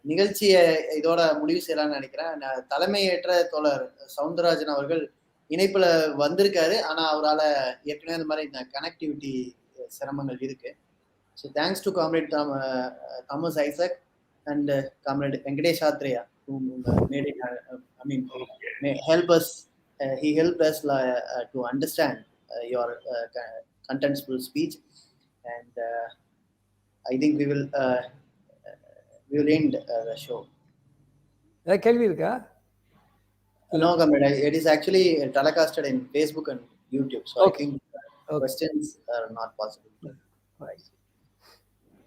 Speaker 1: நிகழ்ச்சியை இதோட முடிவு செய்யலாம்னு நினைக்கிறேன். தலைமையேற்ற தோழர் சவுந்தரராஜன் அவர்கள் இணைப்புல வந்திருக்காரு. ஆனா அவரால் ஏற்கனவே இந்த மாதிரி இந்த கனெக்டிவிட்டி சிரமங்கள் இருக்கு. So thanks to Comrade Thomas Isaac and Comrade Venkatesh Athreya who made it. Help us. He helped us to understand your contentful speech, and I think we will end the show.
Speaker 3: கேள்வி இருக்கா?
Speaker 1: No, Comrade. It is actually telecasted in Facebook and YouTube, so okay. I think questions are not possible.
Speaker 3: Right.